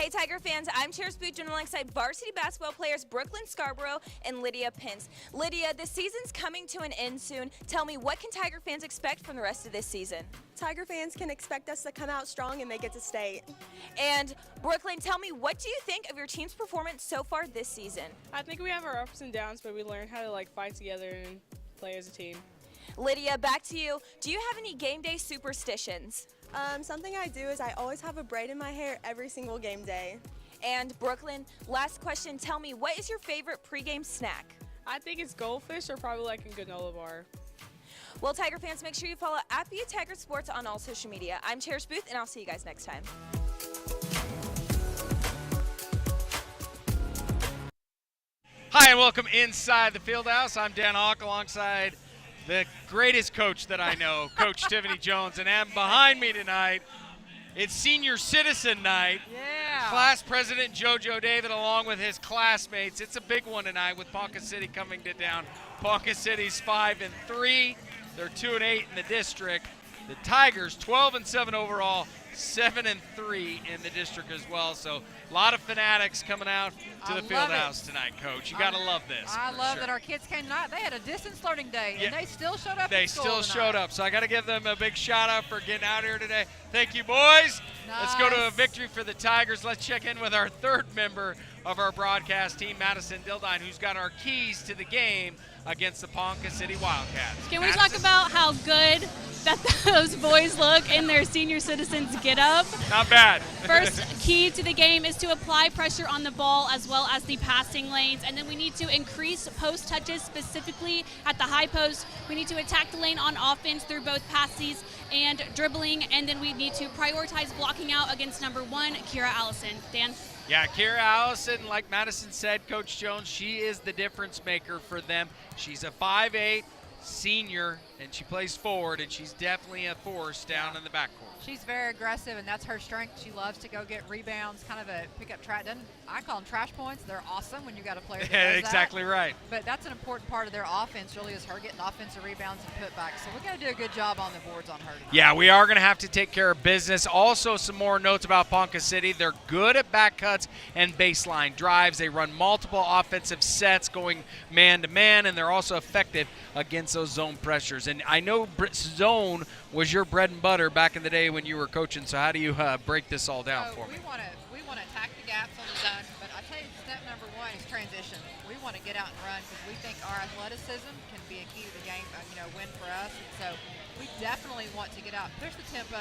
Hey Tiger fans, I'm Cheers Boot alongside varsity basketball players Brooklyn Scarborough and Lydia Pence. Lydia, the season's coming to an end soon. Tell me, what can Tiger fans expect from the rest of this season? Tiger fans can expect us to come out strong and make it to state. And Brooklyn, tell me, what do you think of your team's performance so far this season? I think we have our ups and downs, but we learned how to fight together and play as a team. Lydia, back to you. Do you have any game day superstitions? Something I do is I always have a braid in my hair every single game day. And Brooklyn, last question, tell me, what is your favorite pregame snack? I think it's goldfish or probably a granola bar. Well, Tiger fans, make sure you follow @Tiger Sports on all social media. I'm Cherish Booth, and I'll see you guys next time. Hi, and welcome inside the Fieldhouse. I'm Dan Hawk alongside the greatest coach that I know, Coach Tiffany Jones, and behind me tonight, it's Senior Citizen Night. Yeah. Class President JoJo David along with his classmates. It's a big one tonight with Ponca City coming to town. Ponca City's 5-3. They're 2-8 in the district. The Tigers 12-7 overall, 7-3 in the district as well. So a lot of fanatics coming out to the Fieldhouse tonight, Coach. You got to love this. I love that our kids came tonight. They had a distance learning day, and they still showed up. They still showed up. So I got to give them a big shout out for getting out here today. Thank you, boys. Nice. Let's go to a victory for the Tigers. Let's check in with our third member of our broadcast team, Madison Dildine, who's got our keys to the game against the Ponca City Wildcats. Can we talk about how good that those boys look in their senior citizens get up? Not bad. First key to the game is to apply pressure on the ball as well as the passing lanes, and then we need to increase post touches, specifically at the high post. We need to attack the lane on offense through both passes and dribbling, and then we need to prioritize blocking out against number 1, Kira Allison. Dan? Yeah, Kira Allison, like Madison said, Coach Jones, she is the difference maker for them. She's a 5'8", senior, and she plays forward, and she's definitely a force down in the backcourt. She's very aggressive, and that's her strength. She loves to go get rebounds, kind of a pick-up track. I call them trash points. They're awesome when you got a player that does exactly that. Right. But that's an important part of their offense, really, is her getting offensive rebounds and putbacks. So we got to do a good job on the boards on her tonight. Yeah, we are going to have to take care of business. Also, some more notes about Ponca City. They're good at back cuts and baseline drives. They run multiple offensive sets going man-to-man, and they're also effective against those zone pressures. And I know zone was your bread and butter back in the day when you were coaching, so how do you break this all down for me? We want to attack the gaps on the zone, but I tell you, step number 1 is transition. We want to get out and run because we think our athleticism can be a key to the game, win for us. And so we definitely want to get out, push the tempo.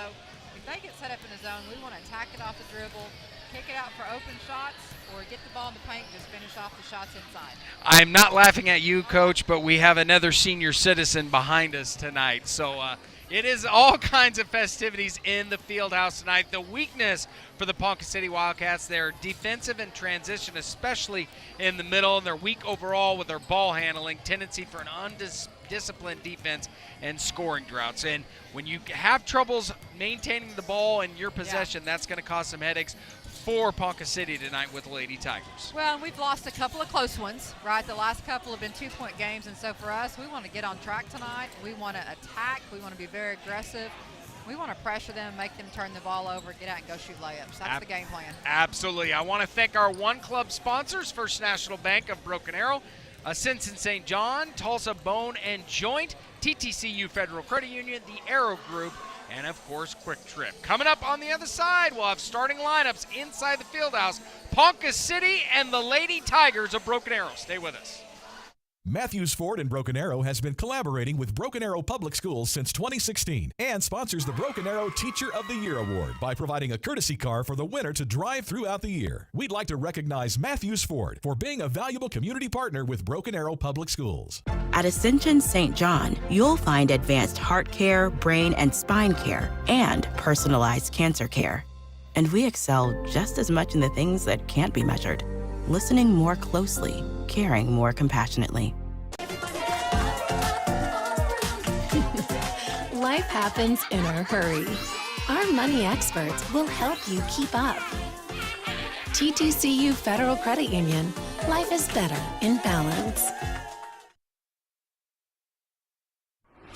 If they get set up in the zone, we want to attack it off the dribble, kick it out for open shots, or get the ball in the paint and just finish off the shots inside. I'm not laughing at you, Coach, but we have another senior citizen behind us tonight. So it is all kinds of festivities in the Fieldhouse tonight. The weakness for the Ponca City Wildcats, they're defensive in transition, especially in the middle, and they're weak overall with their ball handling, tendency for an undisciplined defense and scoring droughts. And when you have troubles maintaining the ball in your possession, that's going to cause some headaches for Ponca City tonight with the Lady Tigers. Well, we've lost a couple of close ones, right? The last couple have been 2-point games, and so for us, we want to get on track tonight. We want to attack. We want to be very aggressive. We want to pressure them, make them turn the ball over, get out and go shoot layups. That's the game plan. Absolutely. I want to thank our One Club sponsors, First National Bank of Broken Arrow, Ascension St. John, Tulsa Bone and Joint, TTCU Federal Credit Union, the Arrow Group, and, of course, Quick Trip. Coming up on the other side, we'll have starting lineups inside the Fieldhouse. Ponca City and the Lady Tigers of Broken Arrow. Stay with us. Matthews Ford in Broken Arrow has been collaborating with Broken Arrow Public Schools since 2016 and sponsors the Broken Arrow Teacher of the Year Award by providing a courtesy car for the winner to drive throughout the year. We'd like to recognize Matthews Ford for being a valuable community partner with Broken Arrow Public Schools. At Ascension St. John, you'll find advanced heart care, brain and spine care, and personalized cancer care. And we excel just as much in the things that can't be measured. Listening more closely, caring more compassionately. Life happens in a hurry. Our money experts will help you keep up. TTCU Federal Credit Union. Life is better in balance.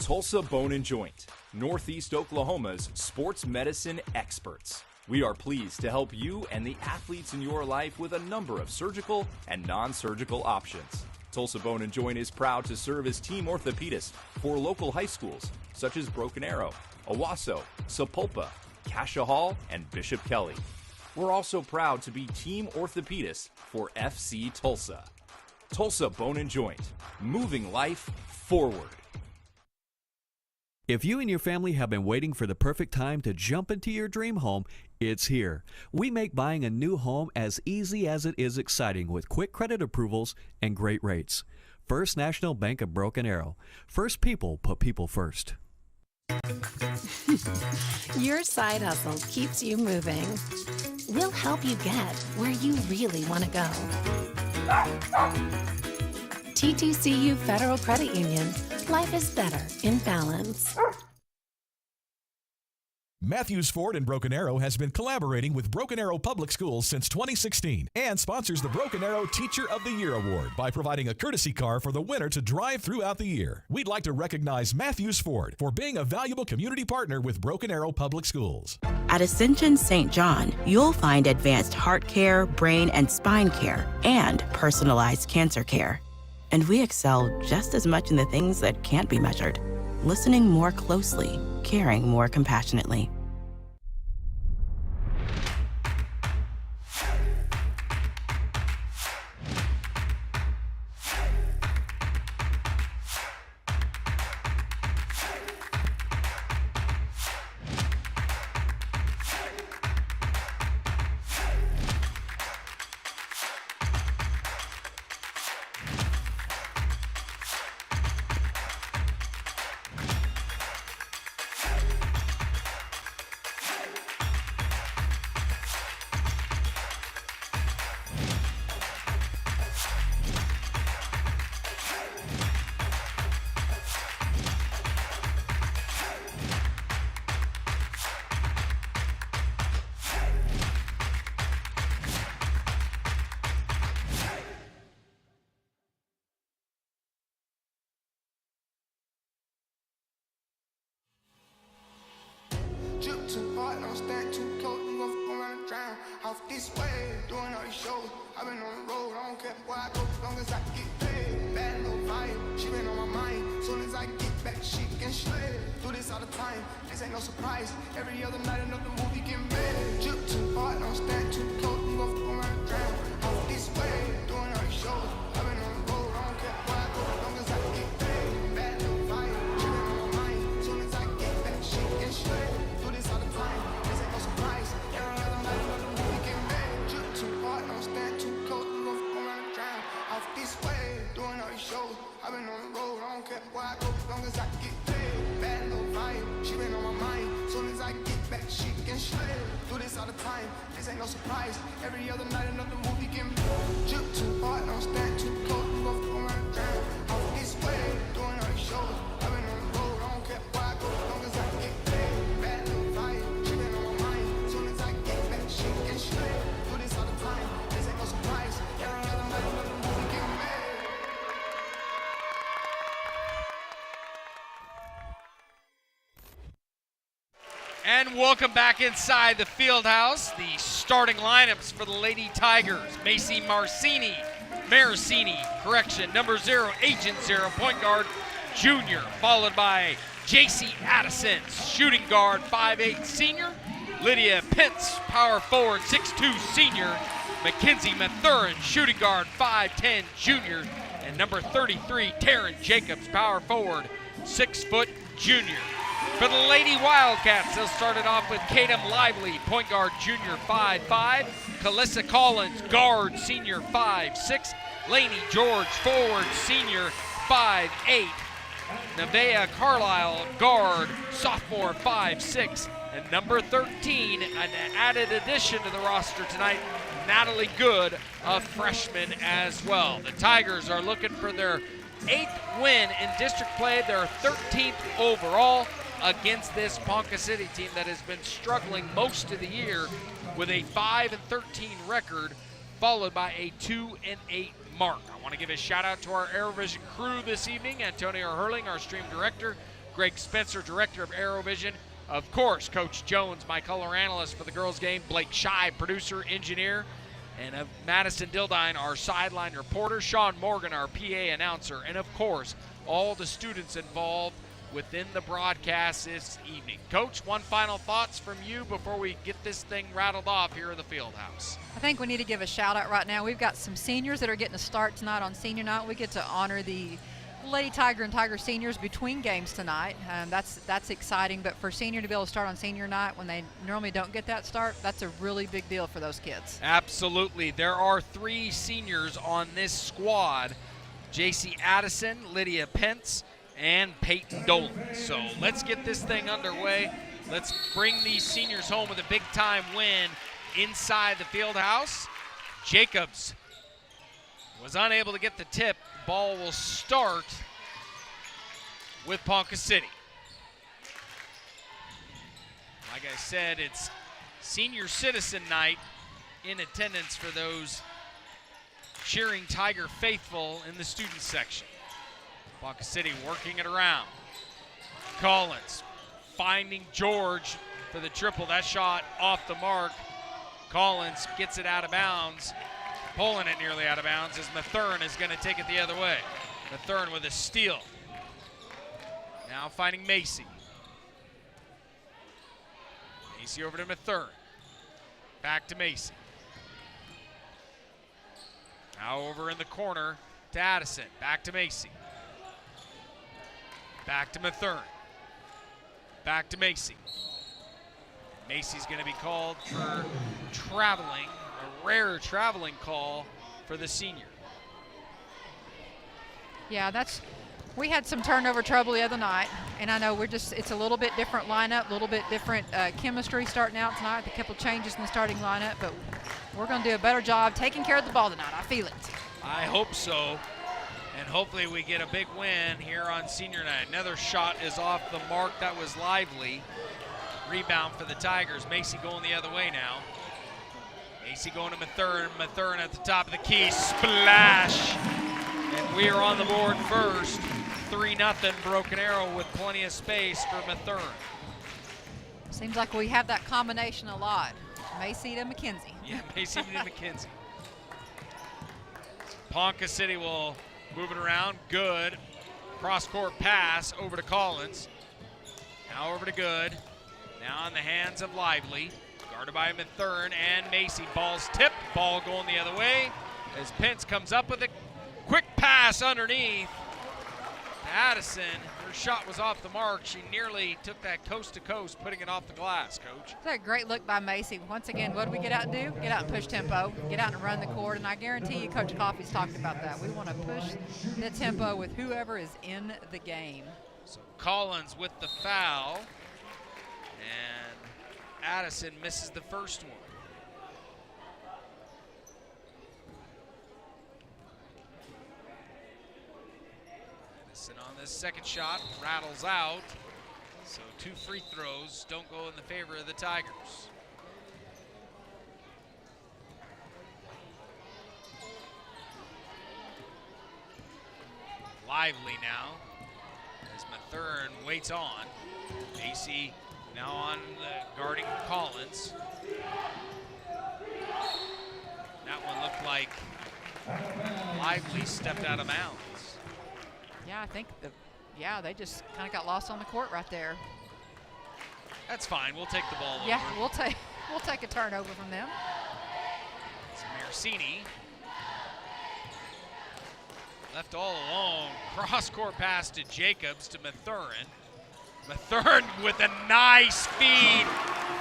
Tulsa Bone and Joint, Northeast Oklahoma's sports medicine experts. We are pleased to help you and the athletes in your life with a number of surgical and non-surgical options. Tulsa Bone & Joint is proud to serve as team orthopedist for local high schools such as Broken Arrow, Owasso, Sapulpa, Cascia Hall, and Bishop Kelly. We're also proud to be team orthopedist for FC Tulsa. Tulsa Bone & Joint, moving life forward. If you and your family have been waiting for the perfect time to jump into your dream home, it's here. We make buying a new home as easy as it is exciting with quick credit approvals and great rates. First National Bank of Broken Arrow. First people put people first. Your side hustle keeps you moving. We'll help you get where you really want to go. TTCU Federal Credit Union. Life is better in balance. Matthews Ford in Broken Arrow has been collaborating with Broken Arrow Public Schools since 2016 and sponsors the Broken Arrow Teacher of the Year Award by providing a courtesy car for the winner to drive throughout the year. We'd like to recognize Matthews Ford for being a valuable community partner with Broken Arrow Public Schools. At Ascension St. John, you'll find advanced heart care, brain and spine care, and personalized cancer care. And we excel just as much in the things that can't be measured. Listening more closely, caring more compassionately. Drip too hard, don't stand too close, you gon' fuck around and drown. Off this way, doing all these shows. I've been on the road, I don't care where I go, as long as I get paid. Bad little vibe, she been on my mind. Soon as I get back, she can slay. Do this all the time, this ain't no surprise. Every other night, another movie get made. Drip too hard, don't stand too close, you gon' fuck around and drown. Off this way, doing all these shows. I've been on the road, I don't care where I go, as long as I get paid. Bad little vibe, she been on my mind. Soon as I get back, she can slay. All the time, this ain't no surprise. Every other night, another movie get made. Drip too hard, don't stand too close, you gon' fuck around and drown. Off this way, doing all these shows. I've been on the road, I don't care where I go, as long as I get paid. Bad little vibe, she been on my mind. Soon as I get back, she can slay. Do this all the time, this ain't no surprise. Every other night, another movie get made. Drip too hard, don't stand too close, you gon' fuck around and drown. Off this way, doing all these shows. I've been on the road, I don't care where I go, as long as I get paid. Bad little vibe, she been on my mind. Soon as I get back, she can slay. Do this all the time, this ain't no surprise. Every other night, another movie get made. And welcome back inside the field house. The starting lineups for the Lady Tigers. Macy Marcini, number 0, Agent 0, point guard, junior, followed by JC Addison, shooting guard, 5'8", senior. Lydia Pence, power forward, 6'2", senior. Mackenzie Mathurin, shooting guard, 5'10", junior. And number 33, Taryn Jacobs, power forward, 6 foot, junior. For the Lady Wildcats, they'll start it off with Kadam Lively, point guard, junior, 5'5". Calissa Collins, guard, senior, 5'6". Lainey George, forward, senior, 5'8". Nevaeh Carlisle, guard, sophomore, 5'6". And number 13, an added addition to the roster tonight, Natalie Good, a freshman as well. The Tigers are looking for their 8th win in district play, their 13th overall against this Ponca City team that has been struggling most of the year with a 5-13 record, followed by a 2-8 mark. I want to give a shout out to our ArrowVision crew this evening. Antonio Hurling, our stream director. Greg Spencer, director of ArrowVision. Of course, Coach Jones, my color analyst for the girls game, Blake Shy, producer, engineer, and of Madison Dildine, our sideline reporter, Sean Morgan, our PA announcer, and of course, all the students involved within the broadcast this evening. Coach, one final thoughts from you before we get this thing rattled off here in the field house. I think we need to give a shout out right now. We've got some seniors that are getting a start tonight on senior night. We get to honor the Lady Tiger and Tiger seniors between games tonight. That's exciting, but for senior to be able to start on senior night when they normally don't get that start, that's a really big deal for those kids. Absolutely. There are 3 seniors on this squad: JC Addison, Lydia Pence, and Peyton Dolan. So let's get this thing underway. Let's bring these seniors home with a big-time win inside the field house. Jacobs was unable to get the tip. Ball will start with Ponca City. Like I said, it's senior citizen night in attendance for those cheering Tiger faithful in the student section. Ponca City working it around. Collins finding George for the triple. That shot off the mark. Collins gets it out of bounds. Pulling it nearly out of bounds as Mathern is going to take it the other way. Mathern with a steal. Now finding Macy. Macy over to Mathern. Back to Macy. Now over in the corner to Addison. Back to Macy. Back to Mathern. Back to Macy. Macy's going to be called for traveling. A rare traveling call for the senior. Yeah, we had some turnover trouble the other night, and I know it's a little bit different lineup, a little bit different chemistry starting out tonight, a couple changes in the starting lineup, but we're going to do a better job taking care of the ball tonight. I feel it. I hope so, and hopefully we get a big win here on senior night. Another shot is off the mark. That was lively. Rebound for the Tigers. Macy going the other way now. Macy going to Mathern. Mathern at the top of the key. Splash! And we are on the board first. 3-0 Broken Arrow with plenty of space for Mathern. Seems like we have that combination a lot. Macy to McKenzie. Yeah, Macy to McKenzie. Ponca City will move it around. Good. Cross-court pass over to Collins. Now over to Good. Now in the hands of Lively. Guarded by Mathern and Macy. Ball's tipped. Ball going the other way as Pence comes up with a quick pass underneath to Addison. Her shot was off the mark. She nearly took that coast to coast, putting it off the glass, Coach. That's a great look by Macy. Once again, what do we get out and do? Get out and push tempo. Get out and run the court. And I guarantee you Coach Coffey's talked about that. We want to push the tempo with whoever is in the game. So Collins with the foul. And Addison misses the first one. Addison on this second shot rattles out. So 2 free throws don't go in the favor of the Tigers. Lively now as Mathern waits on. Macy now on guarding Collins. That one looked like Lively stepped out of bounds. Yeah, I think they just kind of got lost on the court right there. That's fine. We'll take the ball Yeah, over. we'll take a turnover from them. It's Marcini. Left all alone. Cross-court pass to Jacobs to Mathern. Mathern with a nice feed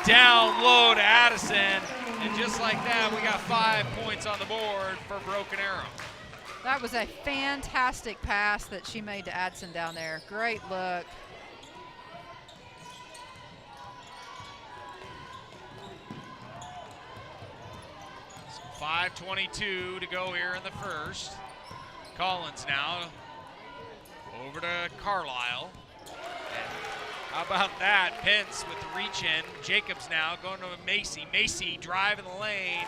down low to Addison. And just like that, we got 5 points on the board for Broken Arrow. That was a fantastic pass that she made to Addison down there. Great look. So 5:22 to go here in the first. Collins now over to Carlisle. And how about that? Pence with the reach in. Jacobs now going to Macy. Macy driving the lane,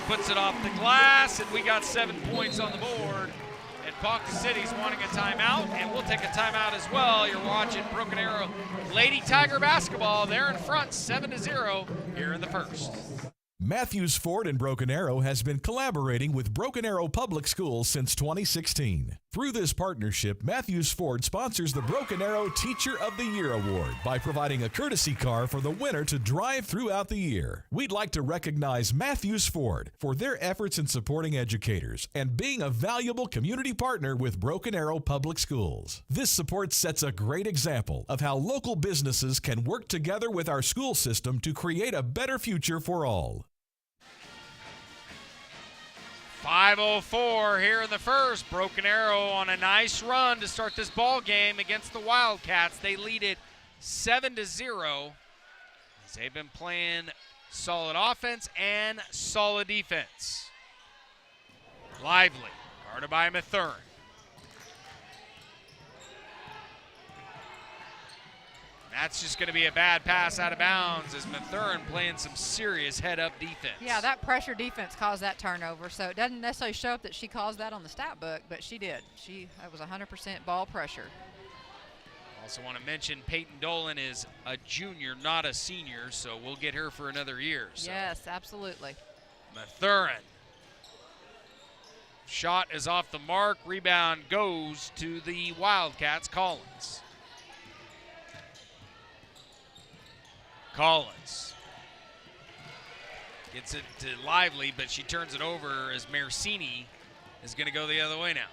puts it off the glass, and we got 7 points on the board. And Ponca City's wanting a timeout, and we'll take a timeout as well. You're watching Broken Arrow Lady Tiger basketball. They're in front 7-0 here in the first. Matthews Ford in Broken Arrow has been collaborating with Broken Arrow Public Schools since 2016. Through this partnership, Matthews Ford sponsors the Broken Arrow Teacher of the Year Award by providing a courtesy car for the winner to drive throughout the year. We'd like to recognize Matthews Ford for their efforts in supporting educators and being a valuable community partner with Broken Arrow Public Schools. This support sets a great example of how local businesses can work together with our school system to create a better future for all. 5:04 here in the first. Broken Arrow on a nice run to start this ball game against the Wildcats. They lead it 7-0 as they've been playing solid offense and solid defense. Lively, guarded by Mathurin. That's just going to be a bad pass out of bounds as Mathurin playing some serious head-up defense. Yeah, that pressure defense caused that turnover, so it doesn't necessarily show up that she caused that on the stat book, but she did. That was 100% ball pressure. Also want to mention Peyton Dolan is a junior, not a senior, so we'll get her for another year. So. Yes, absolutely. Mathurin. Shot is off the mark. Rebound goes to the Wildcats. Collins. Collins gets it to Lively, but she turns it over as Marcini is going to go the other way now.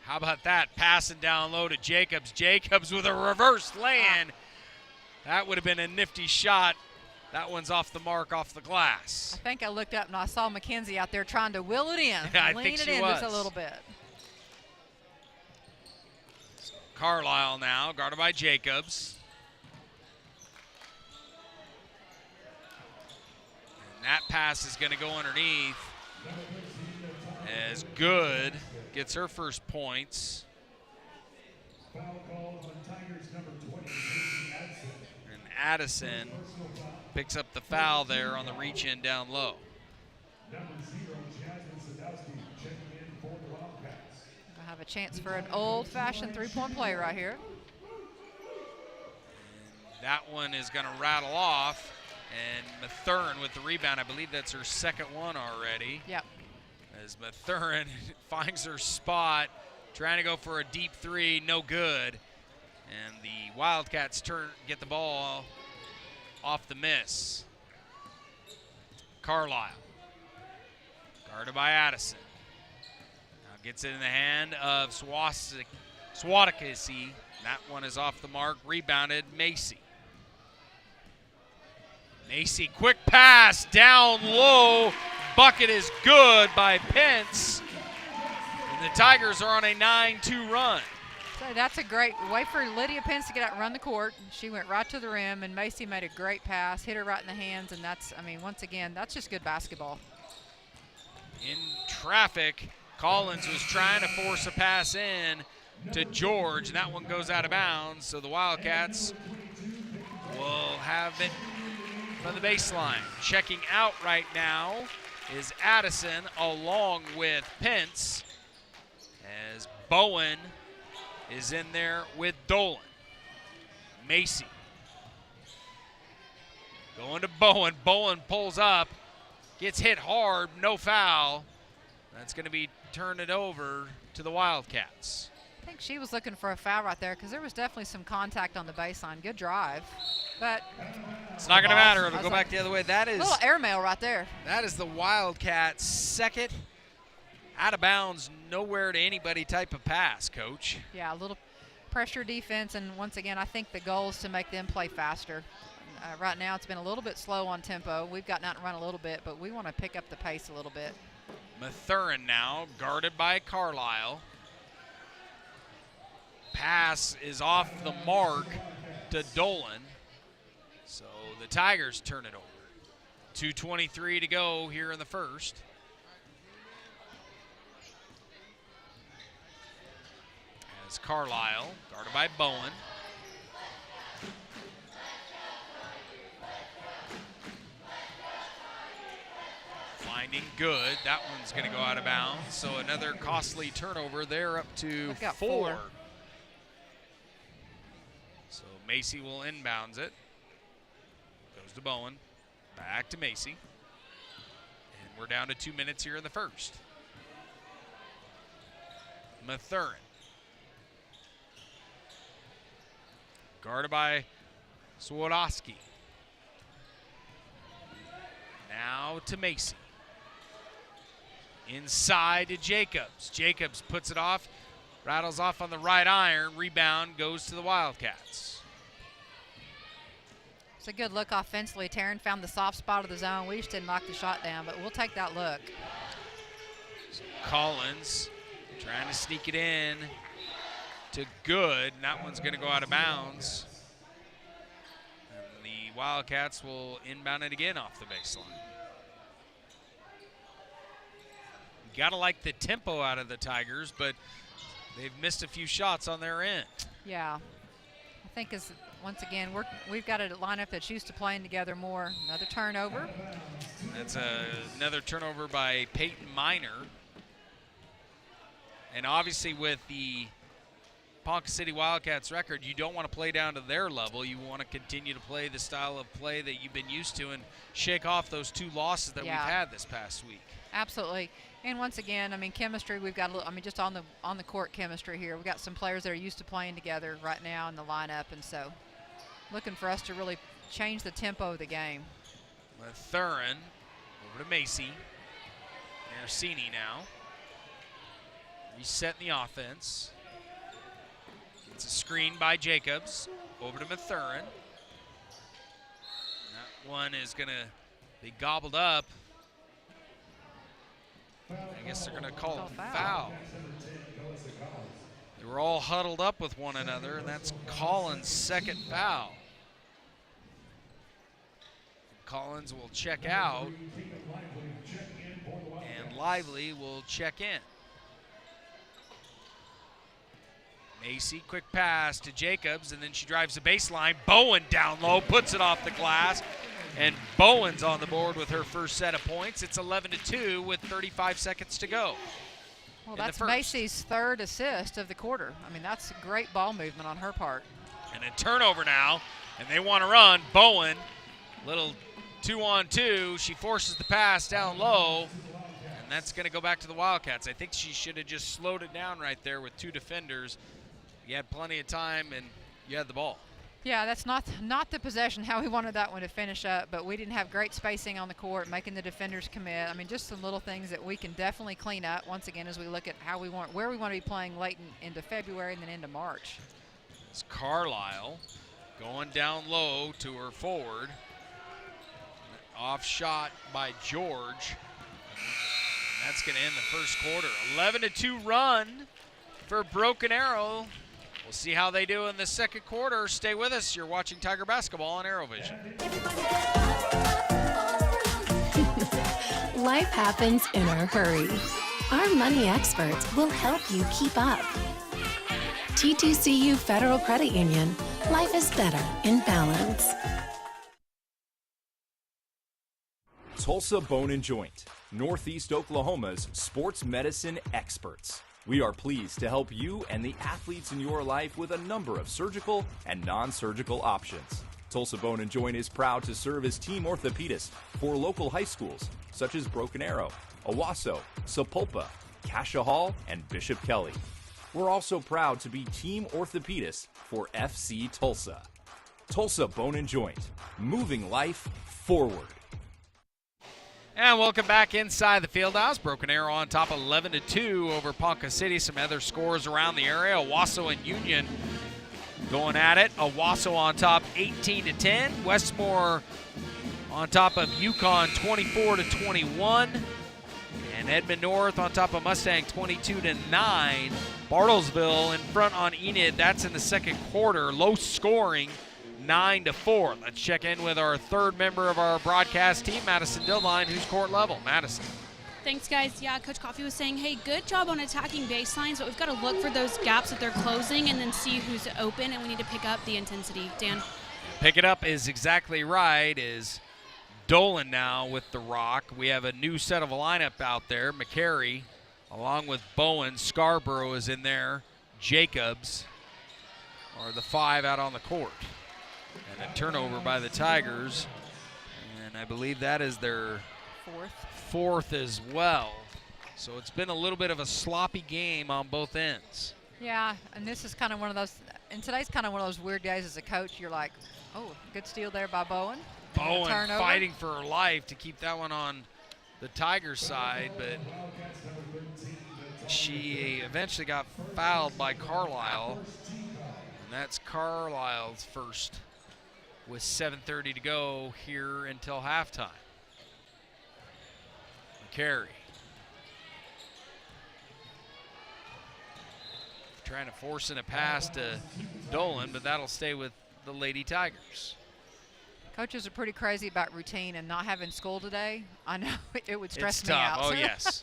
How about that? Passing down low to Jacobs. Jacobs with a reverse land. That would have been a nifty shot. That one's off the mark, off the glass. I think I looked up and I saw Mackenzie out there trying to will it in. Yeah, I lean think it she in was. just a little bit. Carlisle now, guarded by Jacobs. And that pass is going to go underneath as Good gets her first points. And Addison picks up the foul there on the reach in down low. We'll have a chance for an old-fashioned three-point play right here. And that one is going to rattle off. And Mathurin with the rebound. I believe that's her second one already. Yep. As Mathurin finds her spot, trying to go for a deep three, no good. And the Wildcats get the ball off the miss. Carlisle, guarded by Addison. Now gets it in the hand of Swadikasi. That one is off the mark, rebounded Macy. Macy, quick pass down low. Bucket is good by Pence. And the Tigers are on a 9-2 run. So that's a great way for Lydia Pence to get out and run the court. She went right to the rim, and Macy made a great pass, hit her right in the hands, and that's, I mean, once again, that's just good basketball. In traffic, Collins was trying to force a pass in to George, and that one goes out of bounds. So the Wildcats will have it from the baseline. Checking out right now is Addison along with Pence as Bowen is in there with Dolan. Macy going to Bowen. Bowen pulls up, gets hit hard, no foul. That's going to be turned it over to the Wildcats. I think she was looking for a foul right there because there was definitely some contact on the baseline. Good drive, but it's not going to matter. It'll go back the other way. That is a little airmail right there. That is the Wildcats' second out of bounds, nowhere to anybody type of pass, Coach. Yeah, a little pressure defense, and once again, I think the goal is to make them play faster. Right now, it's been a little bit slow on tempo. We've gotten out and run a little bit, but we want to pick up the pace a little bit. Mathurin now, guarded by Carlisle. Pass is off the mark to Dolan. So the Tigers turn it over. 2:23 to go here in the first. As Carlisle, guarded by Bowen. Finding good. That one's going to go out of bounds. So another costly turnover. They're up to 4. So Macy will inbounds it. Goes to Bowen. Back to Macy. And we're down to 2 minutes here in the first. Mathurin. Guarded by Swarovski. Now to Macy. Inside to Jacobs. Jacobs puts it off, rattles off on the right iron. Rebound goes to the Wildcats. It's a good look offensively. Taryn found the soft spot of the zone. We just didn't knock the shot down, but we'll take that look. So Collins trying to sneak it in to Good, and that one's going to go out of bounds. And the Wildcats will inbound it again off the baseline. You got to like the tempo out of the Tigers, but they've missed a few shots on their end. Yeah. I think once again, we've got a lineup that's used to playing together more. Another turnover. That's another turnover by Peyton Minor. And obviously with the Ponca City Wildcats record, you don't want to play down to their level. You want to continue to play the style of play that you've been used to and shake off those 2 losses that we've had this past week. Absolutely. And once again, I mean, chemistry, we've got a little, I mean, just on the court chemistry here. We've got some players that are used to playing together right now in the lineup, and so looking for us to really change the tempo of the game. Mathurin over to Macy. Narcini now. Resetting the offense. Gets a screen by Jacobs. Over to Mathurin. That one is going to be gobbled up. I guess they're going to call a foul. They were all huddled up with one another, and that's Collins' second foul. Collins will check out, and Lively will check in. Macy, quick pass to Jacobs, and then she drives the baseline. Bowen down low, puts it off the glass, and Bowen's on the board with her first set of points. It's 11-2 with 35 seconds to go. Well, that's Macy's 3rd assist of the quarter. I mean, that's a great ball movement on her part. And a turnover now, and they want to run. Bowen, little 2-on-2. She forces the pass down low, and that's going to go back to the Wildcats. I think she should have just slowed it down right there with 2 defenders. You had plenty of time, and you had the ball. Yeah, that's not the possession how we wanted that one to finish up, but we didn't have great spacing on the court, making the defenders commit. I mean, just some little things that we can definitely clean up once again as we look at where we want to be playing late into February and then into March. It's Carlisle going down low to her forward. Off shot by George. That's going to end the first quarter. 11-2 run for Broken Arrow. We'll see how they do in the second quarter. Stay with us. You're watching Tiger Basketball on ArrowVision. Life happens in a hurry. Our money experts will help you keep up. TTCU Federal Credit Union. Life is better in balance. Tulsa Bone and Joint, Northeast Oklahoma's sports medicine experts. We are pleased to help you and the athletes in your life with a number of surgical and non-surgical options. Tulsa Bone and Joint is proud to serve as team orthopedist for local high schools such as Broken Arrow, Owasso, Sapulpa, Cascia Hall, and Bishop Kelly. We're also proud to be team orthopedist for FC Tulsa. Tulsa Bone and Joint, moving life forward. And welcome back inside the Fieldhouse. Broken Arrow on top 11-2 over Ponca City. Some other scores around the area. Owasso and Union going at it. Owasso on top 18-10. Westmore on top of Yukon 24-21. And Edmond North on top of Mustang 22-9. Bartlesville in front on Enid. That's in the second quarter. Low scoring. 9-4. Let's check in with our third member of our broadcast team, Madison Dillline, who's court level. Madison. Thanks, guys. Yeah, Coach Coffey was saying, hey, good job on attacking baselines, but we've got to look for those gaps that they're closing and then see who's open, and we need to pick up the intensity. Dan? Pick it up is exactly right, is Dolan now with the rock. We have a new set of lineup out there. McCary along with Bowen. Scarborough is in there. Jacobs are the 5 out on the court. And a turnover by the Tigers. And I believe that is their fourth as well. So it's been a little bit of a sloppy game on both ends. Yeah, and this is kind of one of those, and today's kind of one of those weird days as a coach. You're like, oh, good steal there by Bowen. Bowen fighting for her life to keep that one on the Tigers side, but she eventually got fouled by Carlisle. And that's Carlisle's first with 7:30 to go here until halftime. McCary trying to force in a pass to Dolan, but that'll stay with the Lady Tigers. Coaches are pretty crazy about routine and not having school today. I know it would stress It's me tough. out. Oh, yes.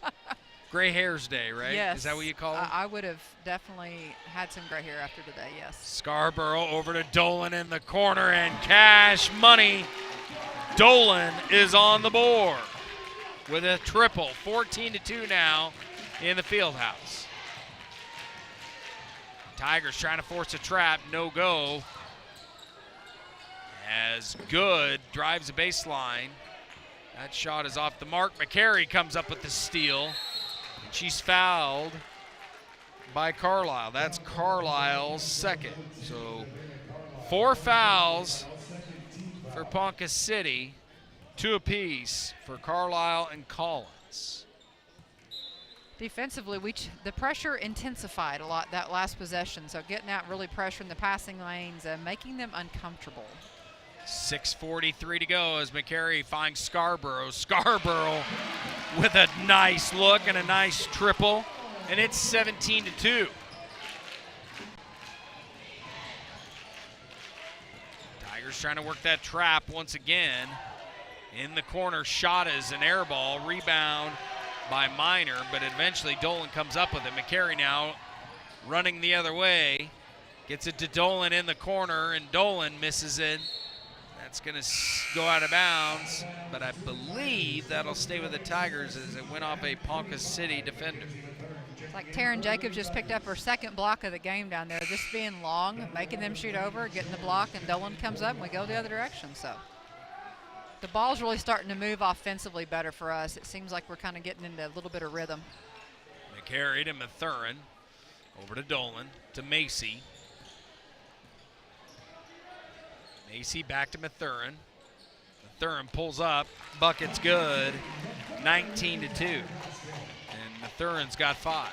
Gray hairs day, right? Yes. Is that what you call it? I would have definitely had some gray hair after today, yes. Scarborough over to Dolan in the corner, and cash money. Dolan is on the board with a triple. 14-2 now in the field house. Tigers trying to force a trap, no go. As Good drives the baseline. That shot is off the mark. McCary comes up with the steal. And she's fouled by Carlisle. That's Carlisle's second. So 4 fouls for Ponca City, 2 apiece for Carlisle and Collins. Defensively, the pressure intensified a lot that last possession. So getting out, really pressuring the passing lanes and making them uncomfortable. 6:43 to go as McCary finds Scarborough. Scarborough with a nice look and a nice triple, and it's 17-2. Tigers trying to work that trap once again. In the corner, shot is an air ball. Rebound by Minor, but eventually Dolan comes up with it. McCary now running the other way. Gets it to Dolan in the corner, and Dolan misses it. That's going to go out of bounds, but I believe that'll stay with the Tigers as it went off a Ponca City defender. It's like Taryn Jacobs just picked up her second block of the game down there, just being long, making them shoot over, getting the block, and Dolan comes up and we go the other direction. So the ball's really starting to move offensively better for us. It seems like we're kind of getting into a little bit of rhythm. McCary to Mathurin, over to Dolan, to Macy. Macy back to Mathurin. Mathurin pulls up, bucket's good, 19-2. And Mathurin's got 5.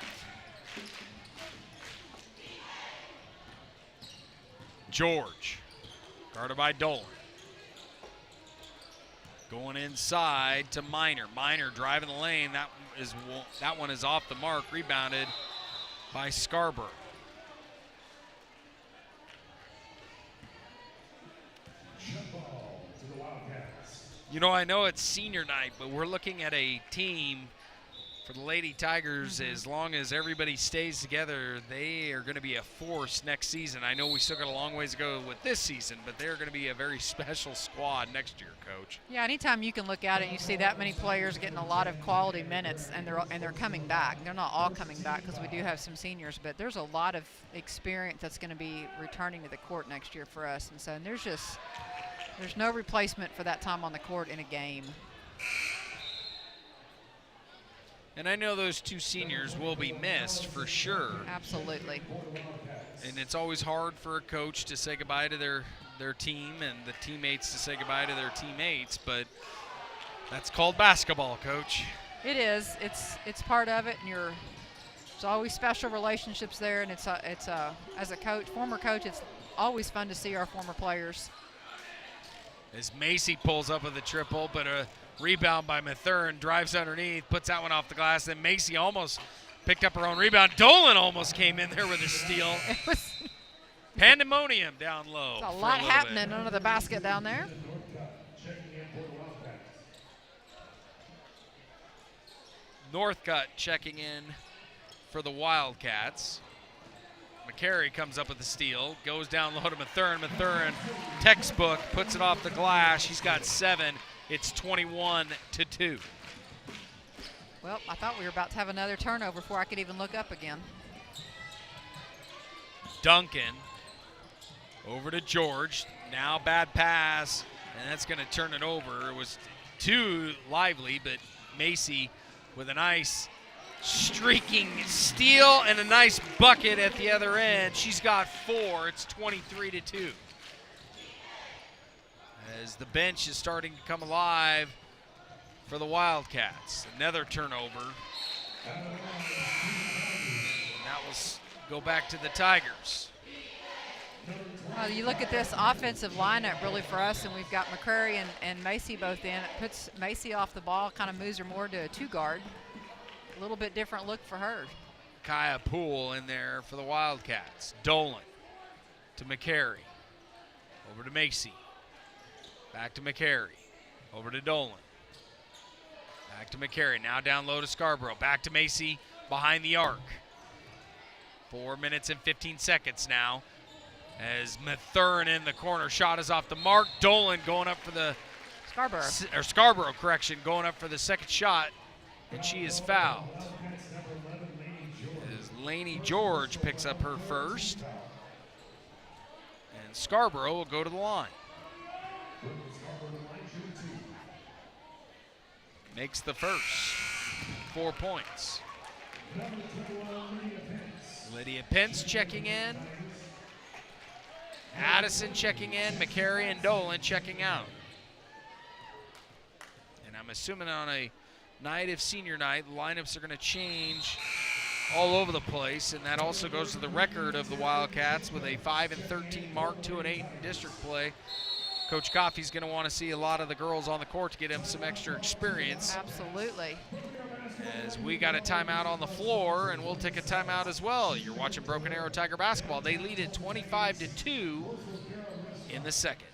George, guarded by Dolan. Going inside to Minor. Minor driving the lane. That one is off the mark, rebounded by Scarborough. You know, I know it's senior night, but we're looking at a team for the Lady Tigers. As long as everybody stays together, they are going to be a force next season. I know we still got a long ways to go with this season, but they're going to be a very special squad next year, Coach. Yeah, anytime you can look at it and you see that many players getting a lot of quality minutes and they're coming back. They're not all coming back because we do have some seniors, but there's a lot of experience that's going to be returning to the court next year for us. And so there's no replacement for that time on the court in a game. And I know those 2 seniors will be missed for sure. Absolutely. And it's always hard for a coach to say goodbye to their team and the teammates to say goodbye to their teammates, but that's called basketball, Coach. It is. It's part of it, and there's always special relationships there, and it's as a coach, former coach, it's always fun to see our former players. As Macy pulls up with a triple, but a rebound by Mathurin, drives underneath, puts that one off the glass. Then Macy almost picked up her own rebound. Dolan almost came in there with a steal. It was pandemonium down low. A lot happening under the basket down there. Northcutt checking in for the Wildcats. McCary comes up with the steal, goes down low to Mathurin. Mathurin, textbook, puts it off the glass. She's got 7. It's 21-2. Well, I thought we were about to have another turnover before I could even look up again. Duncan over to George. Now bad pass, and that's going to turn it over. It was too lively, but Macy with a nice streaking steal and a nice bucket at the other end. She's got 4. It's 23-2. As the bench is starting to come alive for the Wildcats. Another turnover. And that will go back to the Tigers. Well, you look at this offensive lineup really for us, and we've got McCrary and Macy both in. It puts Macy off the ball, kind of moves her more to a 2-guard. A little bit different look for her. Kaya Poole in there for the Wildcats. Dolan to McCary. Over to Macy. Back to McCary. Over to Dolan. Back to McCary. Now down low to Scarborough. Back to Macy behind the arc. 4 minutes and 15 seconds now. As Mathurin in the corner. Shot is off the mark. Dolan going up for the Scarborough, going up for the second shot. And she is fouled. As Lainey George picks up her first. And Scarborough will go to the line. Makes the first. 4 points. Lydia Pence checking in. Addison checking in. McCary and Dolan checking out. And I'm assuming on a night of senior night, lineups are going to change all over the place, and that also goes to the record of the Wildcats with a 5-13 mark, 2-8 in district play. Coach Coffey's going to want to see a lot of the girls on the court to get them some extra experience. Absolutely. As we got a timeout on the floor, and we'll take a timeout as well. You're watching Broken Arrow Tiger basketball. They lead it 25-2 in the second.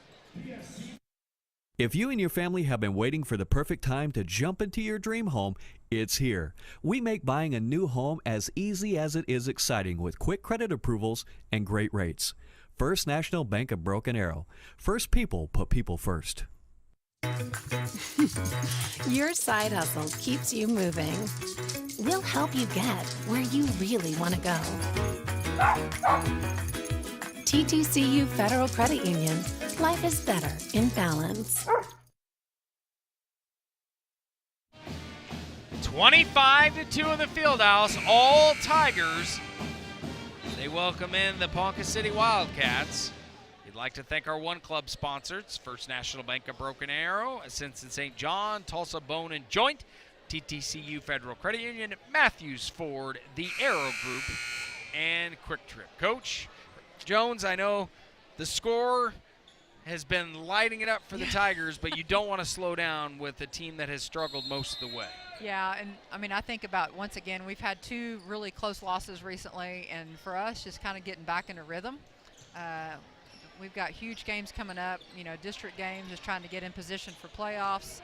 If you and your family have been waiting for the perfect time to jump into your dream home, it's here. We make buying a new home as easy as it is exciting with quick credit approvals and great rates. First National Bank of Broken Arrow. First people put people first. Your side hustle keeps you moving. We'll help you get where you really want to go. TTCU Federal Credit Union. Life is better in balance. 25-2 in the Fieldhouse. All Tigers. They welcome in the Ponca City Wildcats. We'd like to thank our One Club sponsors, First National Bank of Broken Arrow, Ascension St. John, Tulsa Bone and Joint, TTCU Federal Credit Union, Matthews Ford, the Arrow Group, and Quick Trip. Coach Jones, I know the score has been lighting it up for the Tigers, but you don't want to slow down with a team that has struggled most of the way. Yeah, and I mean, I think about, once again, we've had 2 really close losses recently, and for us, just kind of getting back into rhythm. We've got huge games coming up, district games, just trying to get in position for playoffs.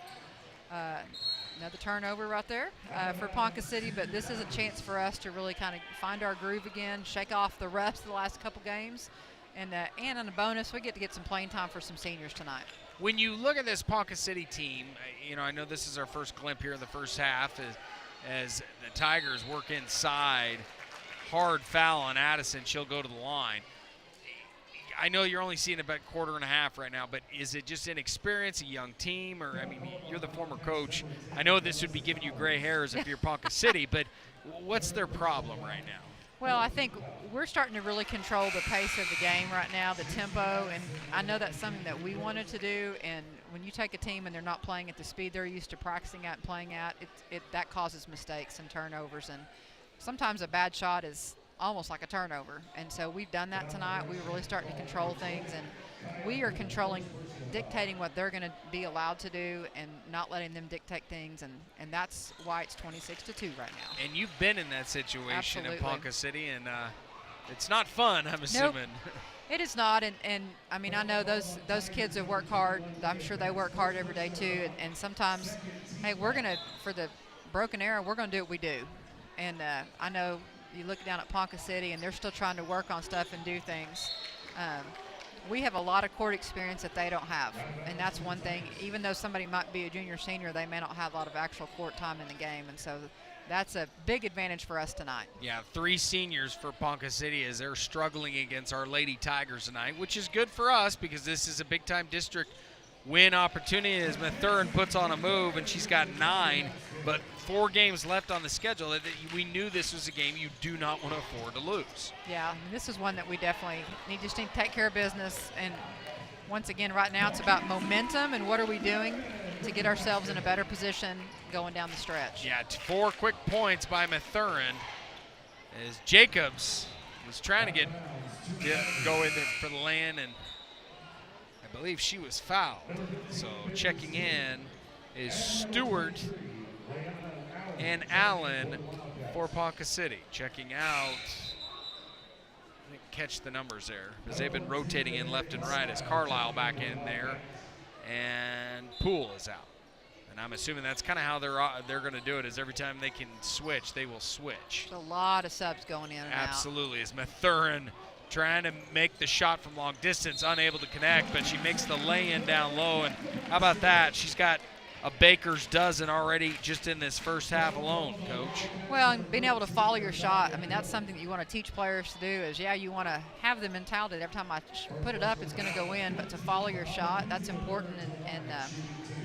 Another turnover right there for Ponca City, but this is a chance for us to really kind of find our groove again, shake off the rest of the last couple games, and on a bonus, we get to get some playing time for some seniors tonight. When you look at this Ponca City team, I know this is our first glimpse here in the first half as the Tigers work inside. Hard foul on Addison. She'll go to the line. I know you're only seeing about a quarter and a half right now, but is it just inexperience, a young team, or, you're the former coach. I know this would be giving you gray hairs if you're Ponca City, but what's their problem right now? Well, I think we're starting to really control the pace of the game right now, the tempo, and I know that's something that we wanted to do, and when you take a team and they're not playing at the speed they're used to practicing at and playing at, that causes mistakes and turnovers, and sometimes a bad shot is almost like a turnover, and so we've done that tonight. We're really starting to control things, and we are dictating what they're going to be allowed to do and not letting them dictate things, and that's why it's 26-2 right now. And you've been in that situation Absolutely. in Ponca City, and it's not fun, I'm assuming. Nope. It is not, and I know those kids have worked hard. I'm sure they work hard every day too, and sometimes, hey, for the Broken Arrow, we're going to do what we do, and I know you look down at Ponca City, and they're still trying to work on stuff and do things. we have a lot of court experience that they don't have, and that's one thing. Even though somebody might be a junior, senior, they may not have a lot of actual court time in the game, and so that's a big advantage for us tonight. Yeah, 3 seniors for Ponca City as they're struggling against our Lady Tigers tonight, which is good for us because this is a big-time district win opportunity as Mathurin puts on a move, and she's got 9, but 4 games left on the schedule. We knew this was a game you do not want to afford to lose. Yeah, this is one that we definitely need to take care of business. And once again, right now it's about momentum and what are we doing to get ourselves in a better position going down the stretch. Yeah, 4 quick points by Mathurin as Jacobs was trying to go in for the land, and I believe she was fouled. So checking in is Stewart and Allen for Ponca City. Checking out, I didn't catch the numbers there because they've been rotating in left and right as Carlisle back in there and Poole is out. And I'm assuming that's kind of how they're going to do it, is every time they can switch, they will switch. There's a lot of subs going in and out. Absolutely, as Mathurin trying to make the shot from long distance, unable to connect, but she makes the lay-in down low. And how about that? She's got a baker's dozen already just in this first half alone, Coach. Well, and being able to follow your shot, I mean, that's something that you want to teach players to do is, yeah, you want to have the mentality that every time I put it up, it's going to go in, but to follow your shot, that's important, and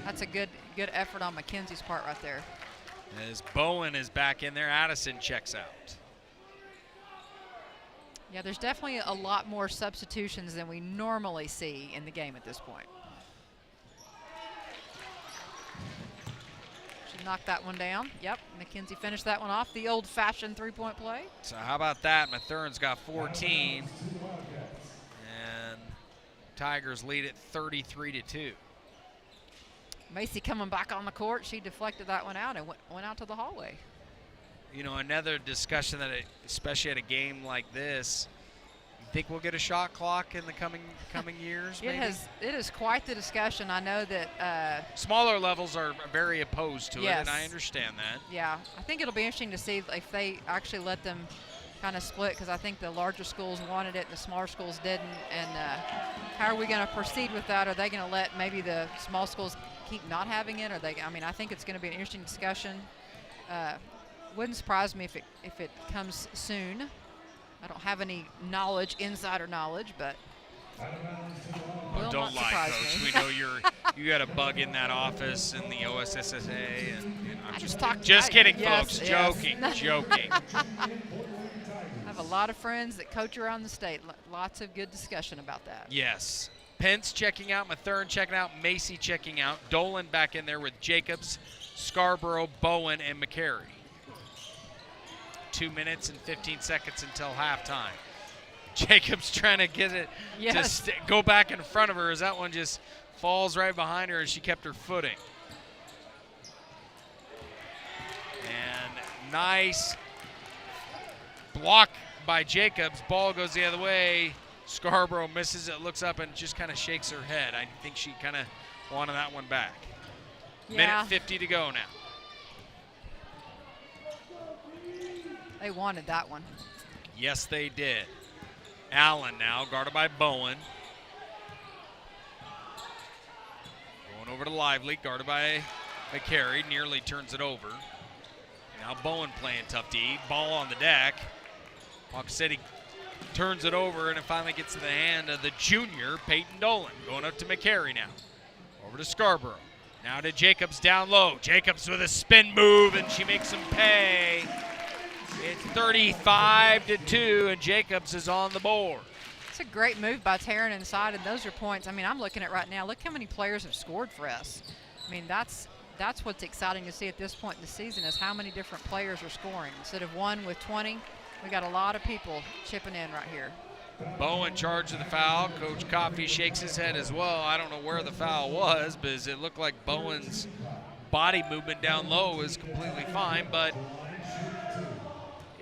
that's a good effort on Mackenzie's part right there. As Bowen is back in there, Addison checks out. Yeah, there's definitely a lot more substitutions than we normally see in the game at this point. She knocked that one down. Yep, Mackenzie finished that one off. The old-fashioned three-point play. So how about that? Mathurin's got 14. And Tigers lead it 33-2. Macy coming back on the court. She deflected that one out and went out to the hallway. You know, another discussion that, especially at a game like this, you think we'll get a shot clock in the coming years? Maybe? It is quite the discussion. I know that smaller levels are very opposed to yes. it, and I understand that. Yeah, I think it'll be interesting to see if they actually let them kind of split, because I think the larger schools wanted it and the smaller schools didn't. And how are we going to proceed with that? Are they going to let maybe the small schools keep not having it? I mean, I think it's going to be an interesting discussion. Wouldn't surprise me if it comes soon. I don't have any insider knowledge, but will don't not lie, surprise Coach. me. We know you got a bug in that office in the OSSSA, and I'm just kidding, yes, folks. yes. Joking. I have a lot of friends that coach around the state. Lots of good discussion about that. Yes. Pence checking out, Mathurin checking out, Macy checking out, Dolan back in there with Jacobs, Scarborough, Bowen, and McCary. 2 minutes and 15 seconds until halftime. Jacobs trying to get it to go back in front of her as that one just falls right behind her as she kept her footing. And nice block by Jacobs. Ball goes the other way. Scarborough misses it, looks up, and just kind of shakes her head. I think she kind of wanted that one back. Yeah. Minute 50 to go now. They wanted that one. Yes, they did. Allen now, guarded by Bowen. Going over to Lively, guarded by McCary. Nearly turns it over. Now Bowen playing tough D. Ball on the deck. Ponca City turns it over, and it finally gets to the hand of the junior, Peyton Dolan. Going up to McCary now. Over to Scarborough. Now to Jacobs down low. Jacobs with a spin move, and she makes him pay. It's 35-2, and Jacobs is on the board. It's a great move by tearing inside, and those are points. I mean, I'm looking at right now. Look how many players have scored for us. I mean, that's what's exciting to see at this point in the season is how many different players are scoring. Instead of one with 20, we got a lot of people chipping in right here. Bowen charged with the foul. Coach Coffey shakes his head as well. I don't know where the foul was, but it looked like Bowen's body movement down low is completely fine, but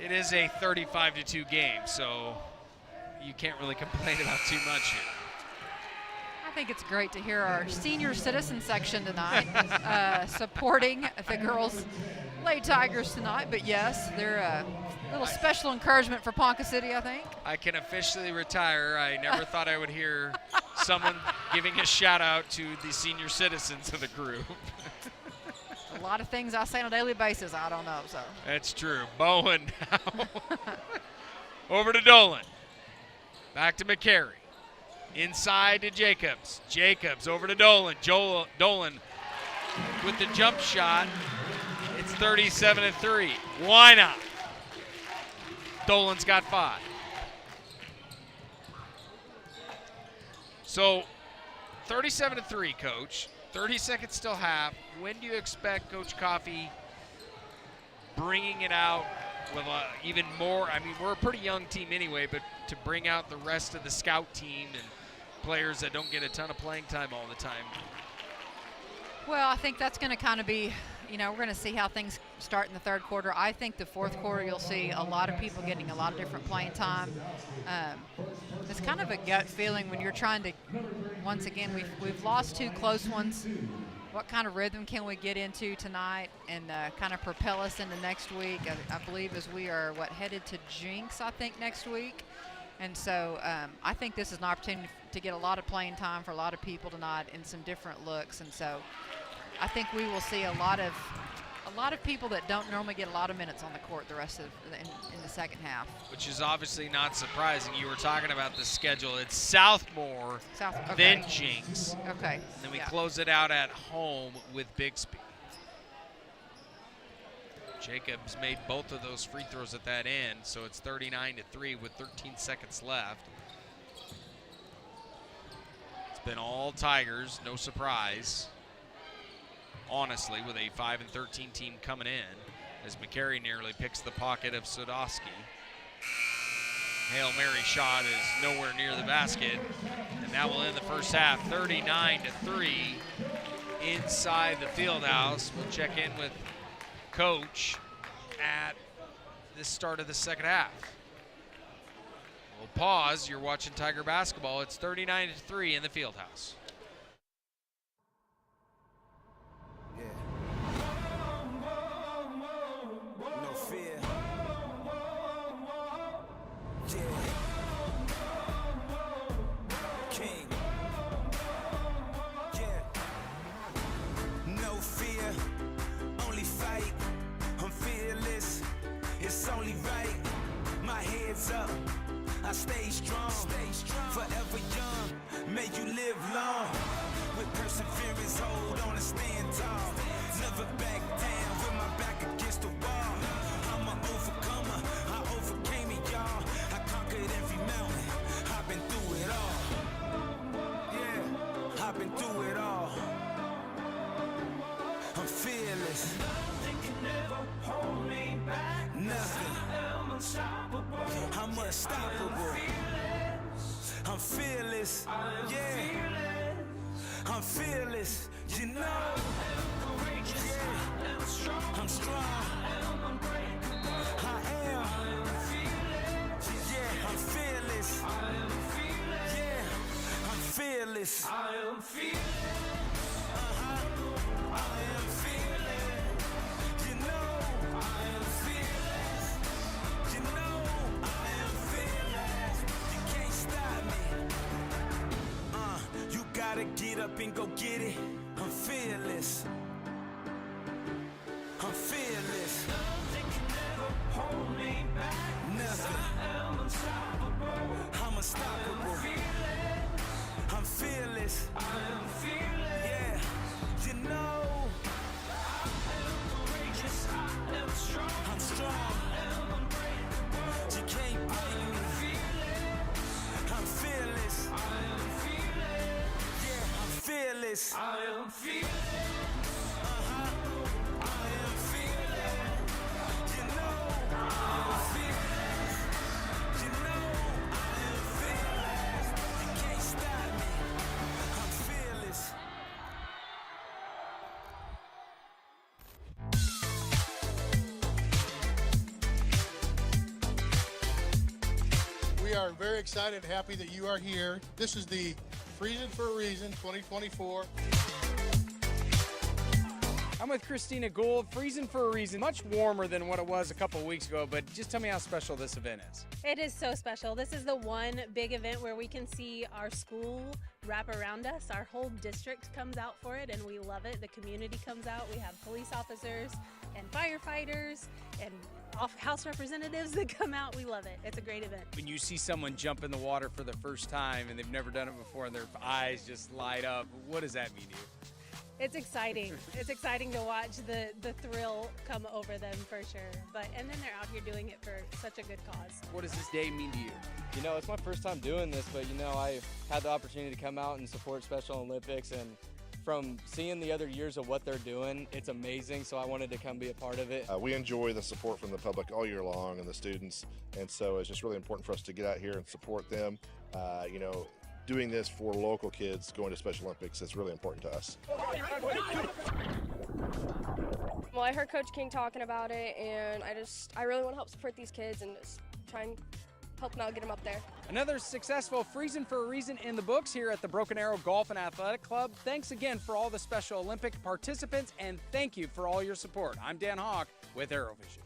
it is a 35-2 game, so you can't really complain about too much here. I think it's great to hear our senior citizen section tonight supporting the girls Lady Tigers tonight, but yes, they're a little special encouragement for Ponca City, I think. I can officially retire. I never thought I would hear someone giving a shout out to the senior citizens of the group. A lot of things I say on a daily basis, I don't know. So That's true. Bowen now. Over to Dolan. Back to McCary. Inside to Jacobs. Jacobs over to Dolan. Dolan with the jump shot. It's 37-3. Why not? Dolan's got 5. So 37-3, Coach. 30 seconds still half. When do you expect Coach Coffey bringing it out with even more? I mean, we're a pretty young team anyway, but to bring out the rest of the scout team and players that don't get a ton of playing time all the time. well, I think that's going to kind of be, we're going to see how things start in the third quarter. I think the fourth quarter you'll see a lot of people getting a lot of different playing time. It's kind of a gut feeling when you're trying to, once again, we've lost 2 close ones. What kind of rhythm can we get into tonight and kind of propel us into next week? I believe as we are, headed to Jinx, I think, next week. And so I think this is an opportunity to get a lot of playing time for a lot of people tonight in some different looks. And so I think we will see a lot of people that don't normally get a lot of minutes on the court the rest of in the second half. Which is obviously not surprising. You were talking about the schedule. It's Southmore, then Jinx. Okay. And then we close it out at home with Bixby. Jacobs made both of those free throws at that end, so it's 39-3 with 13 seconds left. It's been all Tigers, no surprise. Honestly, with a 5-13 team coming in, as McCary nearly picks the pocket of Sadowski. Hail Mary shot is nowhere near the basket, and that will end the first half, 39-3 inside the field house. We'll check in with Coach at the start of the second half. We'll pause. You're watching Tiger basketball. It's 39-3 in the field house. No fear. King. No fear. Only fight. I'm fearless. It's only right. My head's up. I stay strong. Forever young. May you live long. With perseverance, hold on and stand tall. Never back down with my back against the wall. I'm an overcomer. I overcame it, y'all. I conquered every mountain. I've been through it all. Yeah, I've been through it all. I'm fearless. Nothing can ever hold me back. Nothing. I'm unstoppable. I'm unstoppable. I'm fearless. Yeah. I'm fearless. You know. I'm courageous. Yeah. I'm strong. I'm strong. I'm unbreakable. I am. Yeah. I'm fearless. I am fearless. Yeah. I'm fearless. I am fearless. I am fearless. You know. I am fearless. You know. I am fearless. You can't stop me. You gotta get up and go get it. I'm fearless. I'm fearless. Nothing can ever hold me back. Nothing. I'm unstoppable. I'm unstoppable. I'm fearless. I am fearless. Yeah. You know. I am courageous. I am strong. I'm strong. I'm unbreakable. You can't break me. I'm fearless. I am fearless. Yeah. I'm fearless. I am fearless. I am fearless. You know. I am fearless. You know. I am fearless. You can't stop me. I'm fearless. We are very excited and happy that you are here. This is the Freezing for a Reason 2024. I'm with Christina Gould, freezing for a reason. Much warmer than what it was a couple weeks ago, but just tell me how special this event is. It is so special. This is the one big event where we can see our school wrap around us. Our whole district comes out for it, and we love it. The community comes out. We have police officers and firefighters and House representatives that come out. We love it. It's a great event. When you see someone jump in the water for the first time and they've never done it before and their eyes just light up, what does that mean to you? It's exciting. It's exciting to watch the thrill come over them for sure. And then they're out here doing it for such a good cause. What does this day mean to you? You know, it's my first time doing this, but you know, I had the opportunity to come out and support Special Olympics, and from seeing the other years of what they're doing, it's amazing, so I wanted to come be a part of it. We enjoy the support from the public all year long and the students, and so it's just really important for us to get out here and support them. You know, doing this for local kids going to Special Olympics is really important to us. Well, I heard Coach King talking about it, and I really want to help support these kids and just try and help them out, get them up there. Another successful Freezing for a Reason in the books here at the Broken Arrow Golf and Athletic Club. Thanks again for all the Special Olympic participants, and thank you for all your support. I'm Dan Hawk with ArrowVision.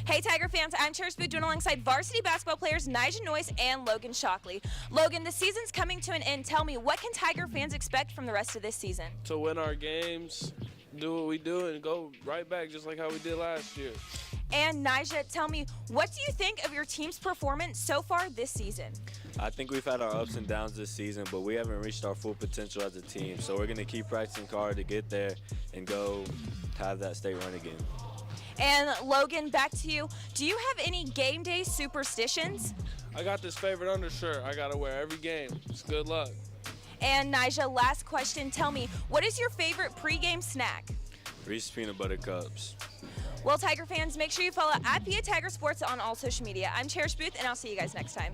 Hey Tiger fans, I'm Cherish Boot doing alongside varsity basketball players Nigel Noyce and Logan Shockley. Logan, the season's coming to an end. Tell me, what can Tiger fans expect from the rest of this season? To win our games, do what we do, and go right back just like how we did last year. And Nija, tell me, what do you think of your team's performance so far this season? I think we've had our ups and downs this season, but we haven't reached our full potential as a team. So we're going to keep practicing hard to get there and go have that state run again. And Logan, back to you. Do you have any game day superstitions? I got this favorite undershirt I gotta wear every game. It's good luck. And Nija, last question. Tell me, what is your favorite pregame snack? Reese's Peanut Butter Cups. Well, Tiger fans, make sure you follow at PA Tiger Sports on all social media. I'm Cherish Booth, and I'll see you guys next time.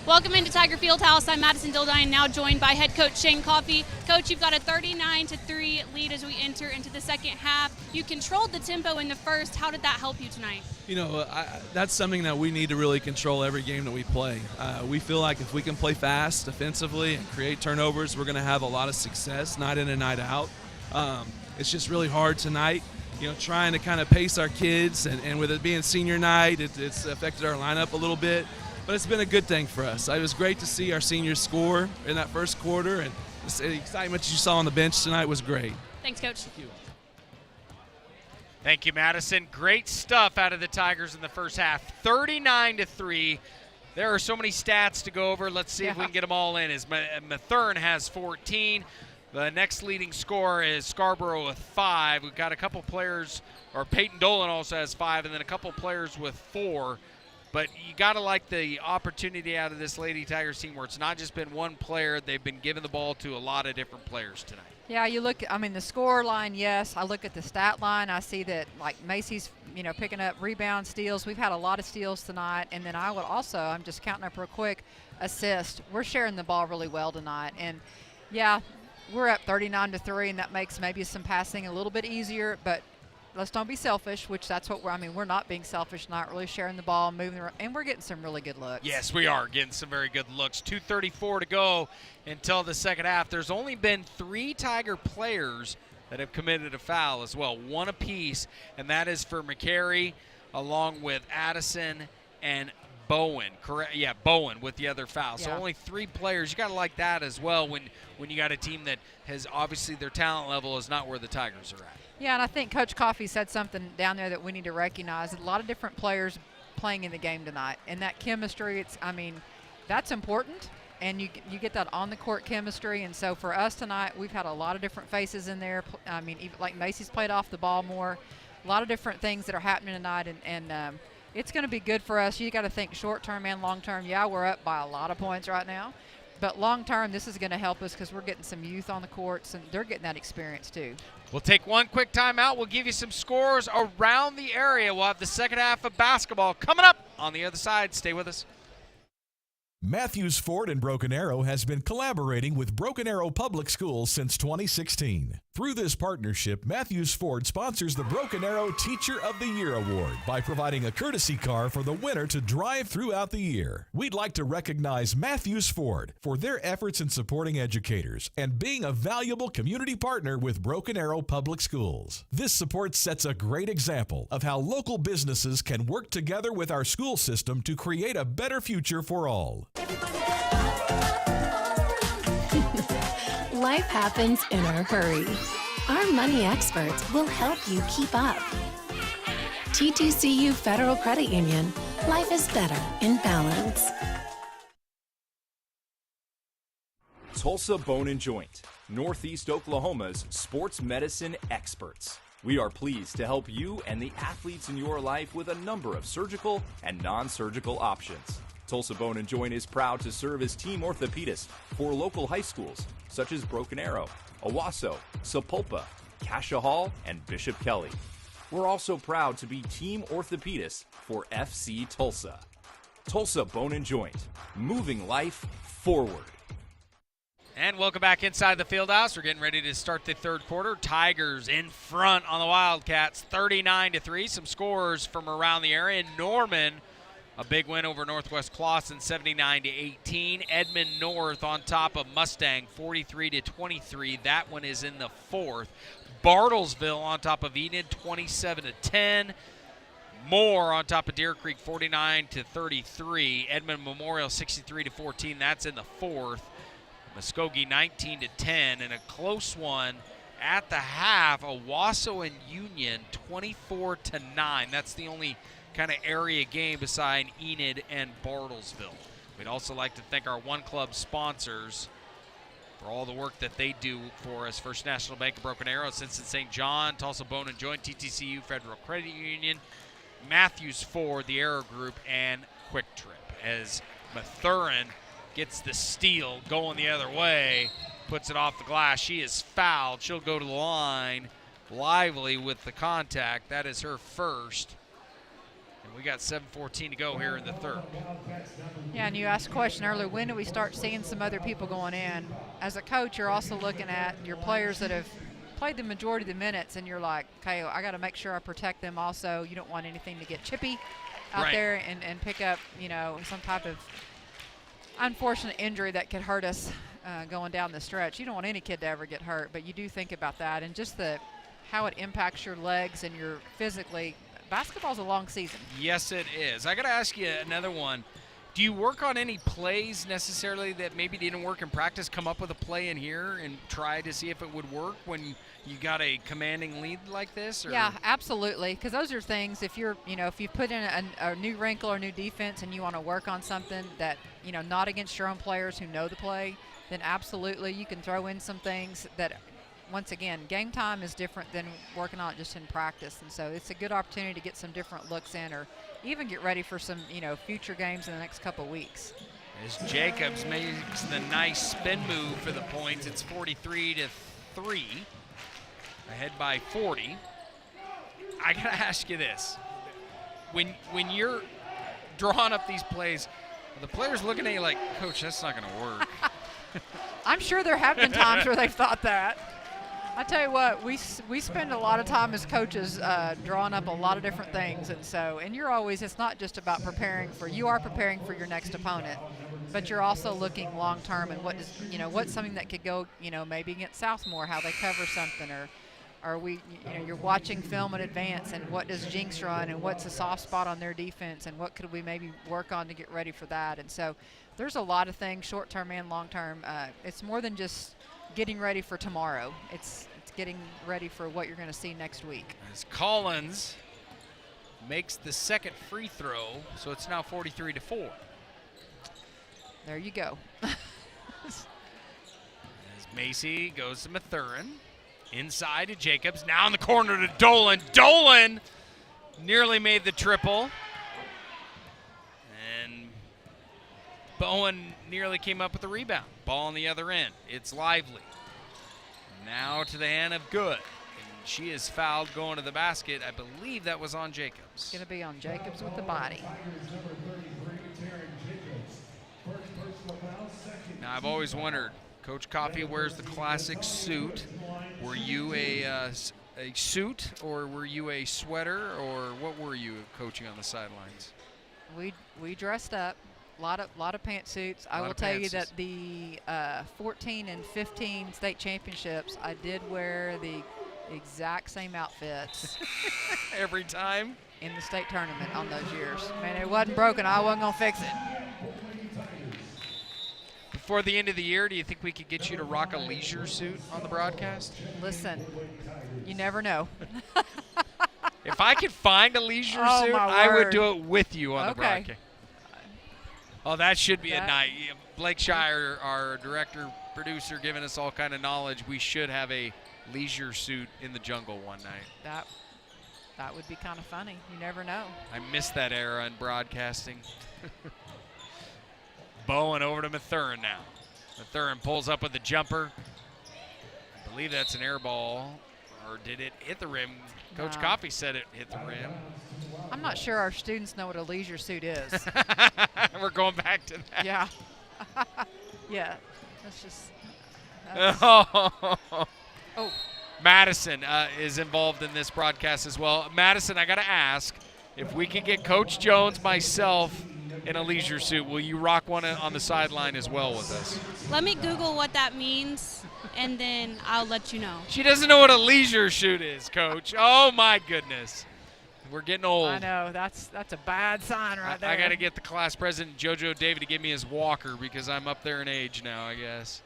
Welcome into Tiger Fieldhouse. I'm Madison Dildine, now joined by head coach Shane Coffey. Coach, you've got a 39-3 lead as we enter into the second half. You controlled the tempo in the first. How did that help you tonight? You know, that's something that we need to really control every game that we play. We feel like if we can play fast defensively and create turnovers, we're going to have a lot of success night in and night out. It's just really hard tonight, you know, trying to kind of pace our kids, and with it being senior night, it's affected our lineup a little bit. But it's been a good thing for us. It was great to see our seniors score in that first quarter, and the excitement you saw on the bench tonight was great. Thanks, Coach. Thank you. Thank you, Madison. Great stuff out of the Tigers in the first half. 39-3. There are so many stats to go over. Let's see if we can get them all in. As Mathern has 14. The next leading scorer is Scarborough with 5. We've got a couple players, or Peyton Dolan also has 5, and then a couple players with 4. But you got to like the opportunity out of this Lady Tigers team where it's not just been one player. They've been giving the ball to a lot of different players tonight. Yeah, you look, I mean, the score line, yes. I look at the stat line. I see that, like, Macy's, you know, picking up rebound steals. We've had a lot of steals tonight. And then I would also, I'm just counting up real quick, assist. We're sharing the ball really well tonight. And, yeah, we're up 39-3, and that makes maybe some passing a little bit easier. But let's don't be selfish, which that's what we're not being selfish, not really sharing the ball, moving around, and we're getting some really good looks. Yes, we are getting some very good looks. 2:34 to go until the second half. There's only been 3 Tiger players that have committed a foul as well, 1 apiece, and that is for McCary along with Addison and Bowen, correct? Yeah, Bowen with the other foul. So Yeah. only 3 players. You got to like that as well when you got a team that has obviously their talent level is not where the Tigers are at. Yeah, and I think Coach Coffey said something down there that we need to recognize. A lot of different players playing in the game tonight, and that chemistry, that's important, and you get that on the court chemistry. And so for us tonight, we've had a lot of different faces in there. Even like Macy's played off the ball more. A lot of different things that are happening tonight, and it's going to be good for us. You got to think short term and long term. Yeah, we're up by a lot of points right now, but long term, this is going to help us because we're getting some youth on the courts, and they're getting that experience too. We'll take one quick timeout. We'll give you some scores around the area. We'll have the second half of basketball coming up on the other side. Stay with us. Matthews Ford in Broken Arrow has been collaborating with Broken Arrow Public Schools since 2016. Through this partnership, Matthews Ford sponsors the Broken Arrow Teacher of the Year Award by providing a courtesy car for the winner to drive throughout the year. We'd like to recognize Matthews Ford for their efforts in supporting educators and being a valuable community partner with Broken Arrow Public Schools. This support sets a great example of how local businesses can work together with our school system to create a better future for all. Life happens in a hurry. Our money experts will help you keep up. TTCU Federal Credit Union. Life is better in balance. Tulsa Bone and Joint, Northeast Oklahoma's sports medicine experts. We are pleased to help you and the athletes in your life with a number of surgical and non-surgical options. Tulsa Bone and Joint is proud to serve as team orthopedist for local high schools such as Broken Arrow, Owasso, Sapulpa, Cascia Hall, and Bishop Kelly. We're also proud to be team orthopedist for FC Tulsa. Tulsa Bone and Joint, moving life forward. And welcome back inside the field house. We're getting ready to start the third quarter. Tigers in front on the Wildcats, 39-3. Some scores from around the area. Norman, a big win over Northwest Clawson, 79-18. Edmond North on top of Mustang, 43-23. That one is in the fourth. Bartlesville on top of Enid, 27-10. Moore on top of Deer Creek, 49-33. Edmond Memorial, 63-14. That's in the fourth. Muskogee, 19-10, and a close one at the half. Owasso and Union, 24-9. That's the only kind of area game beside Enid and Bartlesville. We'd also like to thank our One Club sponsors for all the work that they do for us. First National Bank of Broken Arrow, Cincinnati St. John, Tulsa Bone and Joint, TTCU Federal Credit Union, Matthews Ford, the Arrow Group, and Quick Trip. As Mathurin gets the steal going the other way, puts it off the glass. She is fouled. She'll go to the line. Lively with the contact. That is her first. We got 7:14 to go here in the third. Yeah, and you asked a question earlier, when do we start seeing some other people going in? As a coach, you're also looking at your players that have played the majority of the minutes, and you're like, okay, I got to make sure I protect them also. You don't want anything to get chippy out there and pick up, some type of unfortunate injury that could hurt us going down the stretch. You don't want any kid to ever get hurt, but you do think about that and just how it impacts your legs and your physically. Basketball's a long season. Yes, it is. I got to ask you another one. Do you work on any plays necessarily that maybe didn't work in practice, come up with a play in here and try to see if it would work when you got a commanding lead like this? Or? Yeah, absolutely. Because those are things, if you're, if you put in a new wrinkle or new defense and you want to work on something that, not against your own players who know the play, then absolutely you can throw in some things that, once again, game time is different than working on it just in practice. And so it's a good opportunity to get some different looks in or even get ready for some, future games in the next couple of weeks. As Jacobs makes the nice spin move for the points, it's 43-3, ahead by 40. I got to ask you this. When you're drawing up these plays, are the players looking at you like, Coach, that's not going to work? I'm sure there have been times where they've thought that. I tell you what, we spend a lot of time as coaches drawing up a lot of different things, and you're always, it's not just about you are preparing for your next opponent, but you're also looking long term and what's something that could go, maybe against Southmore, how they cover something, Are we, you're watching film in advance, and what does Jinx run, and what's a soft spot on their defense, and what could we maybe work on to get ready for that? And so there's a lot of things, short-term and long-term. It's more than just getting ready for tomorrow. It's getting ready for what you're going to see next week. As Collins makes the second free throw, so it's now 43-4. There you go. As Macy goes to Mathurin. Inside to Jacobs. Now in the corner to Dolan. Dolan nearly made the triple. And Bowen nearly came up with the rebound. Ball on the other end. It's Lively. Now to the hand of Good. And she is fouled going to the basket. I believe that was on Jacobs. It's going to be on Jacobs with the body. Now I've always wondered, Coach Coffey wears the classic suit. Were you a suit, or were you a sweater, or what were you coaching on the sidelines? We dressed up, a lot of pantsuits. I will tell you that the 14 and 15 state championships, I did wear the exact same outfits every time in the state tournament on those years. Man, it wasn't broken. I wasn't gonna fix it. Before the end of the year, do you think we could get you to rock a leisure suit on the broadcast? Listen, you never know. If I could find a leisure suit, I would do it with you on the broadcast. Oh, that should be a night. Blake Shire, our director, producer, giving us all kind of knowledge. We should have a leisure suit in the jungle one night. That would be kind of funny. You never know. I miss that era in broadcasting. Bowen over to Mathurin now. Mathurin pulls up with the jumper. I believe that's an air ball. Or did it hit the rim? Coach Coffey said it hit the rim. I'm not sure our students know what a leisure suit is. We're going back to that. Yeah. Yeah. That's just. Oh. Madison is involved in this broadcast as well. Madison, I got to ask, if we could get Coach Jones, myself, in a leisure suit, will you rock one on the sideline as well with us? Let me Google what that means, and then I'll let you know. She doesn't know what a leisure suit is, Coach. Oh, my goodness. We're getting old. I know. That's a bad sign right there. I got to get the class president, JoJo David, to give me his walker because I'm up there in age now, I guess.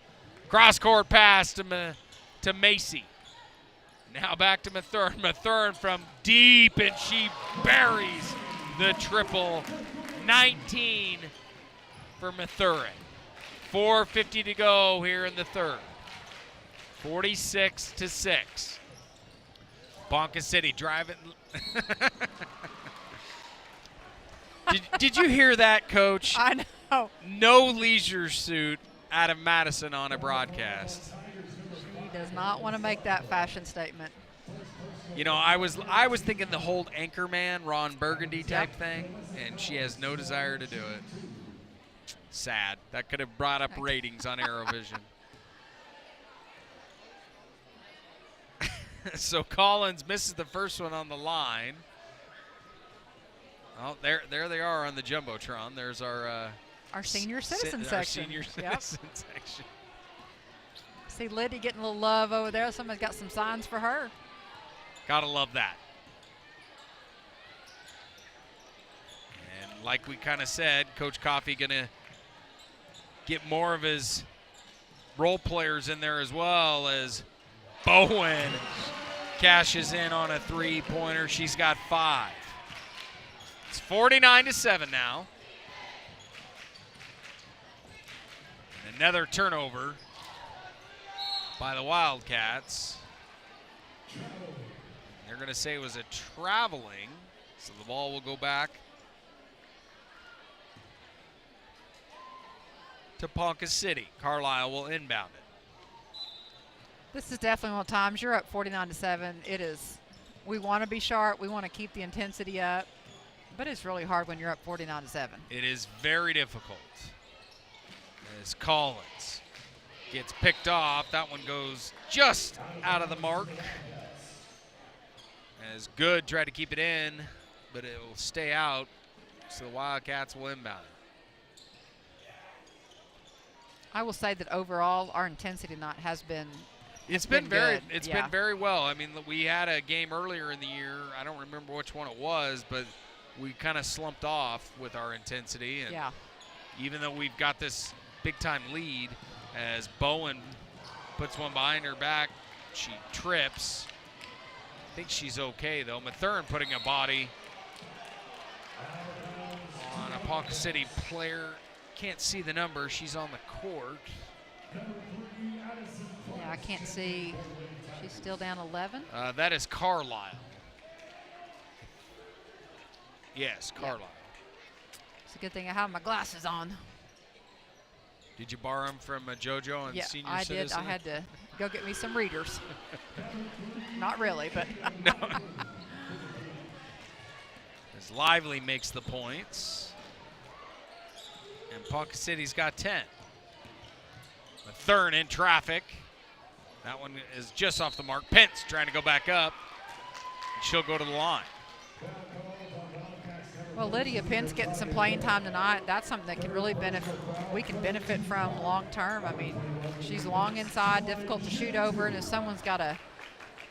Cross-court pass to Macy. Now back to Mathurin. Mathurin from deep, and she buries the triple. 19 for Mathurin. 4:50 to go here in the third. 46-6. Ponca City driving. Did you hear that, Coach? I know. No leisure suit out of Madison on a broadcast. He does not want to make that fashion statement. You know, I was thinking the whole Anchorman, Ron Burgundy type thing, and she has no desire to do it. Sad. That could have brought up ratings on ArrowVision. So Collins misses the first one on the line. Oh, there they are on the Jumbotron. There's our senior citizen section. Our senior citizen section. See Liddy getting a little love over there. Somebody's got some signs for her. Gotta love that. And like we kind of said, Coach Coffey gonna get more of his role players in there as well, as Bowen cashes in on a three-pointer. She's got 5. It's 49-7 now. And another turnover by the Wildcats. They're going to say it was a traveling, so the ball will go back to Ponca City. Carlisle will inbound it. This is definitely one of the times you're up 49-7. It is. We want to be sharp. We want to keep the intensity up, but it's really hard when you're up 49-7. It is very difficult. As Collins gets picked off, that one goes just out of the mark. As Good tried to keep it in, but it will stay out, so the Wildcats will inbound it. I will say that overall, our intensity tonight has been It's been very good. been very well. I mean, we had a game earlier in the year. I don't remember which one it was, but we kind of slumped off with our intensity. And Yeah. even though we've got this big-time lead, as Bowen puts one behind her back, she trips. I think she's okay, though. Mathurin putting a body on a Ponca City player. Can't see the number. She's on the court. Yeah, I can't see. She's still down 11. That is Carlisle. Yes, Carlisle. It's a good thing I have my glasses on. Did you borrow them from JoJo and Yeah, Senior I Citizen? did. I had to go get me some readers. Not really, but. No. As Lively makes the points. And Ponca City's got 10. Mathurin in traffic. That one is just off the mark. Pence trying to go back up. And she'll go to the line. Well, Lydia Penn's getting some playing time tonight. That's something that can really we can benefit from long term. I mean, she's long inside, difficult to shoot over, and if someone's got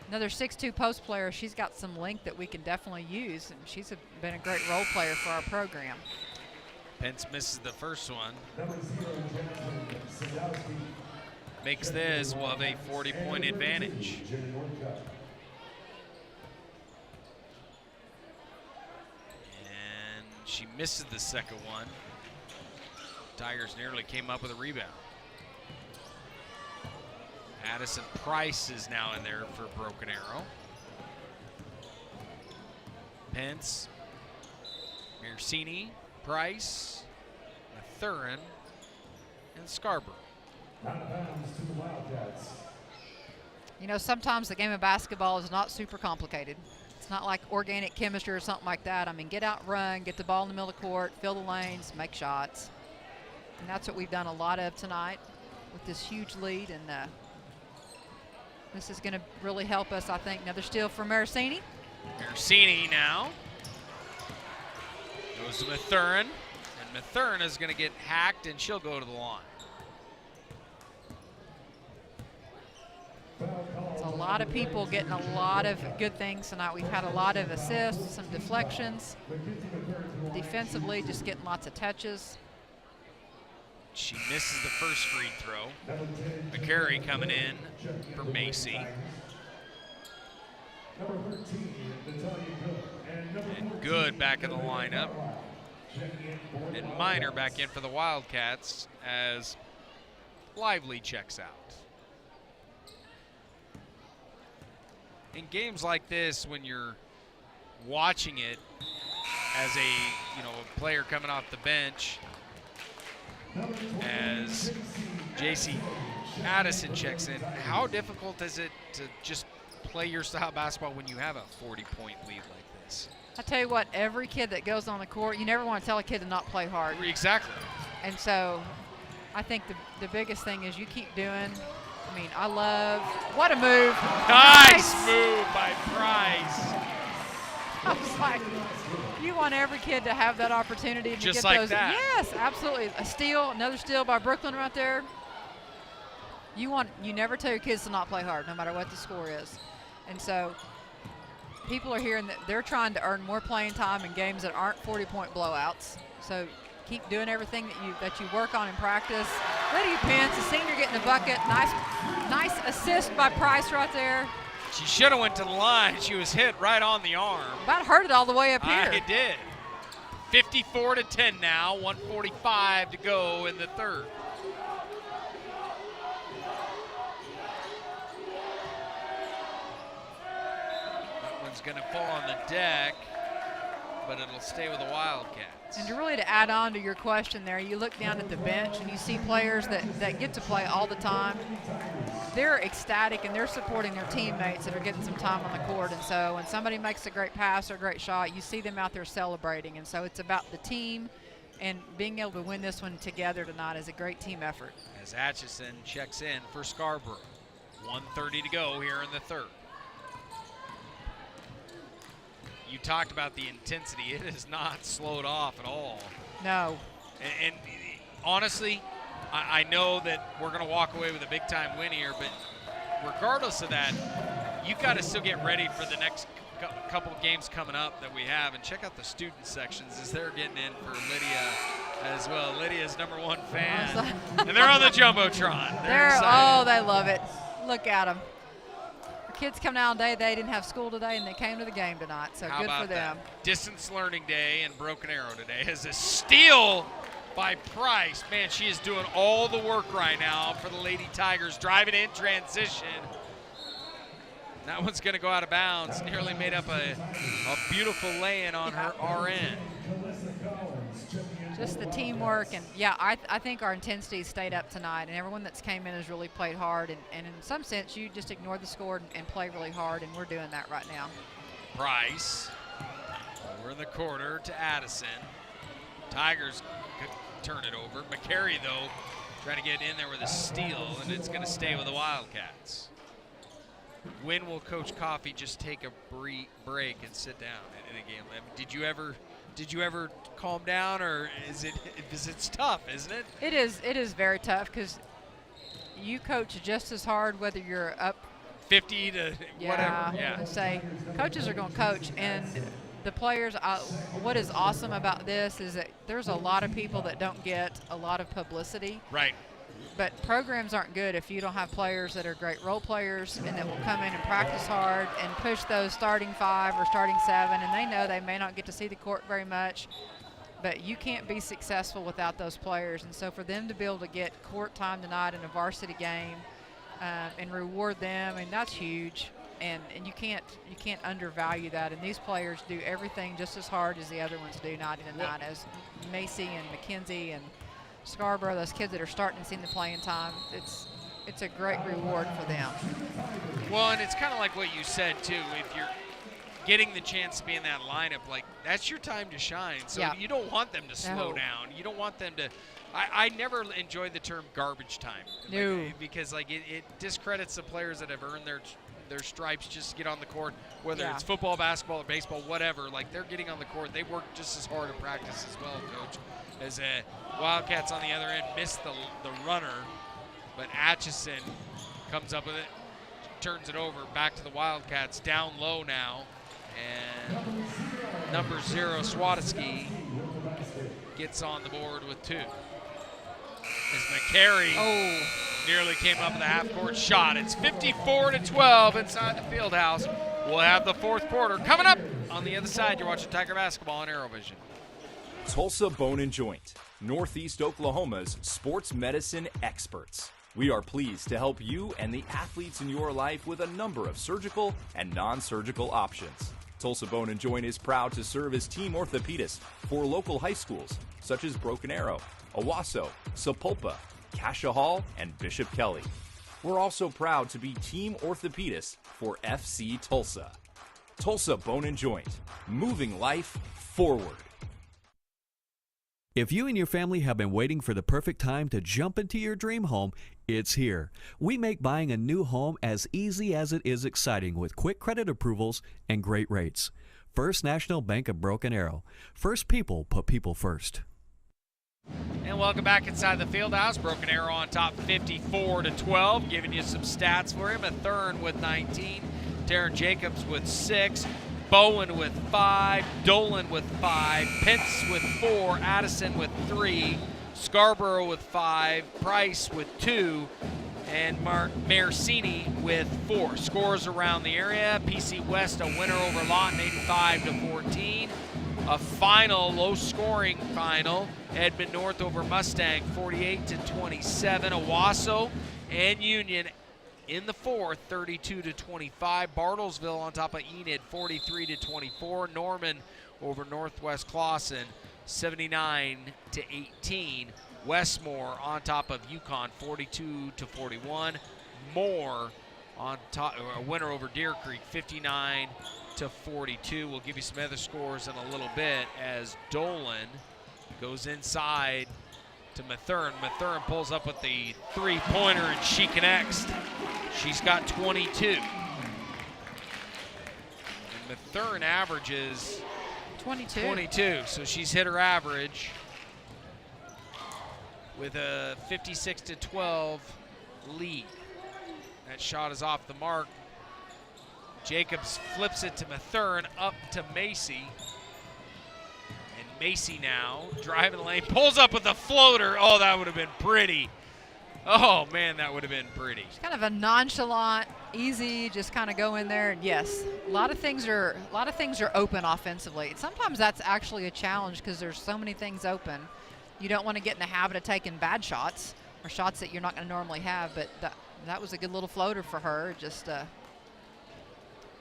another 6'2" post player, she's got some length that we can definitely use, and she's been a great role player for our program. Pence misses the first one. Makes this, we'll have a 40-point advantage. And she misses the second one. Tigers nearly came up with a rebound. Addison Price is now in there for Broken Arrow. Pence, Mircini, Price, Mathurin, and Scarborough. You know, sometimes the game of basketball is not super complicated. It's not like organic chemistry or something like that. I mean, get out, run, get the ball in the middle of the court, fill the lanes, make shots. And that's what we've done a lot of tonight with this huge lead. And this is going to really help us, I think. Another steal for Mircini. Mircini now. Goes to Mathurin. And Mathurin is going to get hacked, and she'll go to the line. It's a lot of people getting a lot of good things tonight. We've had a lot of assists, some deflections. Defensively, just getting lots of touches. She misses the first free throw. McCary coming in for Macy. And Good back in the lineup. And Minor back in for the Wildcats as Lively checks out. In games like this, when you're watching it as a player coming off the bench, as JC Addison checks in, how difficult is it to just play your style of basketball when you have a 40-point lead like this? I tell you what, every kid that goes on the court, you never want to tell a kid to not play hard. Exactly. And so I think the biggest thing is you keep doing. I mean, what a move. Nice move by Price. I was like, you want every kid to have that opportunity to Just get like those. that. Yes, absolutely. A steal, another steal by Brooklyn right there. You never tell your kids to not play hard, no matter what the score is. And so people are hearing that they're trying to earn more playing time in games that aren't 40-point blowouts. So keep doing everything that you work on in practice. Lydia Pence, the senior, getting the bucket. Nice assist by Price right there. She should have went to the line. She was hit right on the arm. About hurt it all the way up here. It did. 54-10 now. 1:45 to go in the third. That one's going to fall on the deck, but it'll stay with the Wildcats. And to add on to your question there, you look down at the bench and you see players that get to play all the time. They're ecstatic and they're supporting their teammates that are getting some time on the court. And so when somebody makes a great pass or a great shot, you see them out there celebrating. And so it's about the team, and being able to win this one together tonight is a great team effort. As Atchison checks in for Scarborough. 1:30 to go here in the third. You talked about the intensity. It has not slowed off at all. No. And honestly, I know that we're going to walk away with a big-time win here, but regardless of that, you've got to still get ready for the next couple of games coming up that we have, and check out the student sections as they're getting in for Lydia as well. Lydia's #1 fan, and they're on the Jumbotron. They're excited. Oh, they love it. Look at them. Kids come down today, they didn't have school today, and they came to the game tonight, so How good about for them. That? Distance Learning Day in Broken Arrow today is a steal by Price. Man, she is doing all the work right now for the Lady Tigers, driving in transition. That one's going to go out of bounds. Nearly made up a beautiful lay-in on her RN. Just the teamwork, and yeah, I think our intensity stayed up tonight, and everyone that's came in has really played hard, and in some sense you just ignore the score and play really hard, and we're doing that right now. Price over in the corner to Addison. Tigers could turn it over. McCary, though, trying to get in there with a steal, and it's going to stay with the Wildcats. When will Coach Coffey just take a break and sit down in a game? I mean, did you ever calm down, or is it's tough, isn't it? It is very tough because you coach just as hard whether you're up 50 to whatever. Yeah. Say coaches are going to coach, and the players. What is awesome about this is that there's a lot of people that don't get a lot of publicity. Right. But programs aren't good if you don't have players that are great role players and that will come in and practice hard and push those starting 5 or starting 7, and they know they may not get to see the court very much, but you can't be successful without those players. And so for them to be able to get court time tonight in a varsity game and reward them, I mean, that's huge. And you can't undervalue that. And these players do everything just as hard as the other ones do night in and night, as Macy and McKenzie and Scarborough, those kids that are starting to see the playing time. It's a great reward for them. Well, and it's kind of like what you said too. If you're getting the chance to be in that lineup, like, that's your time to shine. So yeah. You don't want them to slow down. You don't want them to. I never enjoyed the term garbage time. No. Because like it discredits the players that have earned their stripes just to get on the court, whether Yeah. it's football, basketball, or baseball, whatever. Like, they're getting on the court. They work just as hard in practice as well, Coach. As Wildcats on the other end missed the runner, but Atchison comes up with it, turns it over, back to the Wildcats, down low now, and number 0, Swatovski, gets on the board with 2. As McCary nearly came up with a half-court shot. It's 54-12 inside the field house. We'll have the fourth quarter coming up on the other side. You're watching Tiger Basketball on ArrowVision. Tulsa Bone and Joint, Northeast Oklahoma's sports medicine experts. We are pleased to help you and the athletes in your life with a number of surgical and non-surgical options. Tulsa Bone and Joint is proud to serve as team orthopedist for local high schools such as Broken Arrow, Owasso, Sapulpa, Cascia Hall, and Bishop Kelly. We're also proud to be team orthopedist for FC Tulsa. Tulsa Bone and Joint, moving life forward. If you and your family have been waiting for the perfect time to jump into your dream home, it's here. We make buying a new home as easy as it is exciting with quick credit approvals and great rates. First National Bank of Broken Arrow. First people put people first. And welcome back inside the field house. Broken Arrow on top 54-12, giving you some stats for him. Mathern with 19, Darren Jacobs with 6, Bowen with 5, Dolan with 5, Pence with 4, Addison with 3, Scarborough with 5, Price with 2, and Marcini with 4. Scores around the area. PC West a winner over Lawton, 85-14. A final, low-scoring final. Edmond North over Mustang, 48-27. Owasso and Union in the fourth, 32-25. Bartlesville on top of Enid, 43-24. Norman over Northwest Clawson, 79-18. Westmore on top of Yukon, 42-41. Moore on top, a winner over Deer Creek, 59-42. We'll give you some other scores in a little bit as Dolan goes inside to Mathern. Mathern pulls up with the three-pointer, and she connects. She's got 22. And Mathern averages 22, so she's hit her average with a 56-12 lead. That shot is off the mark. Jacobs flips it to Mathern, up to Macy. And Macy now driving the lane, pulls up with a floater. Oh, that would have been pretty. Oh man, that would have been pretty. It's kind of a nonchalant, easy, just kind of go in there. And yes, a lot of things are open offensively. Sometimes that's actually a challenge because there's so many things open. You don't want to get in the habit of taking bad shots or shots that you're not going to normally have. But that was a good little floater for her. Just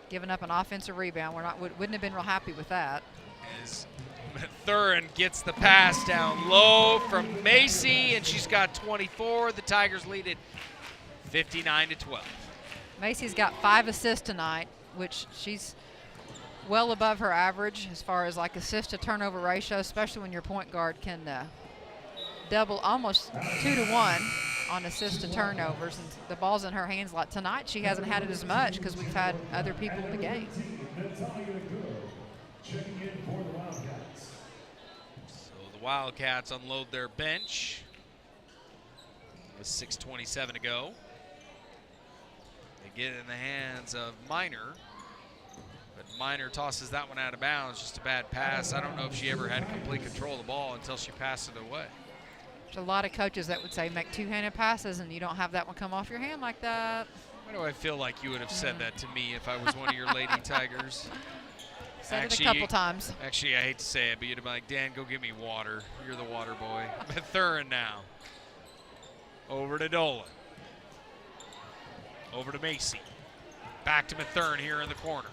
giving up an offensive rebound. Wouldn't have been real happy with that. As Mathern gets the pass down low from Macy, and she's got 24. The Tigers lead it 59-12. Macy's got 5 assists tonight, which she's well above her average as far as like assist to turnover ratio, especially when your point guard can double almost 2-to-1 on assist to turnovers, and the ball's in her hands. Like tonight, she hasn't had it as much because we've had other people in the game. So the Wildcats unload their bench with 6:27 to go. They get it in the hands of Minor, but Minor tosses that one out of bounds. Just a bad pass. I don't know if she ever had complete control of the ball until she passed it away. There's a lot of coaches that would say make two-handed passes, and you don't have that one come off your hand like that. Why do I feel like you would have said that to me if I was one of your Lady Tigers? Said it a couple times. Actually, I hate to say it, but you'd be like, Dan, go get me water. You're the water boy. Mathern now. Over to Dolan. Over to Macy. Back to Mathern here in the corner.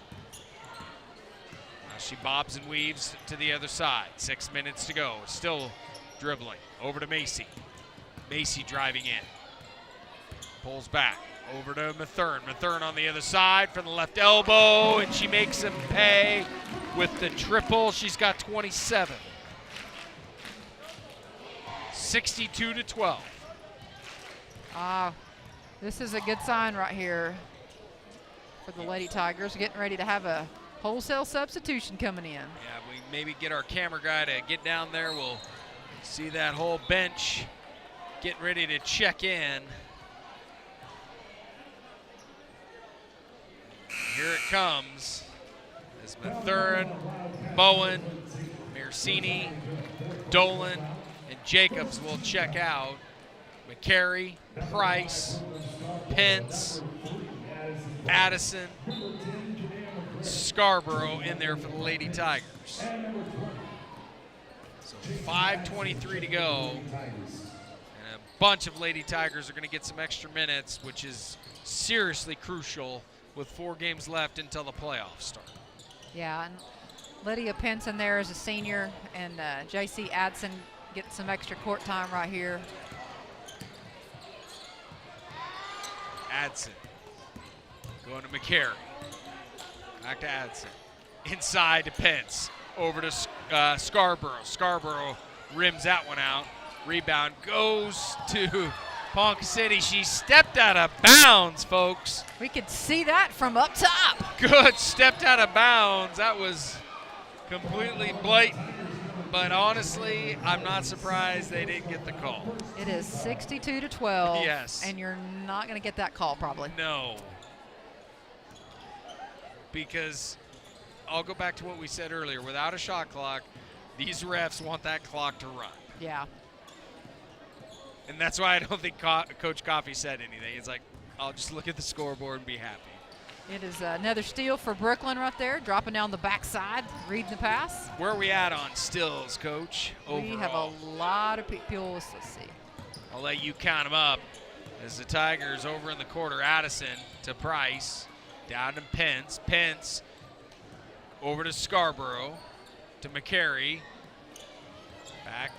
Now she bobs and weaves to the other side. 6 minutes to go. Still dribbling. Over to Macy. Macy driving in. Pulls back. Over to Mathern. Mathern on the other side from the left elbow, and she makes him pay with the triple. She's got 27. 62-12. This is a good sign right here for the Lady Tigers, getting ready to have a wholesale substitution coming in. Yeah, we maybe get our camera guy to get down there. We'll see that whole bench getting ready to check in. Here it comes as Mathern, Bowen, Mersini, Dolan, and Jacobs will check out. McCary, Price, Pence, Addison, Scarborough in there for the Lady Tigers. So 5:23 to go. And a bunch of Lady Tigers are going to get some extra minutes, which is seriously crucial with 4 games left until the playoffs start. Yeah, and Lydia Pence in there as a senior, and J.C. Adson getting some extra court time right here. Adson going to McCary. Back to Adson. Inside to Pence. Over to Scarborough. Scarborough rims that one out. Rebound goes to Ponca City. She stepped out of bounds, folks. We could see that from up top. Good, stepped out of bounds. That was completely blatant. But honestly, I'm not surprised they didn't get the call. It is 62-12. Yes. And you're not going to get that call probably. No. Because I'll go back to what we said earlier. Without a shot clock, these refs want that clock to run. Yeah. And that's why I don't think Coach Coffey said anything. It's like, I'll just look at the scoreboard and be happy. It is another steal for Brooklyn right there, dropping down the backside, reading the pass. Where are we at on steals, Coach? Overall? We have a lot of people. Let's see. I'll let you count them up. As the Tigers over in the quarter, Addison to Price, down to Pence. Pence over to Scarborough, to McCary, back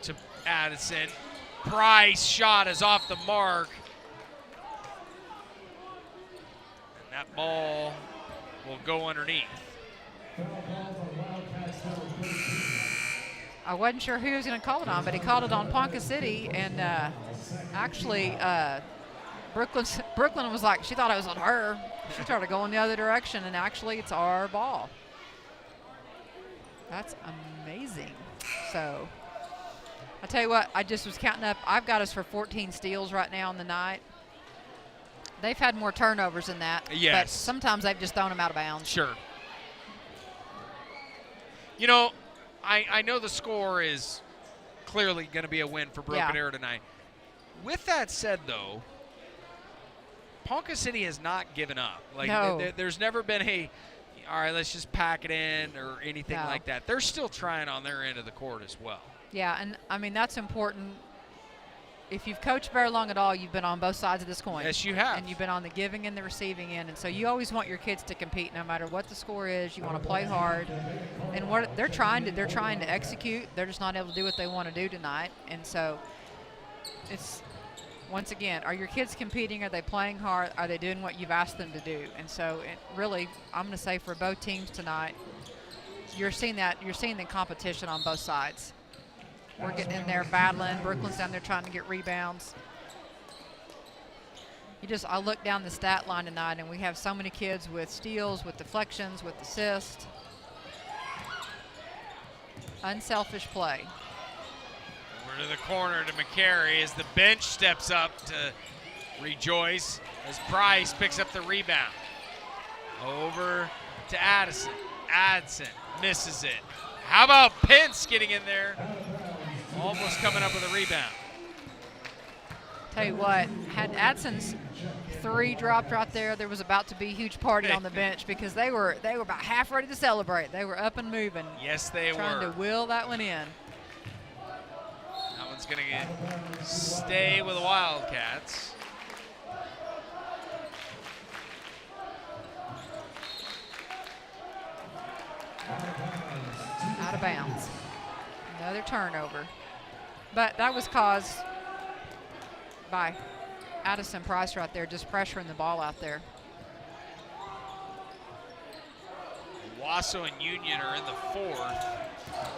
to Addison. Price shot is off the mark. And that ball will go underneath. I wasn't sure who he was going to call it on, but he called it on Ponca City, and actually Brooklyn was like, she thought it was on her. She started going the other direction, and actually it's our ball. That's amazing. So I tell you what, I just was counting up. I've got us for 14 steals right now in the night. They've had more turnovers than that. Yes. But sometimes they've just thrown them out of bounds. Sure. You know, I know the score is clearly going to be a win for Broken Arrow tonight. With that said, though, Ponca City has not given up. Like, no. There's never been all right, let's just pack it in or anything like that. They're still trying on their end of the court as well. Yeah, and, I mean, that's important. If you've coached very long at all, you've been on both sides of this coin. Yes, you have. And you've been on the giving and the receiving end. And so you always want your kids to compete no matter what the score is. You want to play hard. And what they're trying to execute. They're just not able to do what they want to do tonight. And so it's, once again, are your kids competing? Are they playing hard? Are they doing what you've asked them to do? And so it really, I'm going to say for both teams tonight, you're seeing the competition on both sides. We're getting in there battling. Brooklyn's down there trying to get rebounds. I look down the stat line tonight, and we have so many kids with steals, with deflections, with assists. Unselfish play. Over to the corner to McCary as the bench steps up to rejoice as Price picks up the rebound. Over to Addison. Addison misses it. How about Pence getting in there? Almost coming up with a rebound. Tell you what, had Adson's 3 dropped right there was about to be a huge party on the bench because they were about half ready to celebrate. They were up and moving. Yes, they trying to will that one in. That one's going to stay with the Wildcats. Out of bounds. Another turnover. But that was caused by Addison Price right there, just pressuring the ball out there. Wasso and Union are in the 4th.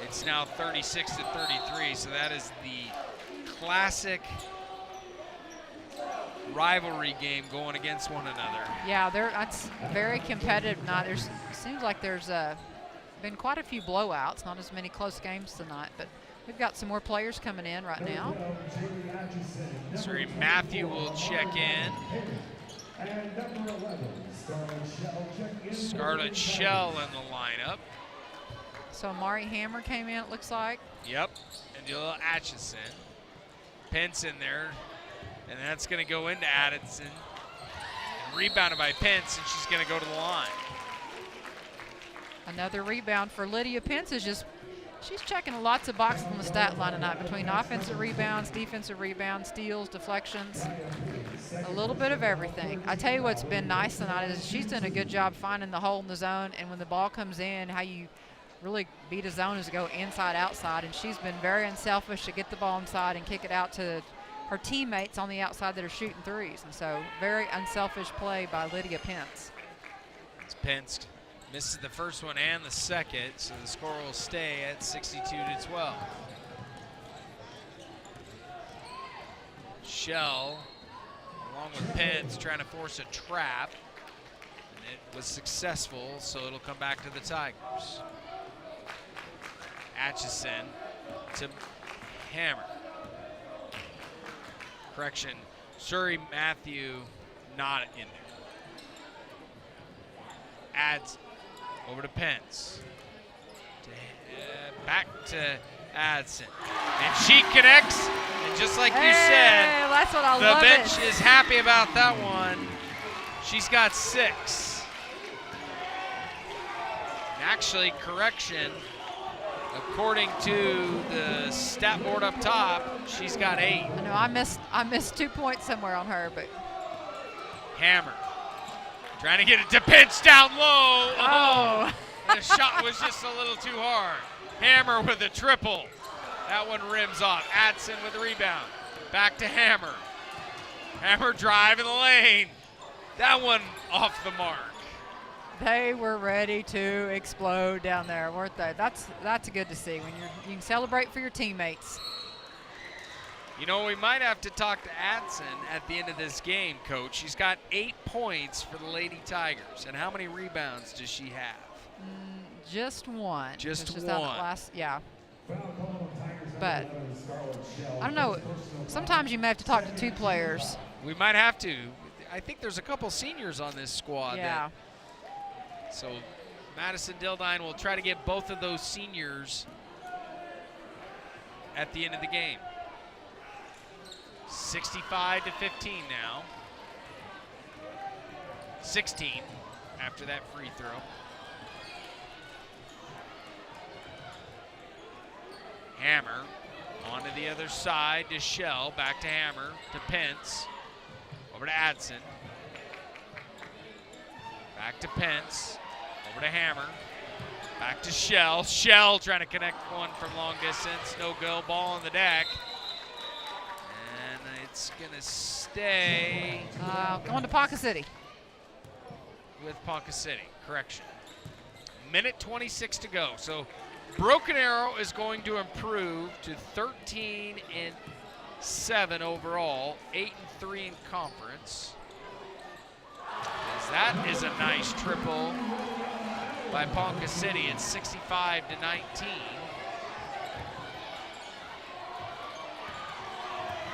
It's now 36-33, so that is the classic rivalry game going against one another. Yeah, that's very competitive tonight. It seems like there's been quite a few blowouts, not as many close games tonight, but we've got some more players coming in right now. Sorry, Matthew will check in. Scarlett Shell in the lineup. So Amari Hammer came in, it looks like. Yep, Angela Atchison. Pence in there, and that's going to go into Addison. And rebounded by Pence, and she's going to go to the line. Another rebound for Lydia Pence she's checking lots of boxes on the stat line tonight between offensive rebounds, defensive rebounds, steals, deflections, a little bit of everything. I tell you what's been nice tonight is she's done a good job finding the hole in the zone, and when the ball comes in, how you really beat a zone is to go inside, outside, and she's been very unselfish to get the ball inside and kick it out to her teammates on the outside that are shooting threes. And so very unselfish play by Lydia Pence. It's Pence. Misses the first one and the second, so the score will stay at 62-12. Shell, along with Pence, trying to force a trap. And it was successful, so it'll come back to the Tigers. Atchison to Hammer. Correction, Surrey Matthew not in there. Adds over to Pence. Back to Addison. And she connects. And just like you said, that's what I the love bench is happy about that one. She's got 6. And actually, correction, according to the stat board up top, she's got 8. I know I missed 2 points somewhere on her, but Hammer. Trying to get it to Pence down low. Oh. The shot was just a little too hard. Hammer with a triple. That one rims off. Addison with the rebound. Back to Hammer. Hammer drive in the lane. That one off the mark. They were ready to explode down there, weren't they? That's good to see when you can celebrate for your teammates. You know, we might have to talk to Addison at the end of this game, Coach. She's got 8 points for the Lady Tigers. And how many rebounds does she have? Just one. Just on one. that last, yeah. But I don't know. Sometimes you may have to talk to 2 players. We might have to. I think there's a couple seniors on this squad. Yeah. So Madison Dildine will try to get both of those seniors at the end of the game. 65 to 15 now. 16 after that free throw. Hammer onto the other side to Shell, back to Hammer, to Pence, over to Adson. Back to Pence, over to Hammer, back to Shell. Shell trying to connect one from long distance, no go, ball on the deck. And it's gonna stay. Going to Ponca City. With Ponca City, correction. Minute 26 to go. So Broken Arrow is going to improve to 13-7 overall, 8-3 in conference. As that is a nice triple by Ponca City. It's 65 to 19.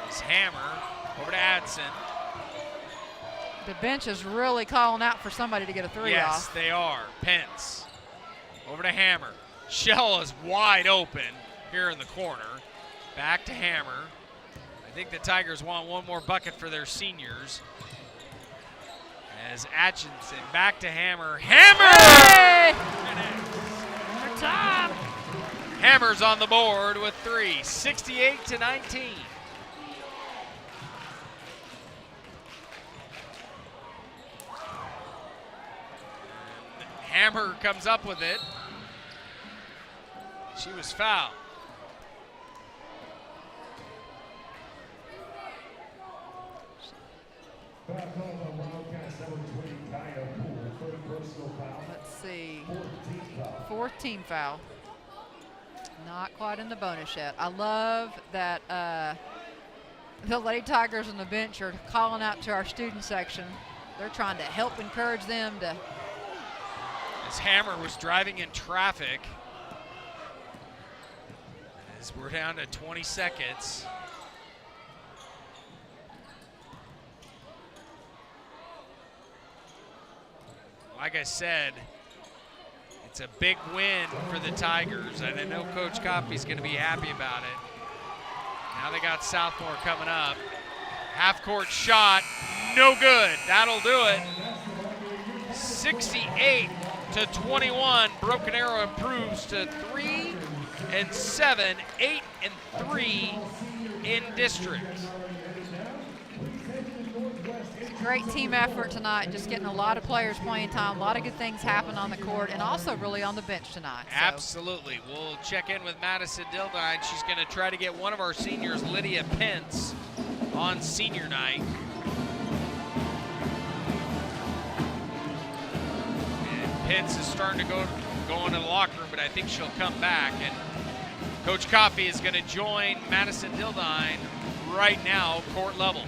It's Hammer over to Adson. The bench is really calling out for somebody to get a three off. Yes, they are. Pence over to Hammer. Shell is wide open here in the corner. Back to Hammer. I think the Tigers want one more bucket for their seniors. As Atchison back to Hammer. Hammer! Hey! Time. Hammer's on the board with 3, 68 to 19. Hammer comes up with it. She was fouled. Let's see. 4th team foul. Not quite in the bonus yet. I love that the Lady Tigers on the bench are calling out to our student section. They're trying to help encourage them to. As Hammer was driving in traffic. As we're down to 20 seconds. Like I said, it's a big win for the Tigers, and I know Coach Coffey's going to be happy about it. Now they got Southmore coming up. Half-court shot, no good. That'll do it. 68 to 21. Broken Arrow improves to 3-7, 8-3 in district. Great team effort tonight, just getting a lot of players playing time, a lot of good things happen on the court, and also really on the bench tonight. So. Absolutely. We'll check in with Madison Dildine. She's going to try to get one of our seniors, Lydia Pence, on senior night. And Pence is starting to go into the locker room, but I think she'll come back. And Coach Coffey is going to join Madison Dildine right now, court level.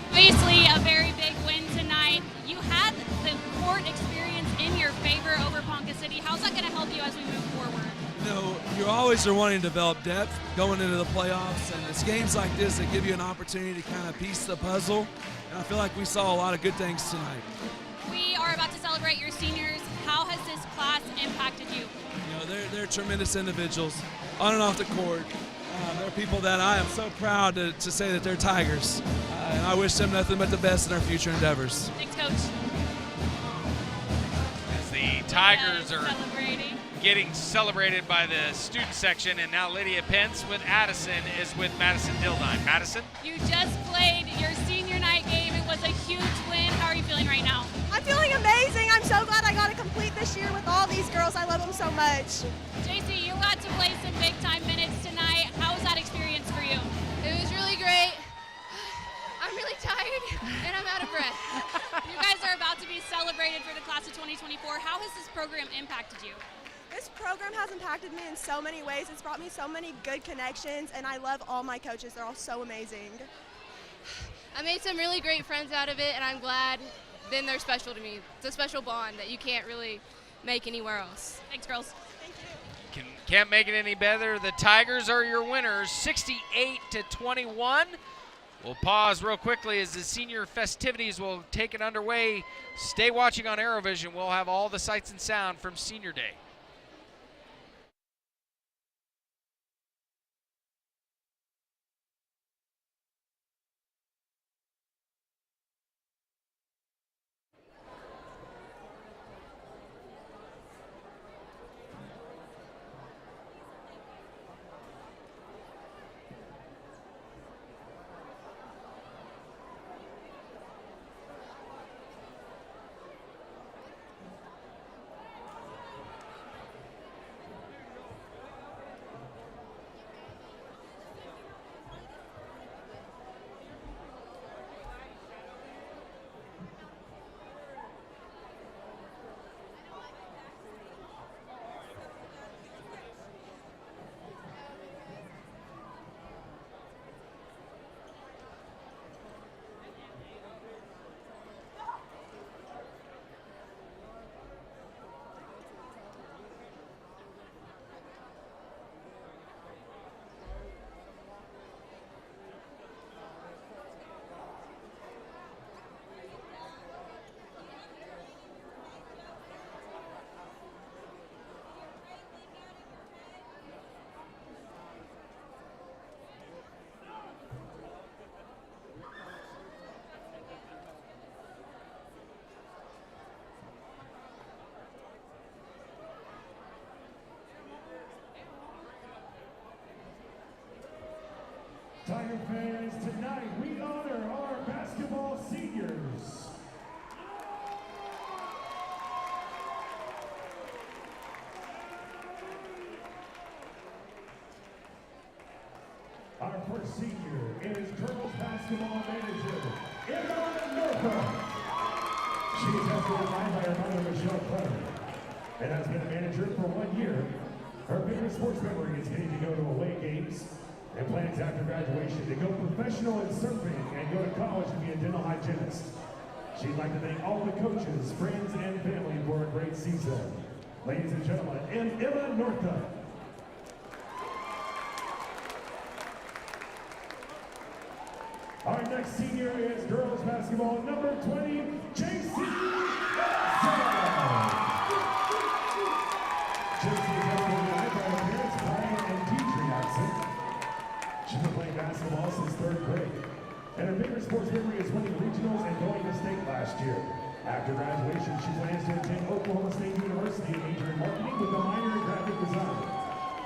Obviously, a very big win tonight. You had the court experience in your favor over Ponca City. How's that going to help you as we move forward? You know, you always are wanting to develop depth going into the playoffs, and it's games like this that give you an opportunity to kind of piece the puzzle. And I feel like we saw a lot of good things tonight. We are about to celebrate your seniors. How has this class impacted you? You know, they're tremendous individuals on and off the court. They're people that I am so proud to say that they're Tigers. And I wish them nothing but the best in their future endeavors. Thanks, Coach. As the Tigers are getting celebrated by the student section, and now Lydia Pence with Addison is with Madison Dildine. Madison? You just played your senior night game. It was a huge win. How are you feeling right now? I'm feeling amazing. I'm so glad I got to complete this year with all these girls. I love them so much. JC, you got to play some big-time minutes tonight. How was that experience for you? It was really great. I'm really tired, and I'm out of breath. You guys are about to be celebrated for the class of 2024. How has this program impacted you? This program has impacted me in so many ways. It's brought me so many good connections, and I love all my coaches. They're all so amazing. I made some really great friends out of it, and I'm glad then they're special to me. It's a special bond that you can't really make anywhere else. Thanks, girls. Can't make it any better. The Tigers are your winners, 68 to 21. We'll pause real quickly as the senior festivities will take it underway. Stay watching on ArrowVision. We'll have all the sights and sound from Senior Day. Tiger fans, tonight we honor our basketball seniors. Our first senior is girls basketball manager, Emma Norfolk. She is husband by her mother, Michelle Clever, and has been a manager for 1 year. Her favorite sports memory is getting to go to away games and plans after graduation to go professional in surfing and go to college to be a dental hygienist. She'd like to thank all the coaches, friends, and family for a great season. Ladies and gentlemen, Emma Northup. Our next senior is girls basketball number 20, JC She's been playing basketball since 3rd grade. And her favorite sports memory is winning regionals and going to state last year. After graduation, she plans to attend Oklahoma State University and major in marketing with a minor in graphic design.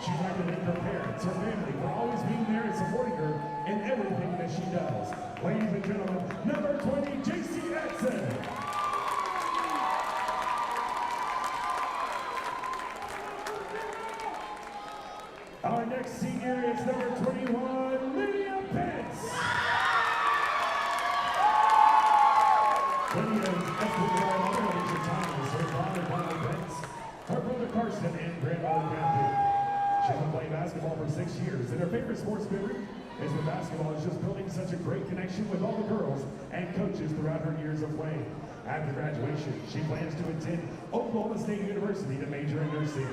She'd like to thank her parents, her family, for always being there and supporting her in everything that she does. Ladies and gentlemen, number 20, JC Edson. Our next senior is number 21, Lydia Pence. Lydia is excellent by her mother, Alicia Thomas, her father, Donald Pence, her brother Carson, and grandmother Kathy. She's been playing basketball for 6 years, and her favorite sports memory is with basketball is just building such a great connection with all the girls and coaches throughout her years of playing. After graduation, she plans to attend Oklahoma State University to major in nursing.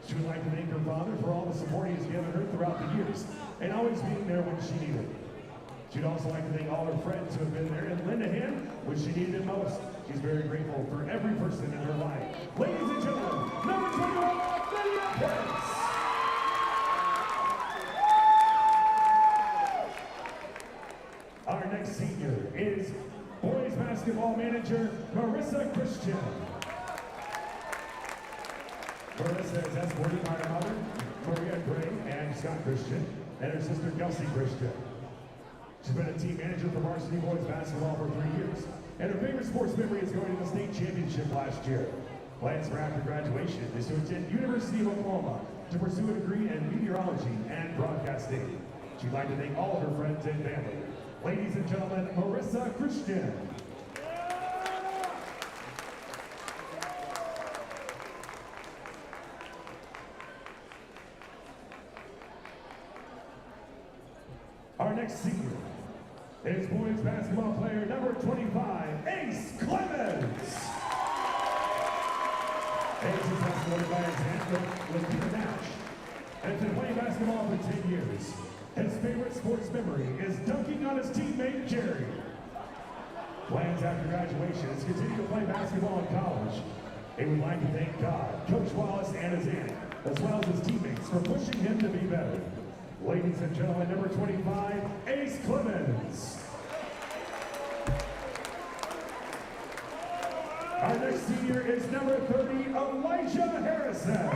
She would like to thank her father for all the support he has given her throughout the years and always being there when she needed. She'd also like to thank all her friends who have been there and lend a hand when she needed it most. She's very grateful for every person in her life. Ladies and gentlemen, number 21, Lydia Pence. Our next senior is boys basketball manager, Marissa Christian. Marissa is escorted by her mother, Maria Gray, and Scott Christian, and her sister, Kelsey Christian. She's been a team manager for varsity boys basketball for 3 years, and her favorite sports memory is going to the state championship last year. Plans for after graduation is to attend University of Oklahoma to pursue a degree in meteorology and broadcasting. She'd like to thank all of her friends and family. Ladies and gentlemen, Marissa Christian. Our next senior is boys basketball player number 25, Ace Clemens. Ace is escorted by his aunt with Peter Nash and has been playing basketball for 10 years. His favorite sports memory is dunking on his teammate Jerry. Plans after graduation is to continue to play basketball in college. He would like to thank God, Coach Wallace, and his aunt, as well as his teammates, for pushing him to be better. Ladies and gentlemen, number 25, Ace Clemens. Our next senior is number 30, Elijah Harrison.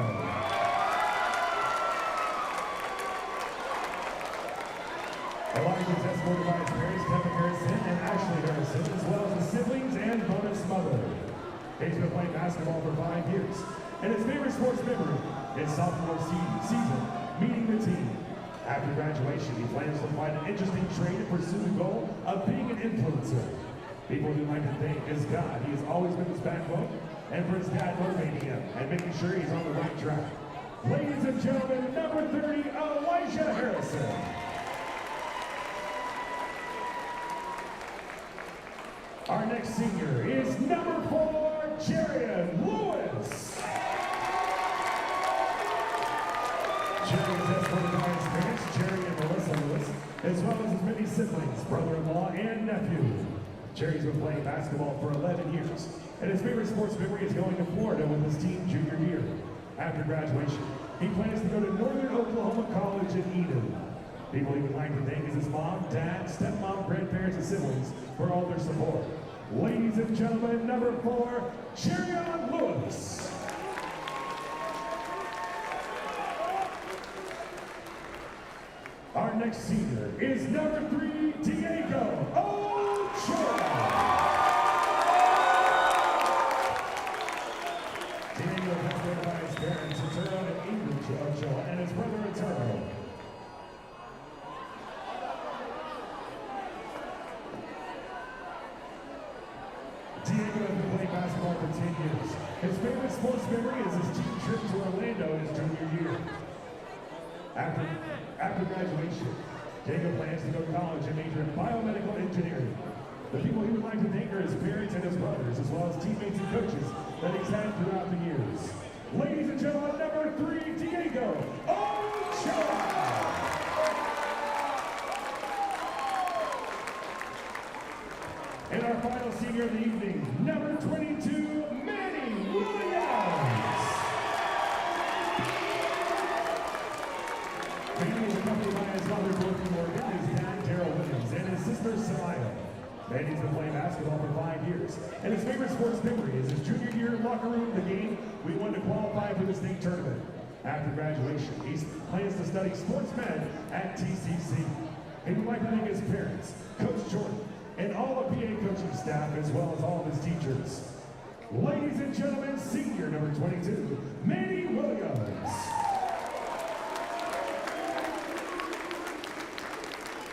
Elijah is escorted by his parents, Kevin Harrison and Ashley Harrison, as well as his siblings and bonus mother. He's been playing basketball for 5 years, and his favorite sports memory is sophomore season, meeting the team. After graduation, he plans to find an interesting trade and pursue the goal of being an influencer. People would like to thank his God. He has always been his backbone, and for his dad motivating him and making sure he's on the right track. Ladies and gentlemen, number 30, Elijah Harrison. Our next senior is number 4, Jerian Lewis. Jerry is escorted by his parents, Jerry and Melissa Lewis, as well as his many siblings, brother-in-law, and nephew. Jerry's been playing basketball for 11 years, and his favorite sports memory is going to Florida with his team junior year. After graduation, he plans to go to Northern Oklahoma College in Eden. People he would like to thank is his mom, dad, stepmom, grandparents, and siblings for all their support. Ladies and gentlemen, number 4, Jerian Lewis. Our next senior is number 3, Diego Ochoa. Diego is escorted by his parents, Arturo and Ingrid Ochoa, and his brother Arturo. Diego has been playing basketball for 10 years. His favorite sports memory is his team trip to Orlando his junior year. After graduation, Diego plans to go to college and major in biomedical engineering. The people he would like to thank are his parents and his brothers, as well as teammates and coaches that he's had throughout the years. Ladies and gentlemen, number 3, Diego Ochoa. And our final senior of the evening, number 22, Manny Williams. Manny is accompanied by his mother, Dorothy Morgan, his dad, Daryl Williams, and his sister, Samaya. Manny's been playing basketball for 5 years, and his favorite sports memory is his junior year locker room, the game we won to qualify for the state tournament. After graduation, he plans to study sports med at TCC. He would like to thank his parents, Coach Jordan, and all the PA coaching staff, as well as all of his teachers. Ladies and gentlemen, senior number 22, Manny Williams.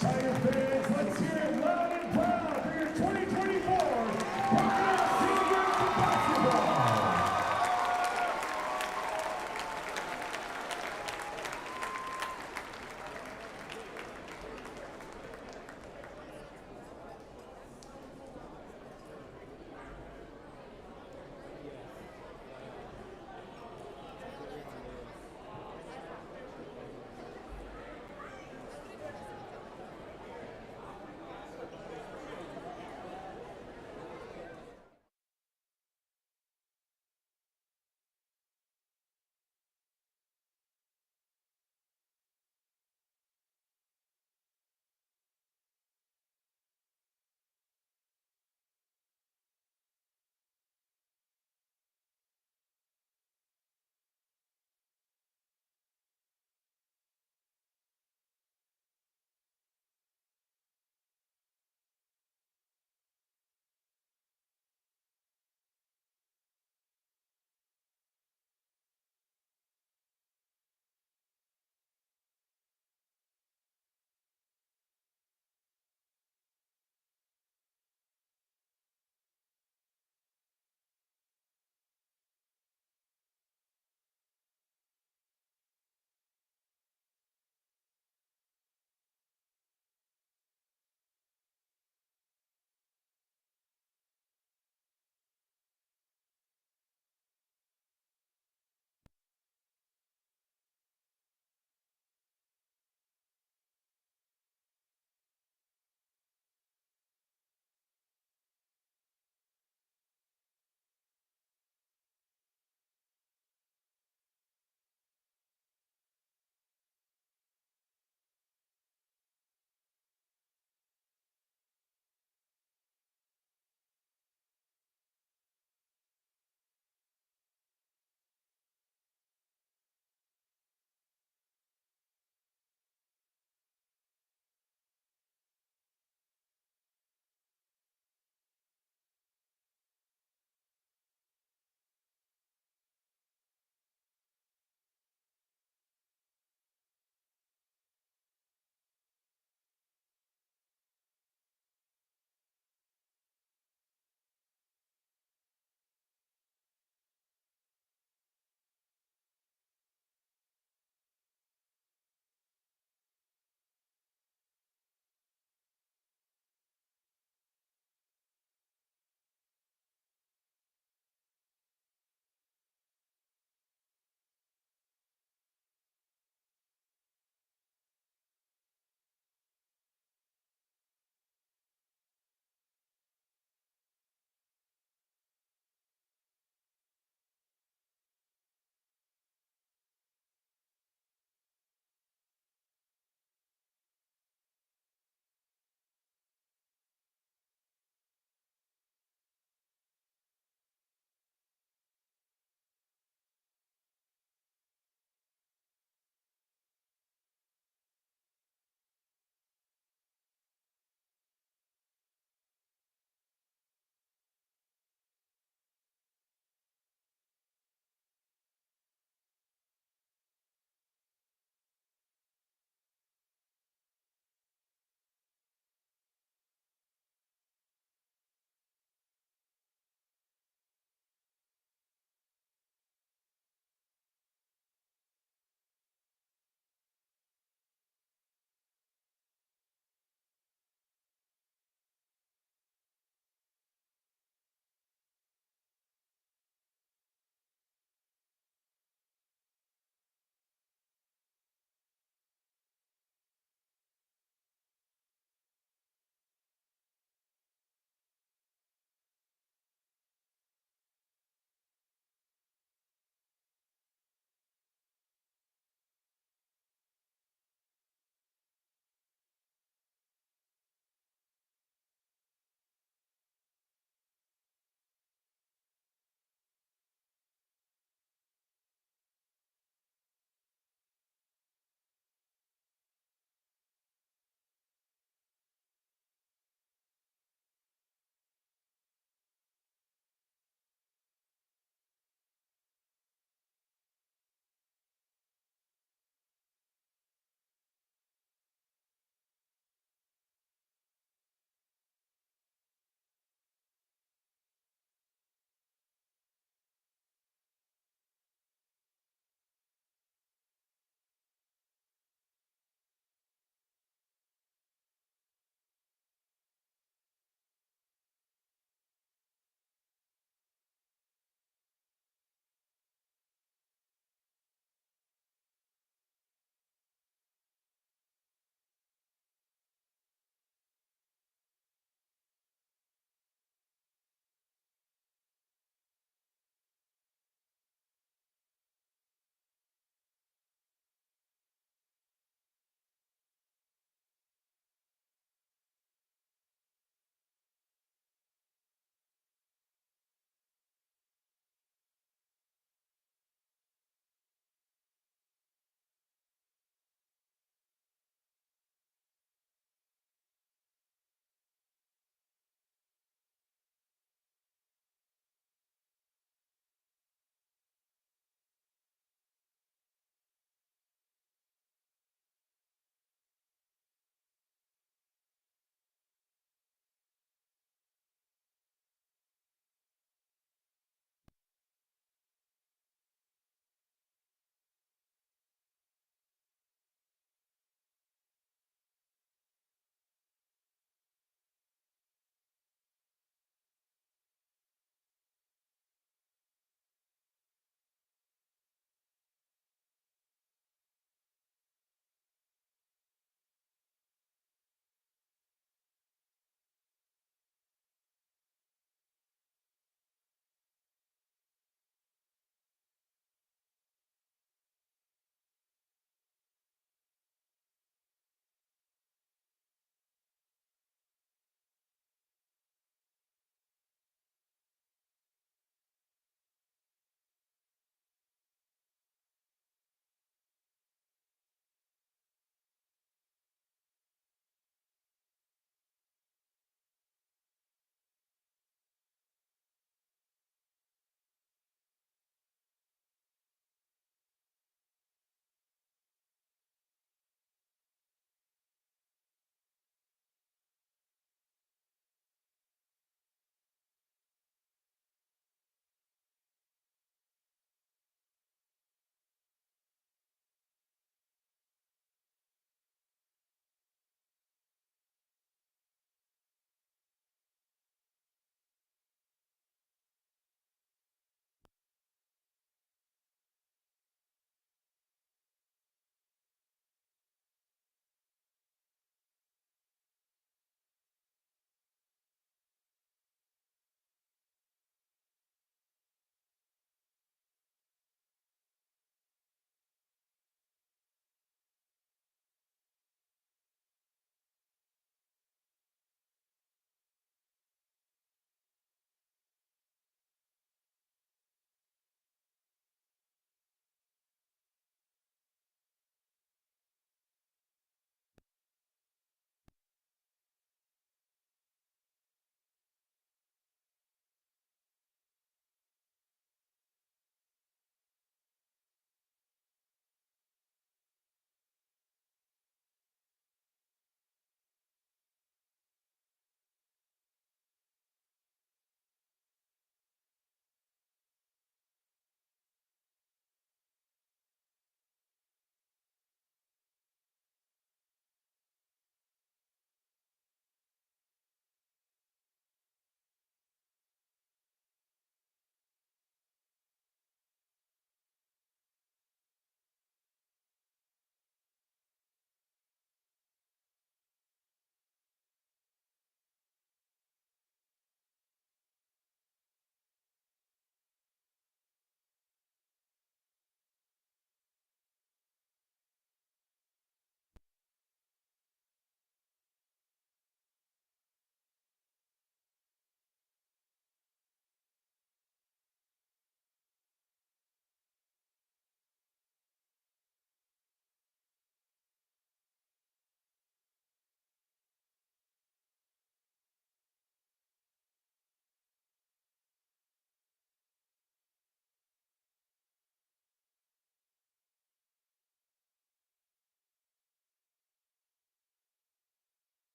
Tiger fans, let's hear it loud and proud for your 2024 Ponca Seniors Basketball.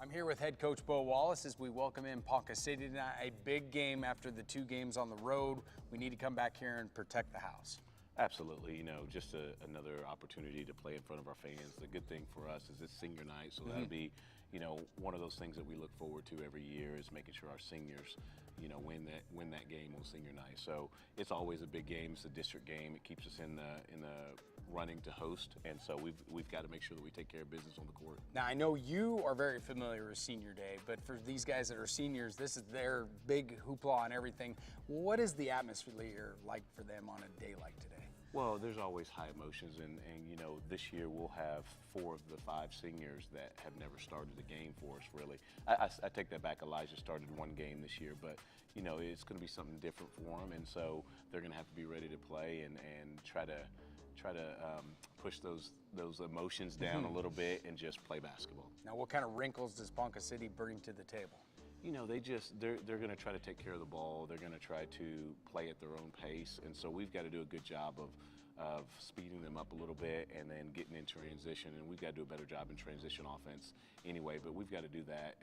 I'm here with head coach Bo Wallace as we welcome in Ponca City tonight. A big game after the 2 games on the road. We need to come back here and protect the house. Absolutely, just another opportunity to play in front of our fans. The good thing for us is it's senior night, so that'll be, one of those things that we look forward to every year is making sure our seniors, win that game on senior night. So it's always a big game. It's a district game. It keeps us in the running to host, and so we've got to make sure that we take care of business on the court. Now I know you are very familiar with Senior Day, but for these guys that are seniors, this is their big hoopla and everything. What is the atmosphere like for them on a day like today? Well, there's always high emotions, and this year we'll have 4 of the 5 seniors that have never started a game for us, really. I take that back. Elijah started 1 game this year, but, it's going to be something different for them, and so they're going to have to be ready to play and try to push those emotions down a little bit and just play basketball. Now, what kind of wrinkles does Ponca City bring to the table? They're going to try to take care of the ball. They're going to try to play at their own pace, and so we've got to do a good job of speeding them up a little bit and then getting in transition, and we've got to do a better job in transition offense anyway, but we've got to do that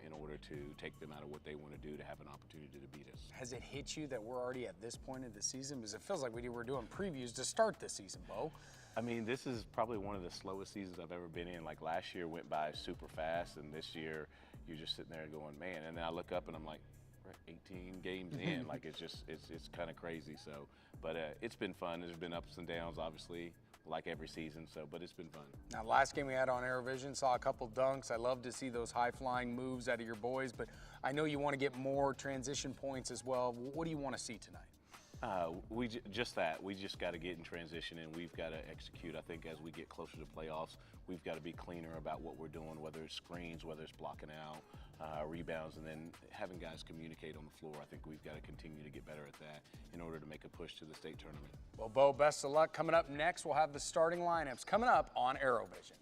in order to take them out of what they want to do to have an opportunity to beat us. Has it hit you that we're already at this point of the season? Because it feels like we were doing previews to start this season, Bo. I mean, this is probably one of the slowest seasons I've ever been in. Like last year went by super fast, and this year you're just sitting there going, man, and then I look up and I'm like, we're 18 games in. Like it's kind of crazy. So, but it's been fun. There's been ups and downs, obviously, like every season. So, but it's been fun. Now, last game we had on ArrowVision, saw a couple dunks. I love to see those high-flying moves out of your boys, but I know you want to get more transition points as well. What do you want to see tonight? We just got to get in transition, and we've got to execute. I think as we get closer to playoffs, we've got to be cleaner about what we're doing, whether it's screens, whether it's blocking out, rebounds, and then having guys communicate on the floor. I think we've got to continue to get better at that in order to make a push to the state tournament. Well, Bo, best of luck. Coming up next, we'll have the starting lineups coming up on ArrowVision.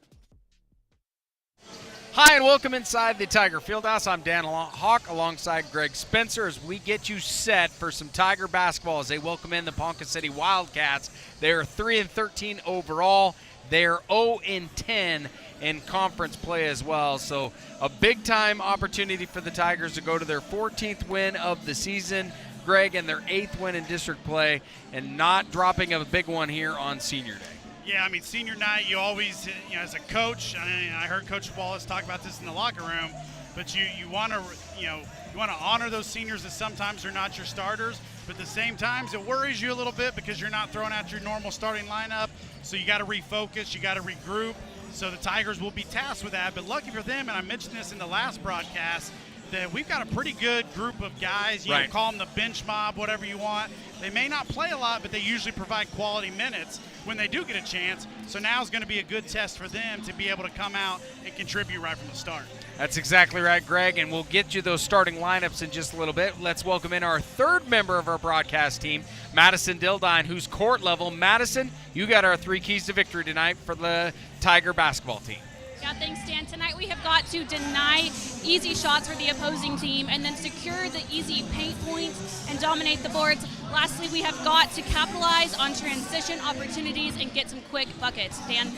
Hi, and welcome inside the Tiger Fieldhouse. I'm Dan Hawk alongside Greg Spencer as we get you set for some Tiger basketball as they welcome in the Ponca City Wildcats. They're 3-13 overall. They're 0-10 in conference play as well. So a big-time opportunity for the Tigers to go to their 14th win of the season, Greg, and their 8th win in district play, and not dropping a big one here on Senior Day. Yeah, I mean, senior night, you always, as a coach, I heard Coach Wallace talk about this in the locker room, but you want to, you want to honor those seniors that sometimes are not your starters, but at the same time, it worries you a little bit because you're not throwing out your normal starting lineup, so you got to refocus, you got to regroup. So the Tigers will be tasked with that, but lucky for them, and I mentioned this in the last broadcast, that we've got a pretty good group of guys. You know, call them the bench mob, whatever you want. They may not play a lot, but they usually provide quality minutes when they do get a chance. So now is going to be a good test for them to be able to come out and contribute right from the start. That's exactly right, Greg, and we'll get you those starting lineups in just a little bit. Let's welcome in our 3rd member of our broadcast team, Madison Dildine, who's court level. Madison, you got our 3 keys to victory tonight for the Tiger basketball team. Yeah, thanks, Dan. Tonight we have got to deny easy shots for the opposing team and then secure the easy paint points and dominate the boards. Lastly, we have got to capitalize on transition opportunities and get some quick buckets. Dan?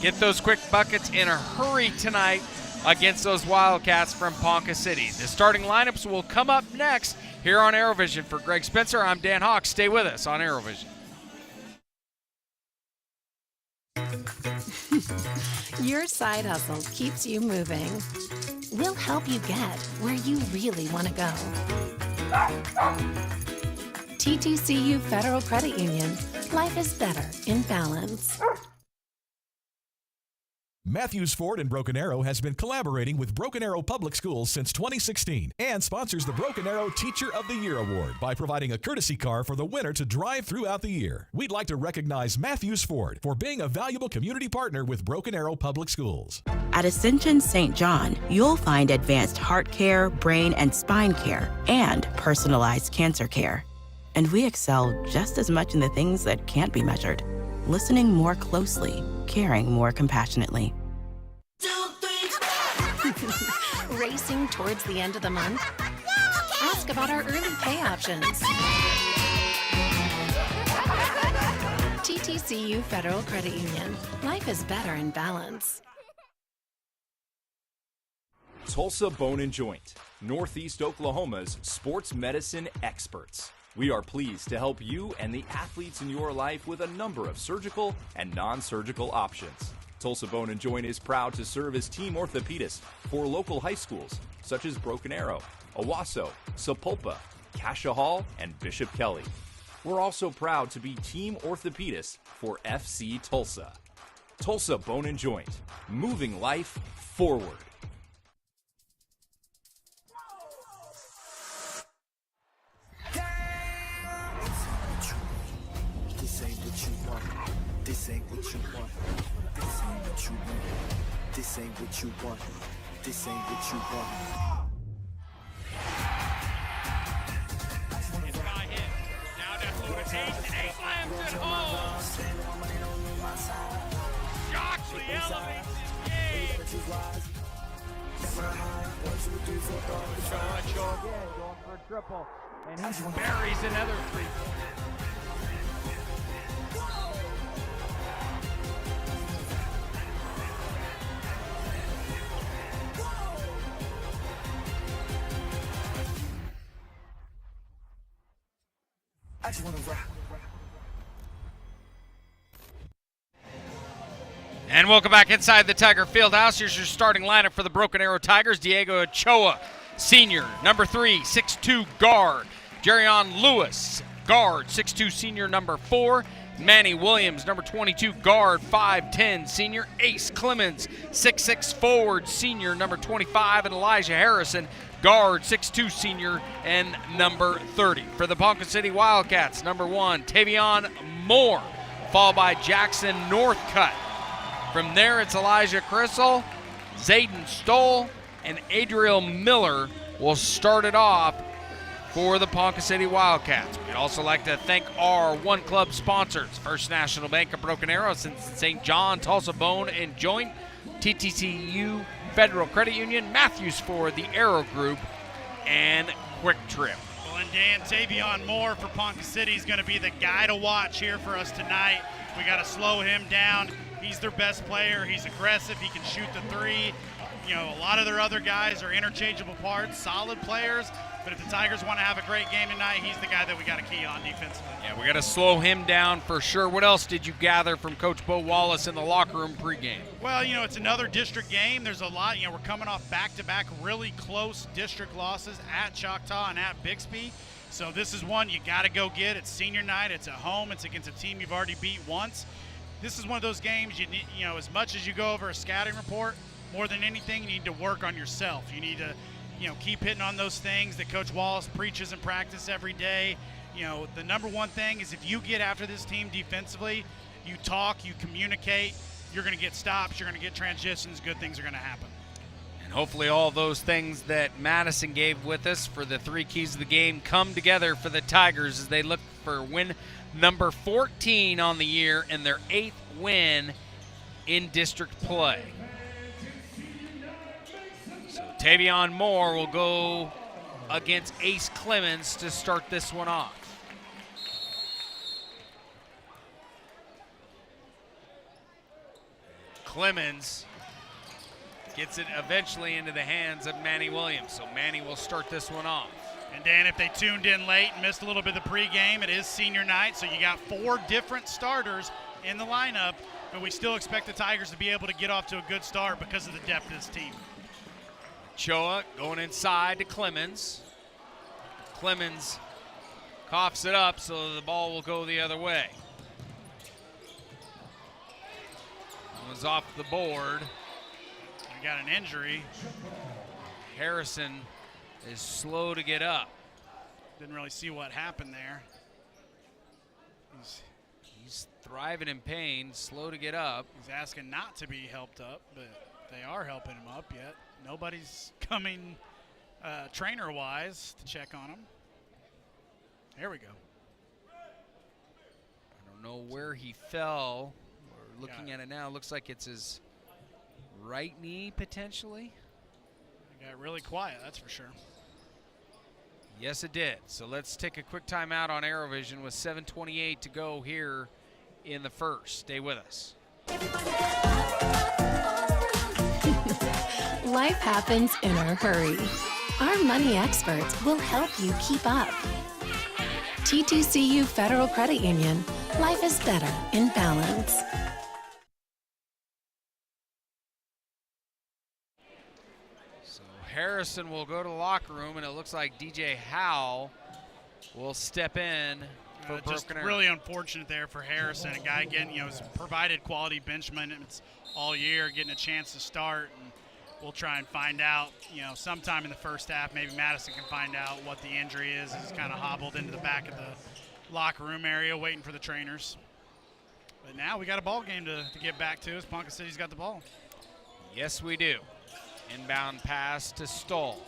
Get those quick buckets in a hurry tonight against those Wildcats from Ponca City. The starting lineups will come up next here on ArrowVision. For Greg Spencer, I'm Dan Hawk. Stay with us on ArrowVision. Your side hustle keeps you moving. We'll help you get where you really want to go. TTCU Federal Credit Union. Life is better in balance. Matthews Ford in Broken Arrow has been collaborating with Broken Arrow Public Schools since 2016 and sponsors the Broken Arrow Teacher of the Year Award by providing a courtesy car for the winner to drive throughout the year. We'd like to recognize Matthews Ford for being a valuable community partner with Broken Arrow Public Schools. At Ascension St. John, you'll find advanced heart care, brain and spine care, and personalized cancer care. And we excel just as much in the things that can't be measured. Listening more closely, caring more compassionately. Racing towards the end of the month? Ask about our early pay options. TTCU Federal Credit Union. Life is better in balance. Tulsa Bone and Joint, Northeast Oklahoma's sports medicine experts. We are pleased to help you and the athletes in your life with a number of surgical and non-surgical options. Tulsa Bone and Joint is proud to serve as team orthopedist for local high schools such as Broken Arrow, Owasso, Sapulpa, Cascia Hall, and Bishop Kelly. We're also proud to be team orthopedist for FC Tulsa. Tulsa Bone and Joint, moving life forward. This ain't what you want. This ain't what you want. This ain't what you want. This ain't what you want. This ain't what you want. It's by him. Now to Lewis Ace, and Ace slams it home. Shockley elevates his game. Choa again, going for a triple, and he buries another three-pointer. I just wanna rock. And welcome back inside the Tiger Fieldhouse. Here's your starting lineup for the Broken Arrow Tigers. Diego Ochoa, senior, number 3, 6'2" guard. Jerion Lewis, guard, 6'2" senior, number 4. Manny Williams, number 22, guard, 5'10", senior. Ace Clemens, 6'6", forward, senior, number 25. And Elijah Harrison, guard, 6'2", senior, and number 30. For the Ponca City Wildcats, number 1, Tavion Moore, followed by Jackson Northcutt. From there, it's Elijah Crissell, Zayden Stoll, and Adriel Miller will start it off for the Ponca City Wildcats. We'd also like to thank our One Club sponsors, First National Bank of Broken Arrow, St. John, Tulsa Bone and Joint, TTCU Federal Credit Union, Matthews Ford, the Arrow Group, and Quick Trip. Well, and Dan, Tavion Moore for Ponca City is going to be the guy to watch here for us tonight. We got to slow him down. He's their best player. He's aggressive. He can shoot the three. You know, a lot of their other guys are interchangeable parts, solid players. But if the Tigers want to have a great game tonight, he's the guy that we got to key on defensively. Yeah, we got to slow him down for sure. What else did you gather from Coach Bo Wallace in the locker room pregame? Well, you know, it's another district game. There's a lot. You know, we're coming off back-to-back really close district losses at Choctaw and at Bixby. So this is one you got to go get. It's senior night. It's at home. It's against a team you've already beat once. This is one of those games you need, you know, as much as you go over a scouting report, more than anything, you need to work on yourself. You need to, you know, keep hitting on those things that Coach Wallace preaches in practice every day. You know, the number one thing is if you get after this team defensively, you talk, you communicate, you're going to get stops, you're going to get transitions, good things are going to happen. And hopefully all those things that Madison gave with us for the 3 keys of the game come together for the Tigers as they look for win number 14 on the year and their 8th win in district play. So Tavion Moore will go against Ace Clemens to start this one off. Clemens gets it eventually into the hands of Manny Williams. So Manny will start this one off. And Dan, if they tuned in late and missed a little bit of the pregame, it is senior night, so you got 4 different starters in the lineup, but we still expect the Tigers to be able to get off to a good start because of the depth of this team. Choa going inside to Clemens. Clemens coughs it up so the ball will go the other way. Was off the board. We got an injury. Harrison is slow to get up. Didn't really see what happened there. He's thriving in pain, slow to get up. He's asking not to be helped up, but they are helping him up yet. Nobody's coming trainer-wise to check on him. There we go. I don't know where he fell. We're looking at it now. Looks like it's his right knee, potentially. It got really quiet, that's for sure. Yes, it did. So let's take a quick timeout on ArrowVision with 7:28 to go here in the first. Stay with us. Life happens in a hurry. Our money experts will help you keep up. TTCU Federal Credit Union. Life is better in balance. So Harrison will go to the locker room, and it looks like DJ Howe will step in for just Broken Arrow. really unfortunate there for Harrison, a guy getting, has provided quality bench minutes all year, getting a chance to start. And we'll try and find out, sometime in the first half. Maybe Madison can find out what the injury is. He's kind of hobbled into the back of the locker room area waiting for the trainers. But now we got a ball game to get back to as Ponca City's got the ball. Yes, we do. Inbound pass to Stoll.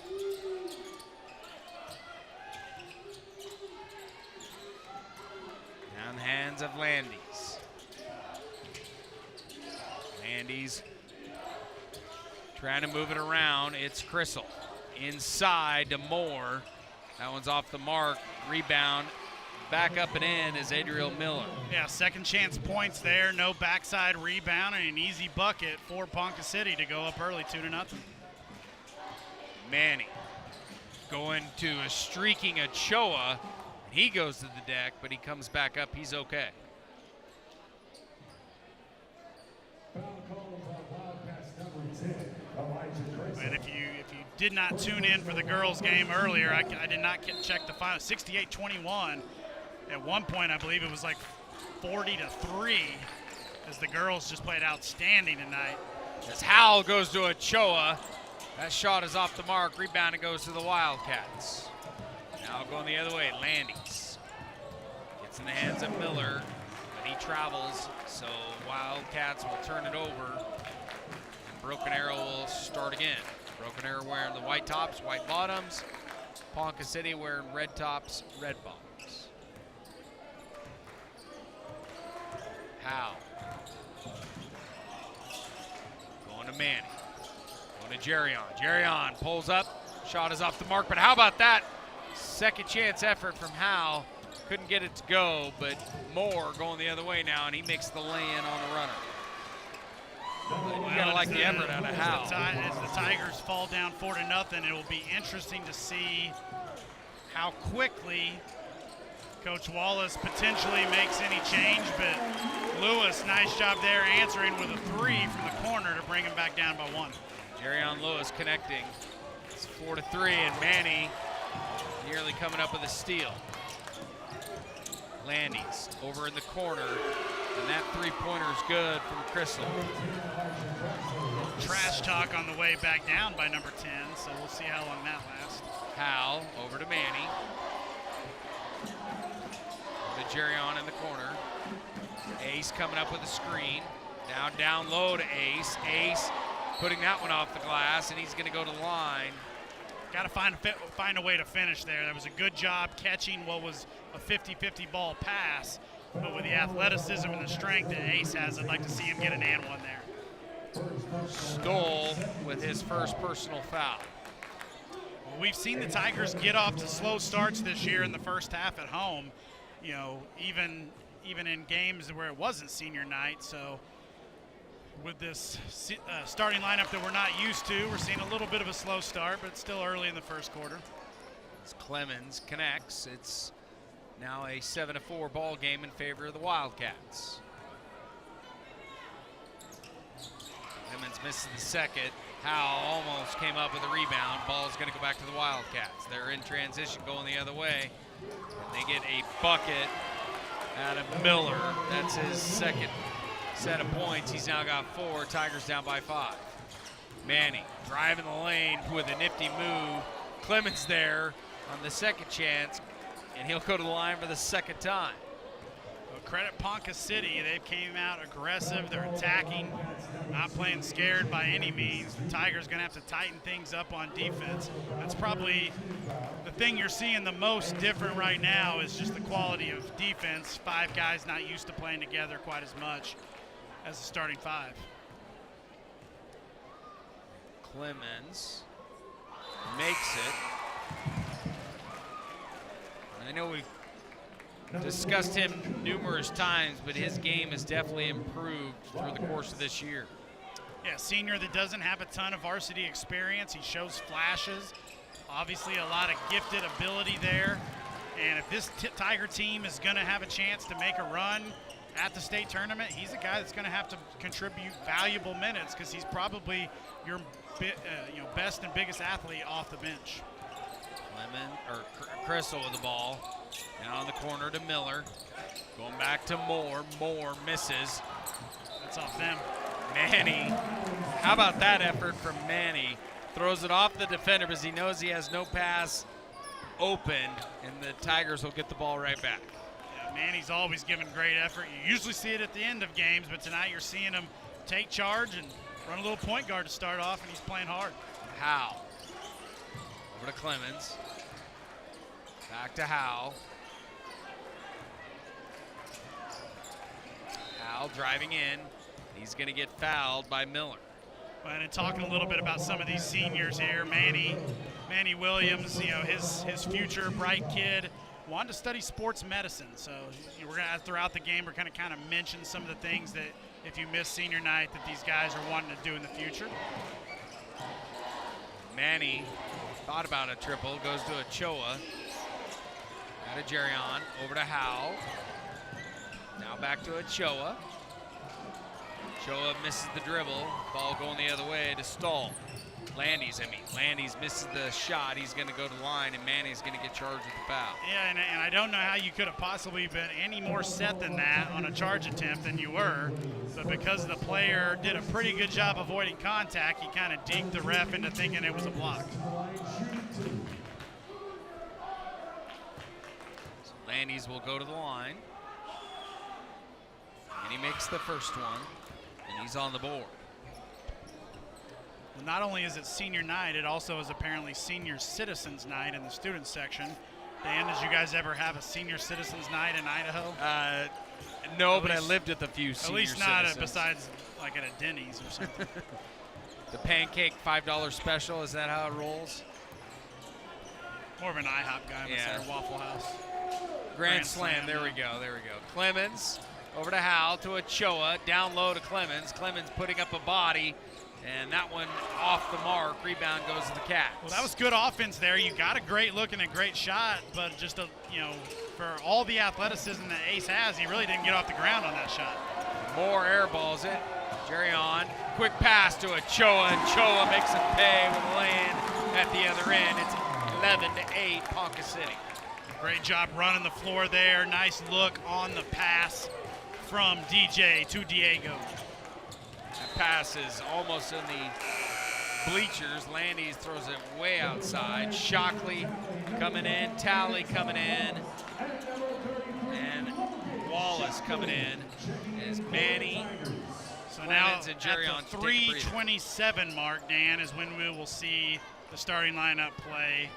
Down the hands of Landis. Landis trying to move it around. It's Crystal. Inside to Moore. That one's off the mark. Rebound. Back up and in is Adriel Miller. Yeah, second chance points there. No backside rebound and an easy bucket for Ponca City to go up early 2-0. Manny going to a streaking Ochoa. He goes to the deck, but he comes back up. He's okay. And if you did not tune in for the girls' game earlier, I did not check the final. 68-21. At one point, I believe it was like 40-3, as the girls just played outstanding tonight. As Howell goes to Ochoa, that shot is off the mark. Rebound, it goes to the Wildcats. Now going the other way, Landis gets in the hands of Miller, but he travels, so Wildcats will turn it over, and Broken Arrow will start again. Broken Arrow wearing the white tops, white bottoms. Ponca City wearing red tops, red bottoms. Howe. Going to Manny. Going to Jerrion. Jerrion pulls up. Shot is off the mark, but how about that? Second chance effort from Howe. Couldn't get it to go, but Moore going the other way now, and he makes the lay-in on the runner. You gotta like the effort out of Howe. As the Tigers fall down 4-0, it will be interesting to see how quickly Coach Wallace potentially makes any change, but Lewis, nice job there answering with a three from the corner to bring him back down by one. Jerrion Lewis connecting. It's 4-3, and Manny nearly coming up with a steal. Landis over in the corner, and that three-pointer is good from Crystal. Trash talk on the way back down by number 10, so we'll see how long that lasts. Howell over to Manny. To Jerrion in the corner. Ace coming up with a screen. Now down low to Ace. Ace putting that one off the glass, and he's going to go to the line. Got to find a way to finish there. That was a good job catching what was a 50-50 ball pass, but with the athleticism and the strength that Ace has, I'd like to see him get an and one there. Stoll with his first personal foul. Well, we've seen the Tigers get off to slow starts this year in the first half at home, even in games where it wasn't senior night. So with this starting lineup that we're not used to, we're seeing a little bit of a slow start, but still early in the first quarter. As Clemens connects, it's now a 7-4 ball game in favor of the Wildcats. Clemens misses the second. Howell almost came up with a rebound. Ball's going to go back to the Wildcats. They're in transition going the other way. And they get a bucket out of Miller. That's his second set of points. He's now got 4. Tigers down by 5. Manny driving the lane with a nifty move. Clemens there on the second chance, and he'll go to the line for the second time. Well, credit Ponca City. They came out aggressive. They're attacking, not playing scared by any means. The Tigers going to have to tighten things up on defense. That's probably the thing you're seeing the most different right now, is just the quality of defense. 5 guys not used to playing together quite as much as the starting 5. Clemens makes it. I know we've discussed him numerous times, but his game has definitely improved through the course of this year. Yeah, senior that doesn't have a ton of varsity experience. He shows flashes. Obviously a lot of gifted ability there. And if this Tiger team is going to have a chance to make a run at the state tournament, he's a guy that's going to have to contribute valuable minutes because he's probably your best and biggest athlete off the bench. Crystal with the ball. Down in the corner to Miller. Going back to Moore. Moore misses. That's off them. Manny. How about that effort from Manny? Throws it off the defender because he knows he has no pass open, and the Tigers will get the ball right back. Yeah, Manny's always given great effort. You usually see it at the end of games, but tonight you're seeing him take charge and run a little point guard to start off, and he's playing hard. Howe. Over to Clemens. Back to Howe. Howe driving in. He's going to get fouled by Miller. And talking a little bit about some of these seniors here, Manny Williams, his future bright kid, wanted to study sports medicine. So we're going to, throughout the game, we're going to kind of mention some of the things that if you miss senior night that these guys are wanting to do in the future. Manny thought about a triple, goes to Ochoa. Out to Jerion, over to Howe. Now back to Ochoa. Ochoa misses the dribble. Ball going the other way to Stahl. Landy's misses the shot. He's going to go to the line, and Manny's going to get charged with the foul. Yeah, and I don't know how you could have possibly been any more set than that on a charge attempt than you were. But because the player did a pretty good job avoiding contact, he kind of deked the ref into thinking it was a block. So Landy's will go to the line. And he makes the first one. And he's on the board. Well, not only is it senior night, it also is apparently senior citizens night in the student section. Dan, did you guys ever have a senior citizens night in Idaho? No, but I lived with a few senior citizens. At least not besides like at a Denny's or something. The pancake $5 special, is that how it rolls? More of an IHOP guy, yeah. Waffle House. Grand Slam, there we go. Clemens. Over to Howell, to Ochoa, down low to Clemens. Clemens putting up a body, and that one off the mark. Rebound goes to the Cats. Well, that was good offense there. You got a great look and a great shot, but just for all the athleticism that Ace has, he really didn't get off the ground on that shot. Moore airballs it. Jerion, quick pass to Ochoa. Ochoa makes him pay with a lane at the other end. It's 11-8, Ponca City. Great job running the floor there. Nice look on the pass from DJ to Diego. That pass is almost in the bleachers. Landy's throws it way outside. Shockley coming in, Talley coming in, and Wallace coming in as Manny. So now at the 3:27 mark, Dan, is when we will see the starting lineup play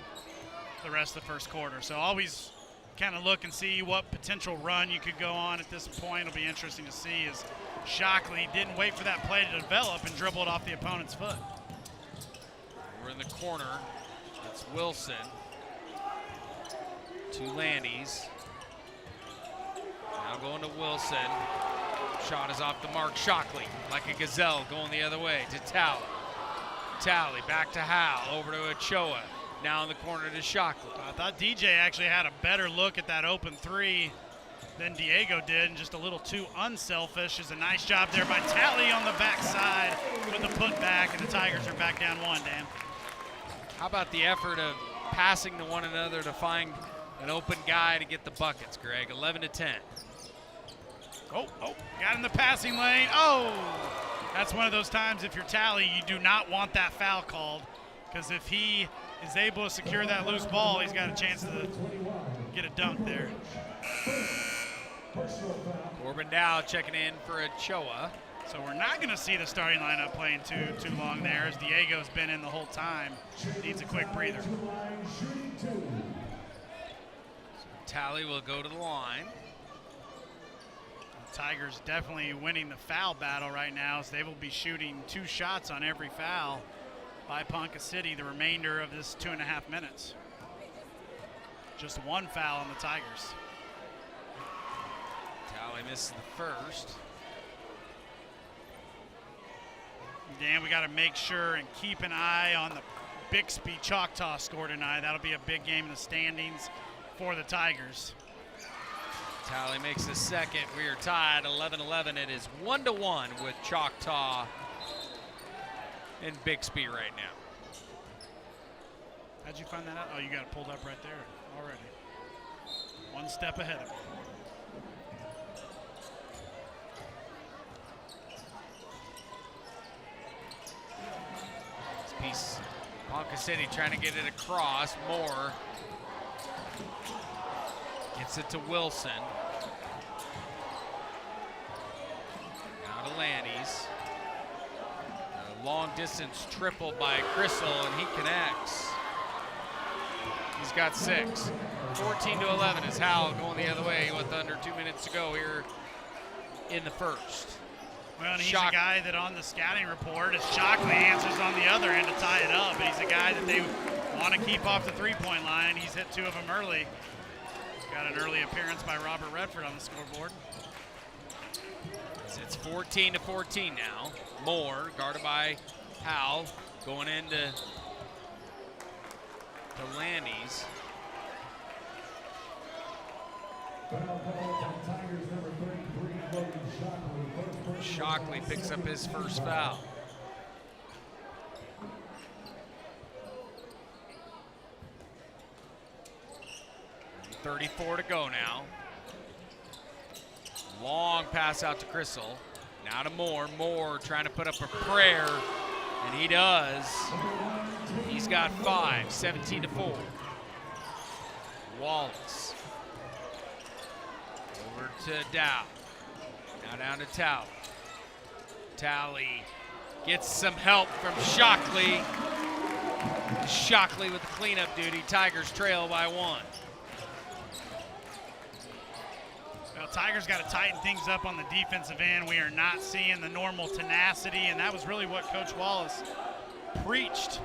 the rest of the first quarter. So always kind of look and see what potential run you could go on at this point. It'll be interesting to see as Shockley didn't wait for that play to develop and dribbled off the opponent's foot. We're in the corner. It's Wilson to Landy's. Now going to Wilson. Shot is off the mark. Shockley, like a gazelle, going the other way to Talley. Talley back to Howell, over to Ochoa. Now in the corner to Shockley. I thought DJ actually had a better look at that open three than Diego did, and just a little too unselfish. Is a nice job there by Talley on the backside with the putback, and the Tigers are back down one, Dan. How about the effort of passing to one another to find an open guy to get the buckets, Greg? 11-10. Oh, got in the passing lane. Oh, that's one of those times if you're Talley, you do not want that foul called, because if he is able to secure that loose ball, he's got a chance to get a dunk there. Corbin Dow checking in for Ochoa. So we're not going to see the starting lineup playing too long there, as Diego's been in the whole time. Needs a quick breather. So Talley will go to the line. The Tigers definitely winning the foul battle right now, as they will be shooting 2 shots on every foul by Ponca City the remainder of this 2.5 minutes. Just 1 foul on the Tigers. Talley misses the first. Dan, we got to make sure and keep an eye on the Bixby Choctaw score tonight. That'll be a big game in the standings for the Tigers. Tally makes the second. We are tied 11-11. It is 1-1 with Choctaw and Bixby right now. How'd you find that out? Oh, you got it pulled up right there already. One step ahead of me. This piece, Ponca City trying to get it across. Moore gets it to Wilson. Now to Lanny's. A long distance triple by Crystal, and he connects. He's got 6. 14-11 is Howell going the other way with under 2 minutes to go here in the first. Well, and he's a guy that on the scouting report, as Shockley answers on the other end to tie it up. He's a guy that they want to keep off the three-point line. He's hit 2 of them early. Got an early appearance by Robert Redford on the scoreboard. It's 14-14 now. Moore, guarded by Howell, going into Lanny's. Shockley picks up his first foul. .34 to go now. Long pass out to Crystal. Now to Moore. Moore trying to put up a prayer, and he does. He's got 5, 17-4. Wallace. Over to Dow. Now down to Tally. Tally gets some help from Shockley. Shockley with the cleanup duty. Tigers trail by 1. Well, Tigers got to tighten things up on the defensive end. We are not seeing the normal tenacity, and that was really what Coach Wallace preached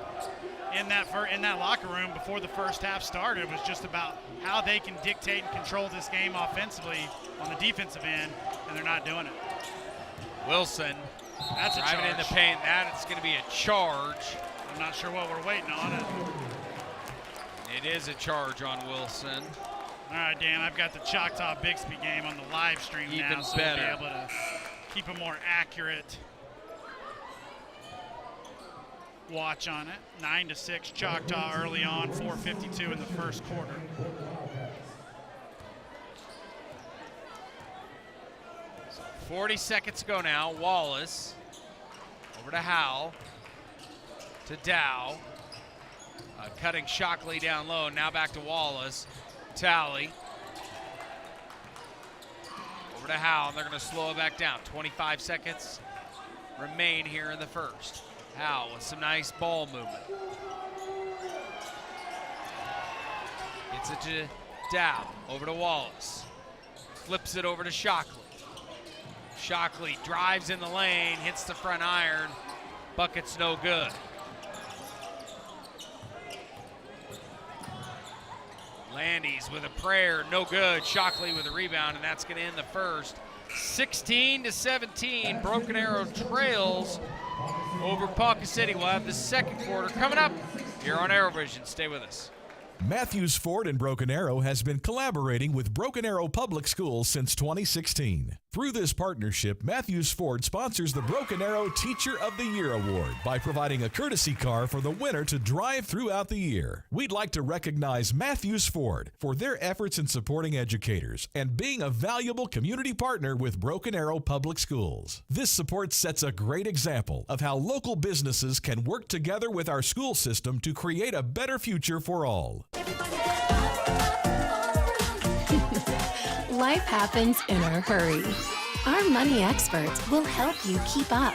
in that locker room before the first half started. It was just about how they can dictate and control this game offensively on the defensive end, and they're not doing it. Wilson, that's a driving charge. in the paint. That's going to be a charge. I'm not sure what we're waiting on. It is a charge on Wilson. All right, Dan, I've got the Choctaw Bixby game on the live stream Even now, so better. I'll be able to keep a more accurate watch on it. 9-6 Choctaw early on, 4:52 in the first quarter. So 40 seconds to go now. Wallace over to Howell, to Dow, cutting Shockley down low. Now back to Wallace. Tally over to Howell, and they're going to slow it back down. 25 seconds remain here in the first. Howell with some nice ball movement. Gets it to Dow, over to Wallace. Flips it over to Shockley. Shockley drives in the lane, hits the front iron. Bucket's no good. Landy's with a prayer, no good. Shockley with a rebound, and that's going to end the first. 16-17, Broken Arrow trails over Ponca City. We'll have the second quarter coming up here on ArrowVision. Stay with us. Matthews Ford in Broken Arrow has been collaborating with Broken Arrow Public Schools since 2016. Through this partnership, Matthews Ford sponsors the Broken Arrow Teacher of the Year Award by providing a courtesy car for the winner to drive throughout the year. We'd like to recognize Matthews Ford for their efforts in supporting educators and being a valuable community partner with Broken Arrow Public Schools. This support sets a great example of how local businesses can work together with our school system to create a better future for all. Life happens in a hurry. Our money experts will help you keep up.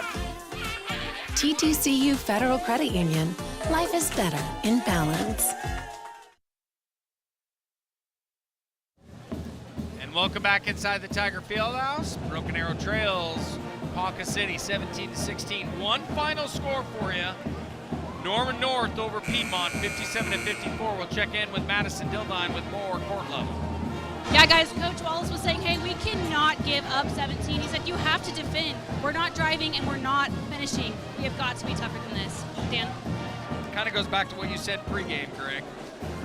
TTCU Federal Credit Union. Life is better in balance. And welcome back inside the Tiger Fieldhouse. Broken Arrow trails Ponca City 17-16. One final score for you. Norman North over Piedmont 57-54. We'll check in with Madison Dildine with more court level. Yeah, guys, Coach Wallace was saying, hey, we cannot give up 17. He said, you have to defend. We're not driving and we're not finishing. We have got to be tougher than this. Dan? Kind of goes back to what you said pregame, Greg.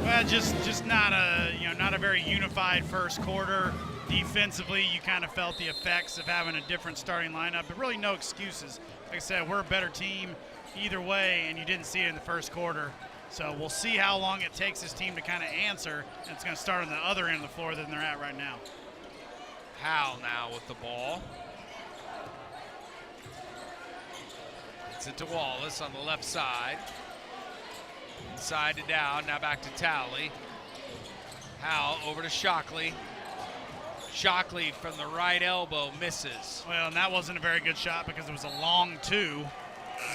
Well, just not a very unified first quarter. Defensively, you kind of felt the effects of having a different starting lineup, but really no excuses. Like I said, we're a better team either way, and you didn't see it in the first quarter. So we'll see how long it takes this team to kind of answer, and it's going to start on the other end of the floor than they're at right now. Howell now with the ball. Gets it to Wallace on the left side. Inside to Dowd, now back to Talley. Howell over to Shockley. Shockley from the right elbow misses. Well, and that wasn't a very good shot because it was a long two.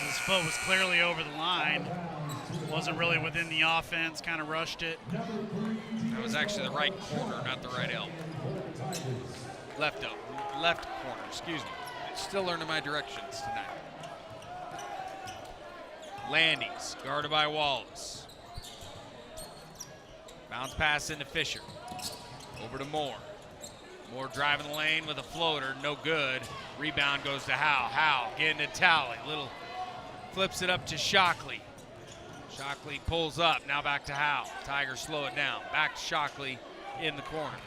His foot was clearly over the line. Wasn't really within the offense, kind of rushed it. That was actually the right corner, not the right elbow. Left corner, excuse me. Still learning my directions tonight. Landis, guarded by Wallace. Bounce pass into Fisher. Over to Moore. Moore driving the lane with a floater, no good. Rebound goes to Howell. Howell getting to Talley. Little flips it up to Shockley. Shockley pulls up, now back to Howell. Tigers slow it down. Back to Shockley in the corner.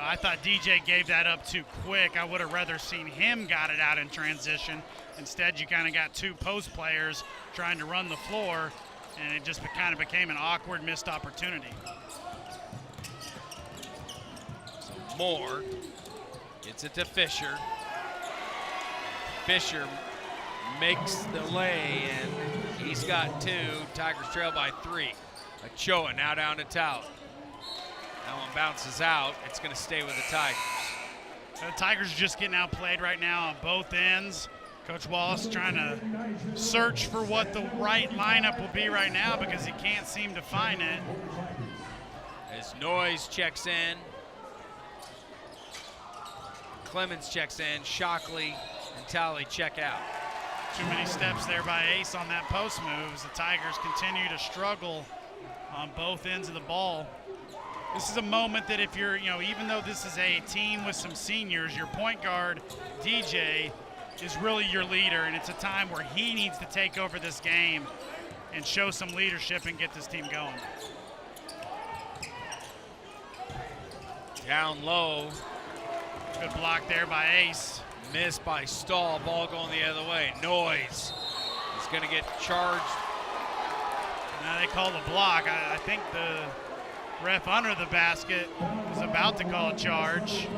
I thought DJ gave that up too quick. I would have rather seen him got it out in transition. Instead, you kind of got two post players trying to run the floor, and it just kind of became an awkward missed opportunity. Moore gets it to Fisher. Fisher makes the lay, and he's got two. Tigers trail by 3. Ochoa now down to Talley. That one bounces out. It's going to stay with the Tigers. The Tigers are just getting outplayed right now on both ends. Coach Wallace trying to search for what the right lineup will be right now because he can't seem to find it. As Noyes checks in. Clemens checks in. Shockley and Talley check out. Too many steps there by Ace on that post move as the Tigers continue to struggle on both ends of the ball. This is a moment that if you're, even though this is a team with some seniors, your point guard, DJ, is really your leader, and it's a time where he needs to take over this game and show some leadership and get this team going. Down low. Good block there by Ace. Missed by Stahl. Ball going the other way. Noyes is going to get charged. Now they call the block. I think the ref under the basket was about to call a charge.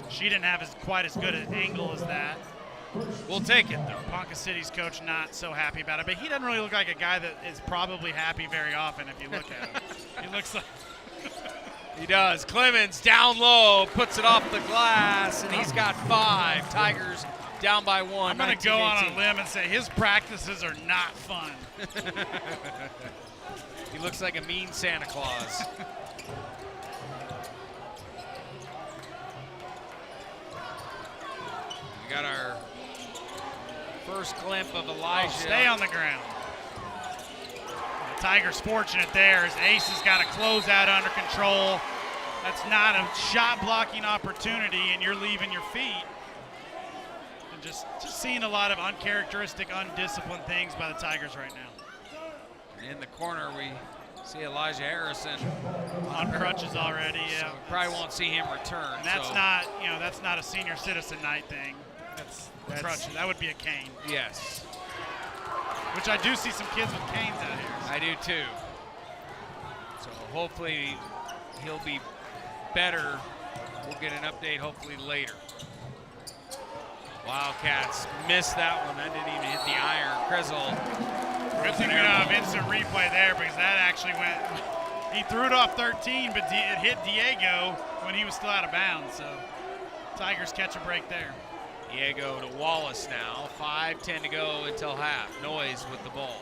She didn't have quite as good an angle as that. We'll take it, though. Ponca City's coach not so happy about it, but he doesn't really look like a guy that is probably happy very often if you look at him. He looks like... He does. Clemens down low, puts it off the glass, and he's got 5. Tigers down by 1. I'm going to go on a limb and say his practices are not fun. He looks like a mean Santa Claus. We got our first glimpse of Elijah. Stay on the ground. The Tigers fortunate there as Ace has got a closeout under control. That's not a shot blocking opportunity, and you're leaving your feet. And just seeing a lot of uncharacteristic, undisciplined things by the Tigers right now. In the corner, we see Elijah Harrison on crutches already. Yeah, so we probably won't see him return. And that's that's not a senior citizen night thing. That's crutches. That would be a cane. Yes. Which I do see some kids with canes out here. I do too. So hopefully he'll be better. We'll get an update hopefully later. Wildcats missed that one. That didn't even hit the iron. Krezel. Good thing we don't have instant replay there because that actually went. He threw it off 13, but it hit Diego when he was still out of bounds. So Tigers catch a break there. Diego to Wallace now. 5:10 to go until half. Noyes with the ball.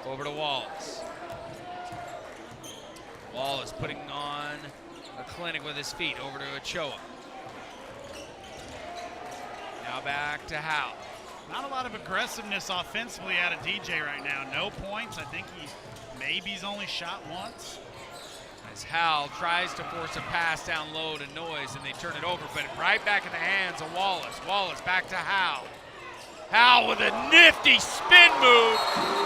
Over to Wallace. Wallace putting on a clinic with his feet. Over to Ochoa. Now back to Howell. Not a lot of aggressiveness offensively out of DJ right now. No points. I think he's only shot once. as Hal tries to force a pass down low to Noyes, and they turn it over, but right back in the hands of Wallace. Wallace back to Hal. Hal with a nifty spin move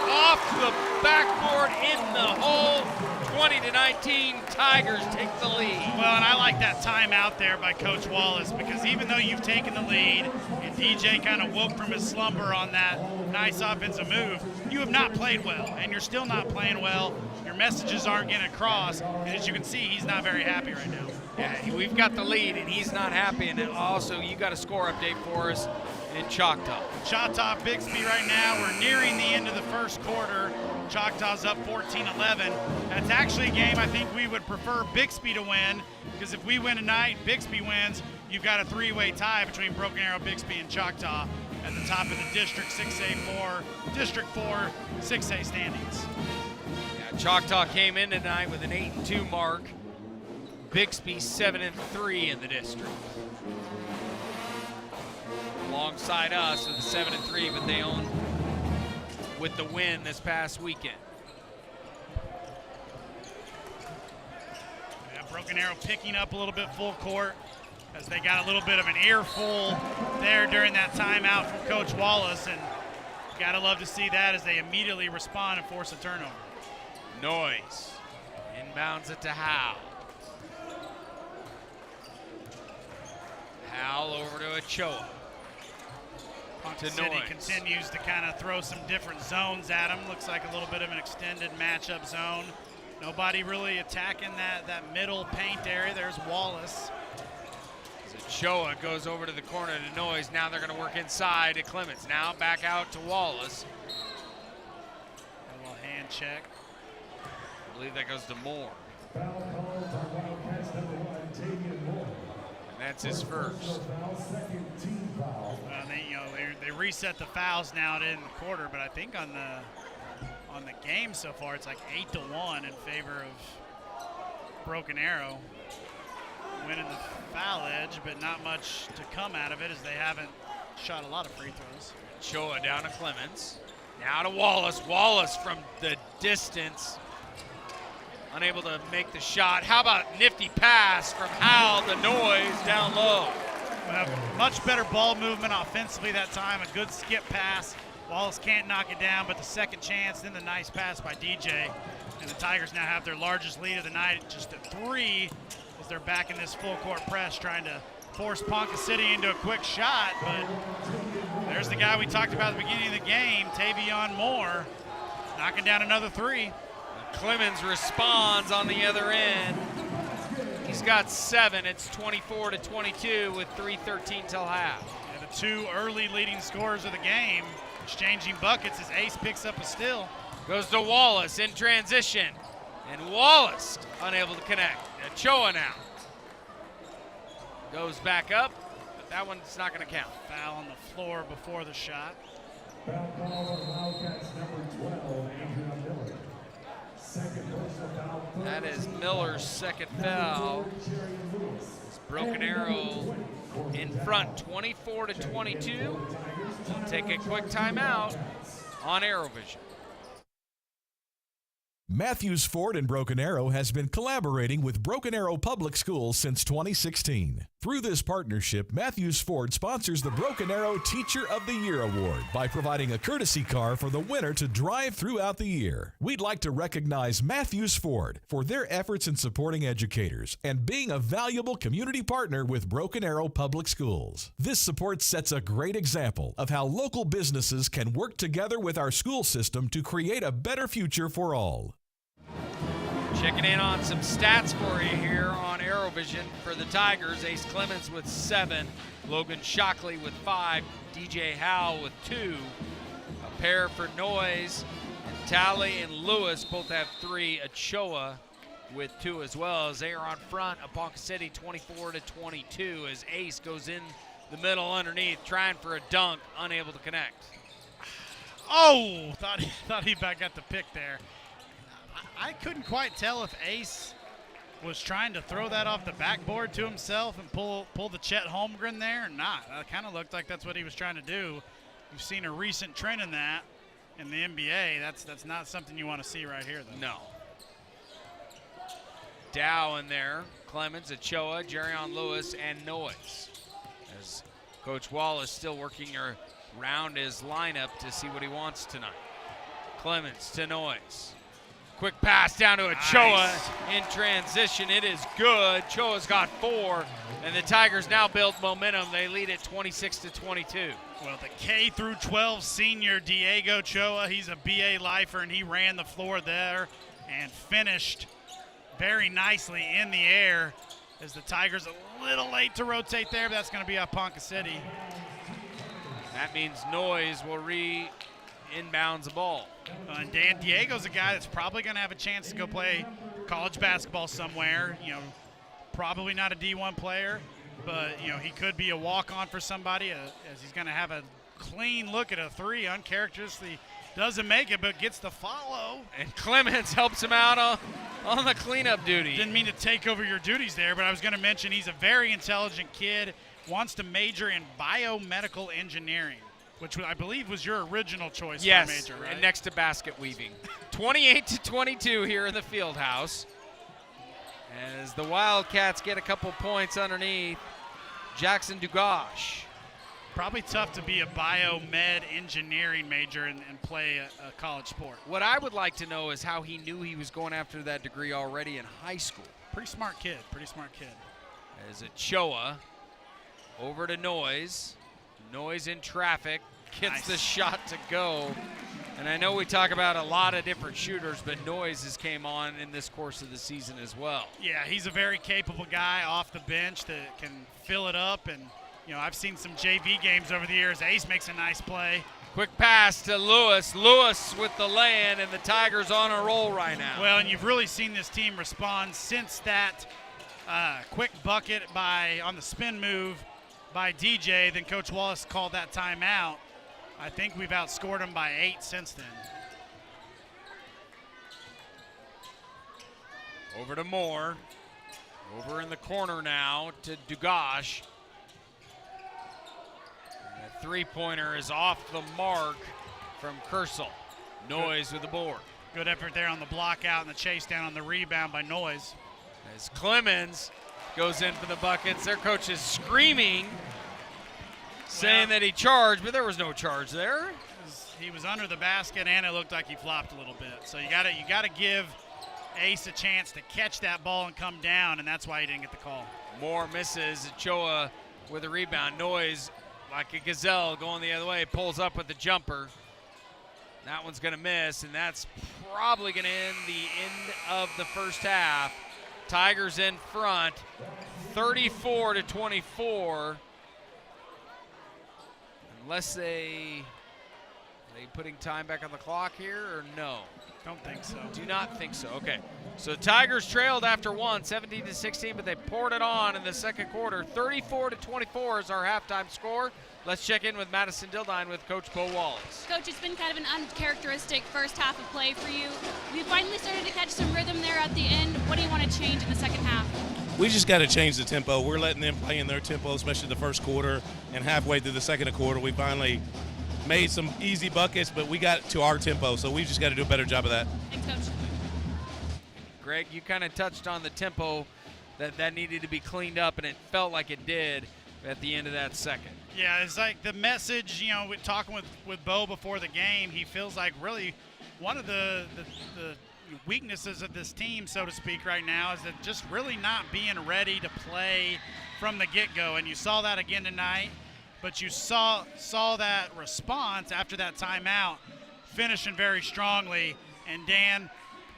off the backboard in the hole. 20-19, Tigers take the lead. Well, and I like that timeout there by Coach Wallace, because even though you've taken the lead and DJ kind of woke from his slumber on that nice offensive move, you have not played well, and you're still not playing well. Your messages aren't getting across, and as you can see, he's not very happy right now. Yeah, we've got the lead, and he's not happy. And also, you got a score update for us in Choctaw. Choctaw Bixby right now, we're nearing the end of the first quarter. Choctaw's up 14-11. That's actually a game I think we would prefer Bixby to win, because if we win tonight, Bixby wins, you've got a three-way tie between Broken Arrow, Bixby, and Choctaw at the top of the District 4 6A standings. Yeah, Choctaw came in tonight with an 8-2 mark. Bixby 7-3 in the district. Alongside us with a 7-3, but they own with the win this past weekend. Yeah, Broken Arrow picking up a little bit full court as they got a little bit of an earful there during that timeout from Coach Wallace, and gotta love to see that as they immediately respond and force a turnover. Noyes inbounds it to Hal. Hal over to Ochoa. Ponca City continues to kind of throw some different zones at him. Looks like a little bit of an extended matchup zone. Nobody really attacking that middle paint area. There's Wallace. As Ochoa goes over to the corner to Noyes. Now they're going to work inside to Clements. Now back out to Wallace. A little hand check. I believe that goes to Moore. And that's his first. They reset the fouls now in the quarter, but I think on the game so far it's like 8-1 in favor of Broken Arrow, winning the foul edge, but not much to come out of it as they haven't shot a lot of free throws. Ochoa down to Clements. Now to Wallace. Wallace from the distance, unable to make the shot. How about nifty pass from Hal to Noyes down low? Much better ball movement offensively that time. A good skip pass. Wallace can't knock it down, but the second chance, then the nice pass by DJ. And the Tigers now have their largest lead of the night, just at 3, as they're back in this full court press, trying to force Ponca City into a quick shot. But there's the guy we talked about at the beginning of the game, Tavion Moore, knocking down another 3. Clemens responds on the other end. He's got 7. It's 24-22 with 3:13 till half. Yeah, the 2 early leading scorers of the game exchanging buckets as Ace picks up a steal. Goes to Wallace in transition. And Wallace unable to connect. Ochoa now. Goes back up, but that one's not going to count. Foul on the floor before the shot. Foul call on Wildcats number 12, Andrea Miller. That is Miller's second foul. It's Broken Arrow in front, 24-22. We'll take a quick timeout on ArrowVision. Matthews Ford in Broken Arrow has been collaborating with Broken Arrow Public Schools since 2016. Through this partnership, Matthews Ford sponsors the Broken Arrow Teacher of the Year Award by providing a courtesy car for the winner to drive throughout the year. We'd like to recognize Matthews Ford for their efforts in supporting educators and being a valuable community partner with Broken Arrow Public Schools. This support sets a great example of how local businesses can work together with our school system to create a better future for all. Checking in on some stats for you here on ArrowVision for the Tigers. Ace Clements with 7, Logan Shockley with 5, DJ Howell with 2, a pair for Noyes, and Talley and Lewis both have 3, Ochoa with 2 as well, as they are on front of Ponca City 24-22 as Ace goes in the middle underneath, trying for a dunk, unable to connect. Oh, thought he back got the pick there. I couldn't quite tell if Ace was trying to throw that off the backboard to himself and pull the Chet Holmgren there or not. It kind of looked like that's what he was trying to do. You've seen a recent trend in that in the NBA. That's not something you want to see right here, though. No. Dow in there, Clemens, Ochoa, Jerion Lewis, and Noyes. As Coach Wallace still working around his lineup to see what he wants tonight. Clemens to Noyes. Quick pass down to Ochoa in transition. It is good. Ochoa's got 4, and the Tigers now build momentum. They lead it 26-22. Well, the K through 12 senior Diego Ochoa, he's a BA lifer, and he ran the floor there and finished very nicely in the air as the Tigers a little late to rotate there, but that's going to be up Ponca City. That means Noyes will inbounds the ball. And Dan Diego's a guy that's probably going to have a chance to go play college basketball somewhere. You know, probably not a D1 player, but, you know, he could be a walk-on for somebody as he's going to have a clean look at a 3, uncharacteristically doesn't make it, but gets the follow. And Clemens helps him out on the cleanup duty. Didn't mean to take over your duties there, but I was going to mention he's a very intelligent kid, wants to major in biomedical engineering, which I believe was your original choice for a major, right? And next to basket weaving. 28-22 here in the field house. As the Wildcats get a couple points underneath Jackson Dugash. Probably tough to be a biomed engineering major and play a college sport. What I would like to know is how he knew he was going after that degree already in high school. Pretty smart kid, pretty smart kid. As Ochoa over to Noyes. Noyes in traffic, gets the shot to go. And I know we talk about a lot of different shooters, but Noyes has came on in this course of the season as well. Yeah, he's a very capable guy off the bench that can fill it up. And, you know, I've seen some JV games over the years. Ace makes a nice play. Quick pass to Lewis. Lewis with the land, and the Tigers on a roll right now. Well, and you've really seen this team respond since that quick bucket on the spin move by DJ. Then Coach Wallace called that timeout. I think we've outscored them by 8 since then. Over to Moore. Over in the corner now to Dugash. And that three-pointer is off the mark from Kersel. Noyes with the board. Good effort there on the block out and the chase down on the rebound by Noyes. As Clemens goes in for the buckets. Their coach is screaming, saying that he charged, but there was no charge there. He was under the basket, and it looked like he flopped a little bit. So you got to give Ace a chance to catch that ball and come down, and that's why he didn't get the call. Moore misses. Ochoa with a rebound. Noyes, like a gazelle, going the other way, pulls up with the jumper. That one's going to miss, and that's probably going to end the end of the first half. Tigers in front, 34-24. Unless are they putting time back on the clock here or no? Don't think so. Do not think so. Okay. So Tigers trailed after one, 17-16, but they poured it on in the second quarter. 34-24 is our halftime score. Let's check in with Madison Dildine with Coach Bo Wallace. Coach, it's been kind of an uncharacteristic first half of play for you. We finally started to catch some rhythm there at the end. What do you want to change in the second half? We just got to change the tempo. We're letting them play in their tempo, especially the first quarter, and halfway through the second quarter, we finally made some easy buckets, but we got to our tempo, so we just got to do a better job of that. Thanks, Coach. Greg, you kind of touched on the tempo that needed to be cleaned up, and it felt like it did at the end of that second. Yeah, it's like the message, you know, we're talking with Bo before the game, he feels like really one of the weaknesses of this team, so to speak, right now is that just really not being ready to play from the get-go. And you saw that again tonight, but you saw that response after that timeout, finishing very strongly. And Dan,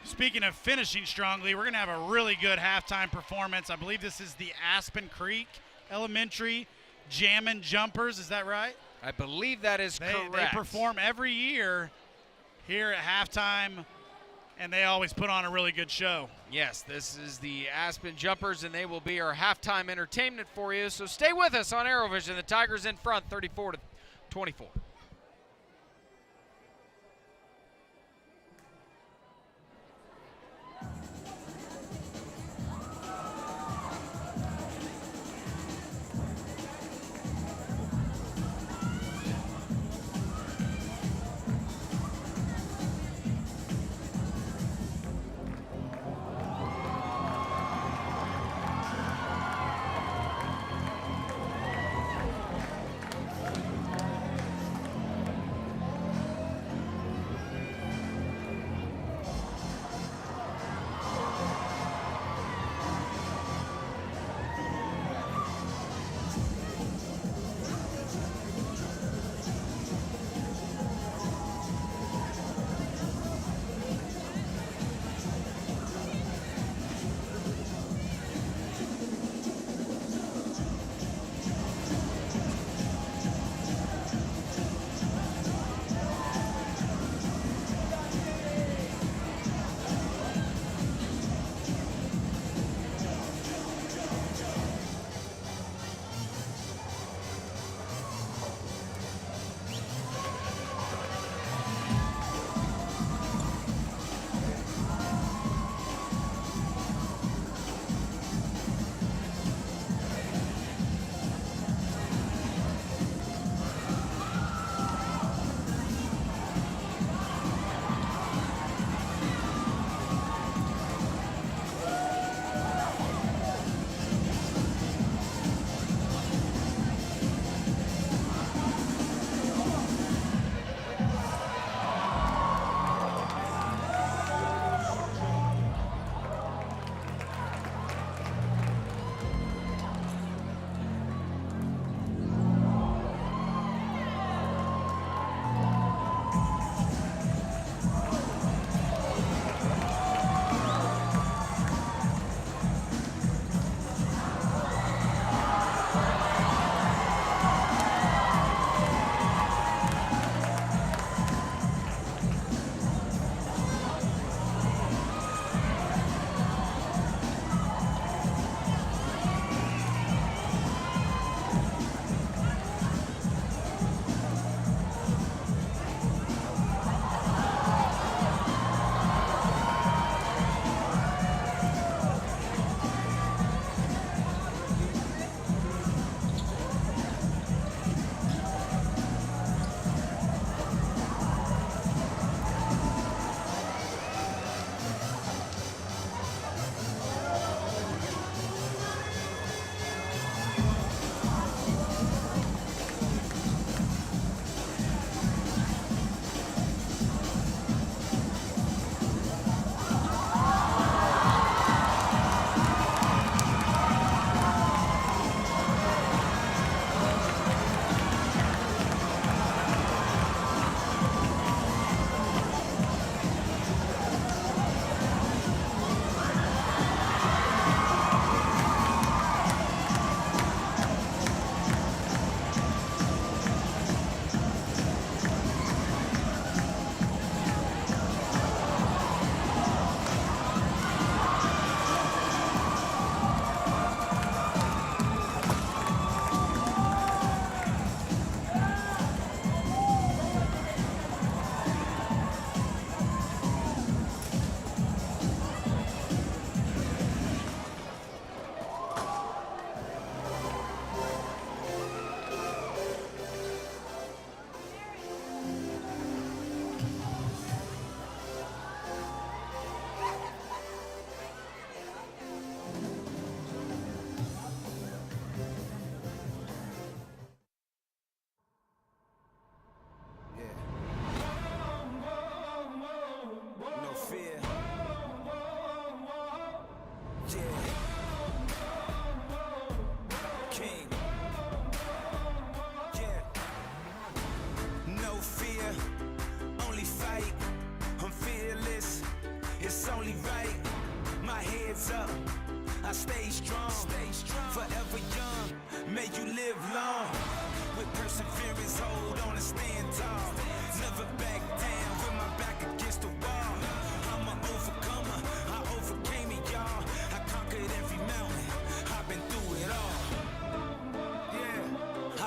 speaking of finishing strongly, we're going to have a really good halftime performance. I believe this is the Aspen Creek Elementary Jammin' Jumpers. Is that right? I believe that is correct. They perform every year here at halftime, and they always put on a really good show. Yes, this is the Aspen Jumpers, and they will be our halftime entertainment for you. So stay with us on ArrowVision. The Tigers in front, 34-24.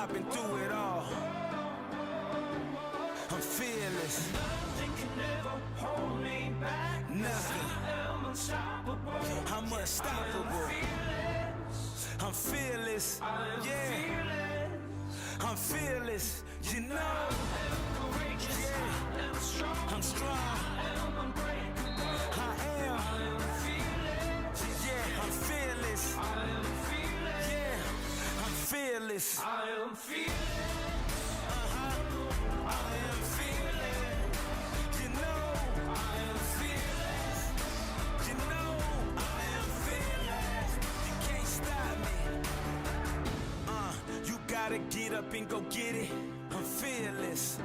I've been through it all. I'm fearless. Nothing can ever hold me back. Nothing. I'm unstoppable. I'm unstoppable. I'm fearless. Yeah. I'm fearless. You know. I'm courageous. Yeah. I'm strong. I'm unbreakable. I am. Yeah. I'm fearless. Yeah. I'm fearless. I am fearless. I am fearless. You know, I am fearless. You know, I am fearless. You can't stop me. You gotta get up and go get it. I'm fearless.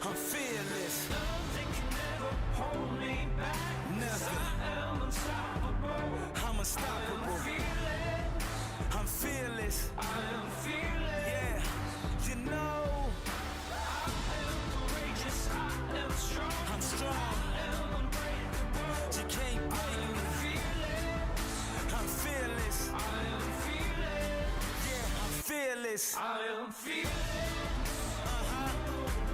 I'm fearless. Nothing can ever hold me back. Nothing. I am unstoppable. I'm unstoppable. I'm fearless. I am fearless. Yeah. You know, I am courageous. I am strong. I'm strong. I am unbreakable. You can't break me. I'm fearless. I am fearless. Yeah, I'm fearless. I am fearless.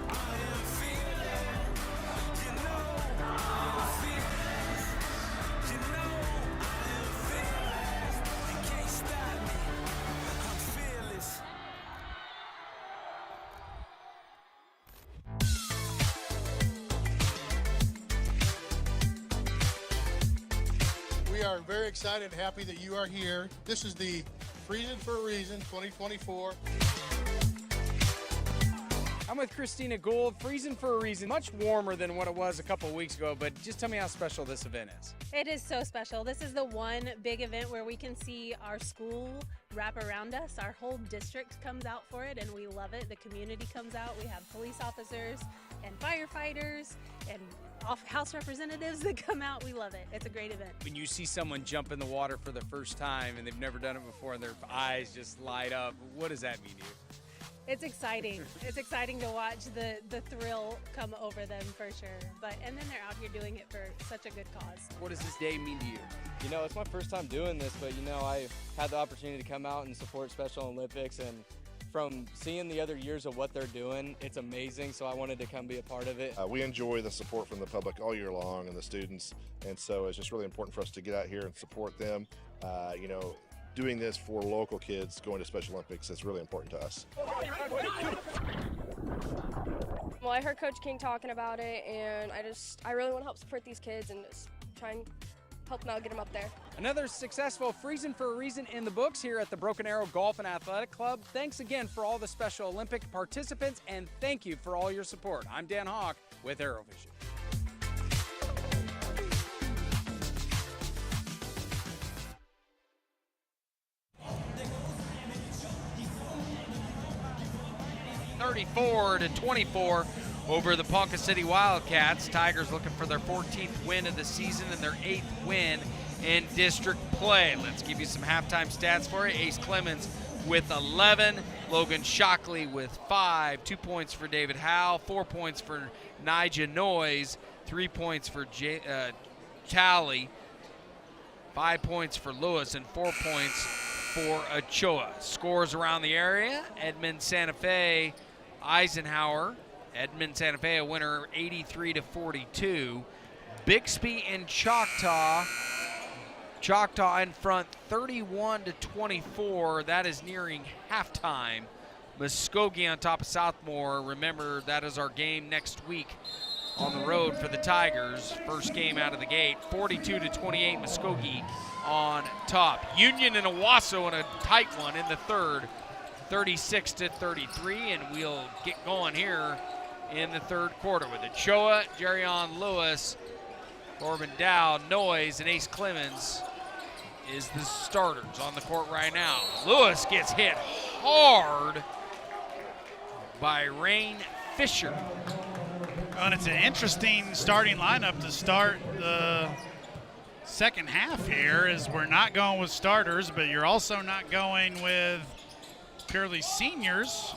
I am fearless. You know, I am fearless. You know, I am fearless. You can't stop me. I'm fearless. We are very excited and happy that you are here. This is the Freezing for a Reason 2024. I'm with Christina Gould, Freezing for a Reason. Much warmer than what it was a couple of weeks ago, but just tell me how special this event is. It is so special. This is the one big event where we can see our school wrap around us. Our whole district comes out for it, and we love it. The community comes out. We have police officers and firefighters and House representatives that come out. We love it. It's a great event. When you see someone jump in the water for the first time and they've never done it before and their eyes just light up, what does that mean to you? It's exciting. It's exciting to watch the thrill come over them for sure. And then they're out here doing it for such a good cause. What does this day mean to you? You know, it's my first time doing this, but you know, I had the opportunity to come out and support Special Olympics, and from seeing the other years of what they're doing, it's amazing, so I wanted to come be a part of it. We enjoy the support from the public all year long and the students, and so it's just really important for us to get out here and support them. You know, doing this for local kids going to Special Olympics is really important to us. Well, I heard Coach King talking about it, and I really want to help support these kids and just try and help them out, get them up there. Another successful Freezing for a Reason in the books here at the Broken Arrow Golf and Athletic Club. Thanks again for all the Special Olympic participants, and thank you for all your support. I'm Dan Hawk with ArrowVision. (34-24) over the Ponca City Wildcats. Tigers looking for their 14th win of the season and their 8th win in district play. Let's give you some halftime stats for it. Ace Clemens with 11, Logan Shockley with 5, 2 points for David Howe, 4 points for Nija Noyes, 3 points for Tally, 5 points for Lewis, and 4 points for Ochoa. Scores around the area: Edmond Santa Fe, Eisenhower. Edmond Santa Fe a winner 83-42. Bixby and Choctaw. Choctaw in front 31-24. That is nearing halftime. Muskogee on top of Southmore. Remember, that is our game next week on the road for the Tigers. First game out of the gate. 42-28 Muskogee on top. Union and Owasso in a tight one in the third. 36-33, and we'll get going here in the third quarter with Ochoa, Jerion Lewis, Corbin Dow, Noyes, and Ace Clemens is the starters on the court right now. Lewis gets hit hard by Rain Fisher. And it's an interesting starting lineup to start the second half here, as we're not going with starters, but you're also not going with purely seniors.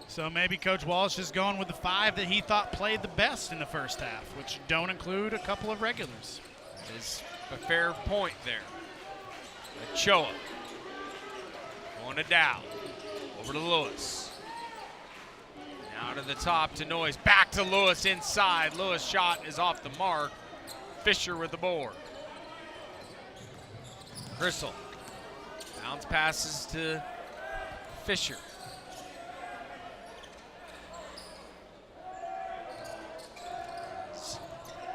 So maybe Coach Walsh is going with the 5 that he thought played the best in the first half, which don't include a couple of regulars. That is a fair point there. Ochoa going to Dow. Over to Lewis. Now to the top to Noyes. Back to Lewis inside. Lewis' shot is off the mark. Fisher with the board. Crystal. Bounce passes to Fisher.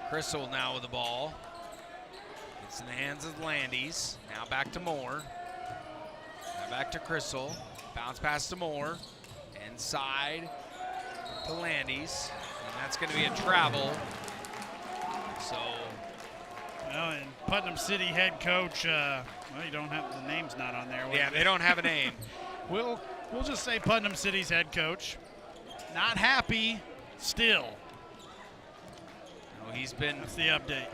Crystal now with the ball. It's in the hands of Landis. Now back to Moore. Now back to Crystal. Bounce pass to Moore. Inside to Landis. And that's going to be a travel. So. Well, and Putnam City head coach, well, you don't have, the name's not on there. Yeah, they don't have a name. We'll just say Putnam City's head coach. Not happy still. No, he's been. That's the update.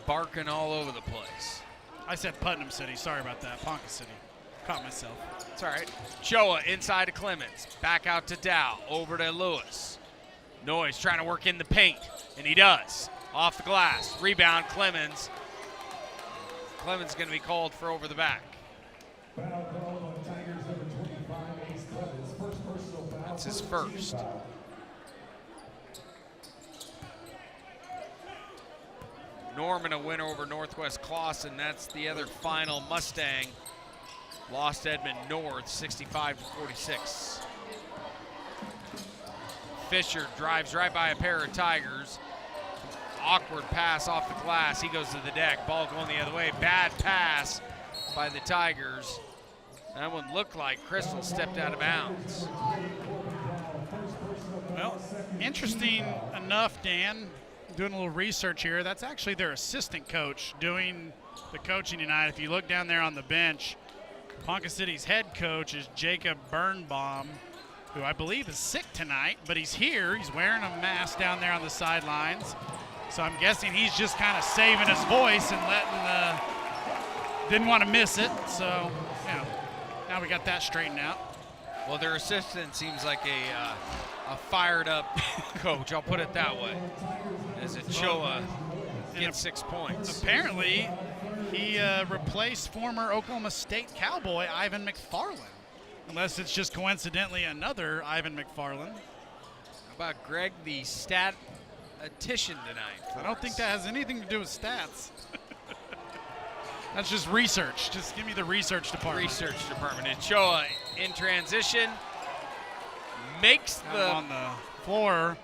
Barking all over the place. I said Putnam City. Sorry about that. Ponca City. Caught myself. It's all right. Choa inside to Clemens. Back out to Dow. Over to Lewis. Noyes trying to work in the paint, and he does. Off the glass. Rebound, Clemens. Clemens going to be called for over the back. That's his first. Norman a win over Northwest Clawson. That's the other final. Mustang lost Edmond North 65-46. Fisher drives right by a pair of Tigers. Awkward pass off the glass. He goes to the deck. Ball going the other way. Bad pass by the Tigers. That one looked like Crystal stepped out of bounds. Well, interesting enough, Dan, doing a little research here, that's actually their assistant coach doing the coaching tonight. If you look down there on the bench, Ponca City's head coach is Jacob Birnbaum, who I believe is sick tonight, but he's here. He's wearing a mask down there on the sidelines. So I'm guessing he's just kind of saving his voice and letting didn't want to miss it. So, you know, now we got that straightened out. Well, their assistant seems like a fired up coach, I'll put it that way. As Choa gets 6 points. Apparently, he replaced former Oklahoma State Cowboy Ivan McFarland. Unless it's just coincidentally another Ivan McFarland. How about Greg, the statistician tonight? I don't think that has anything to do with stats. That's just research. Just give me the research department. Research department. And Choa in transition makes the on the floor.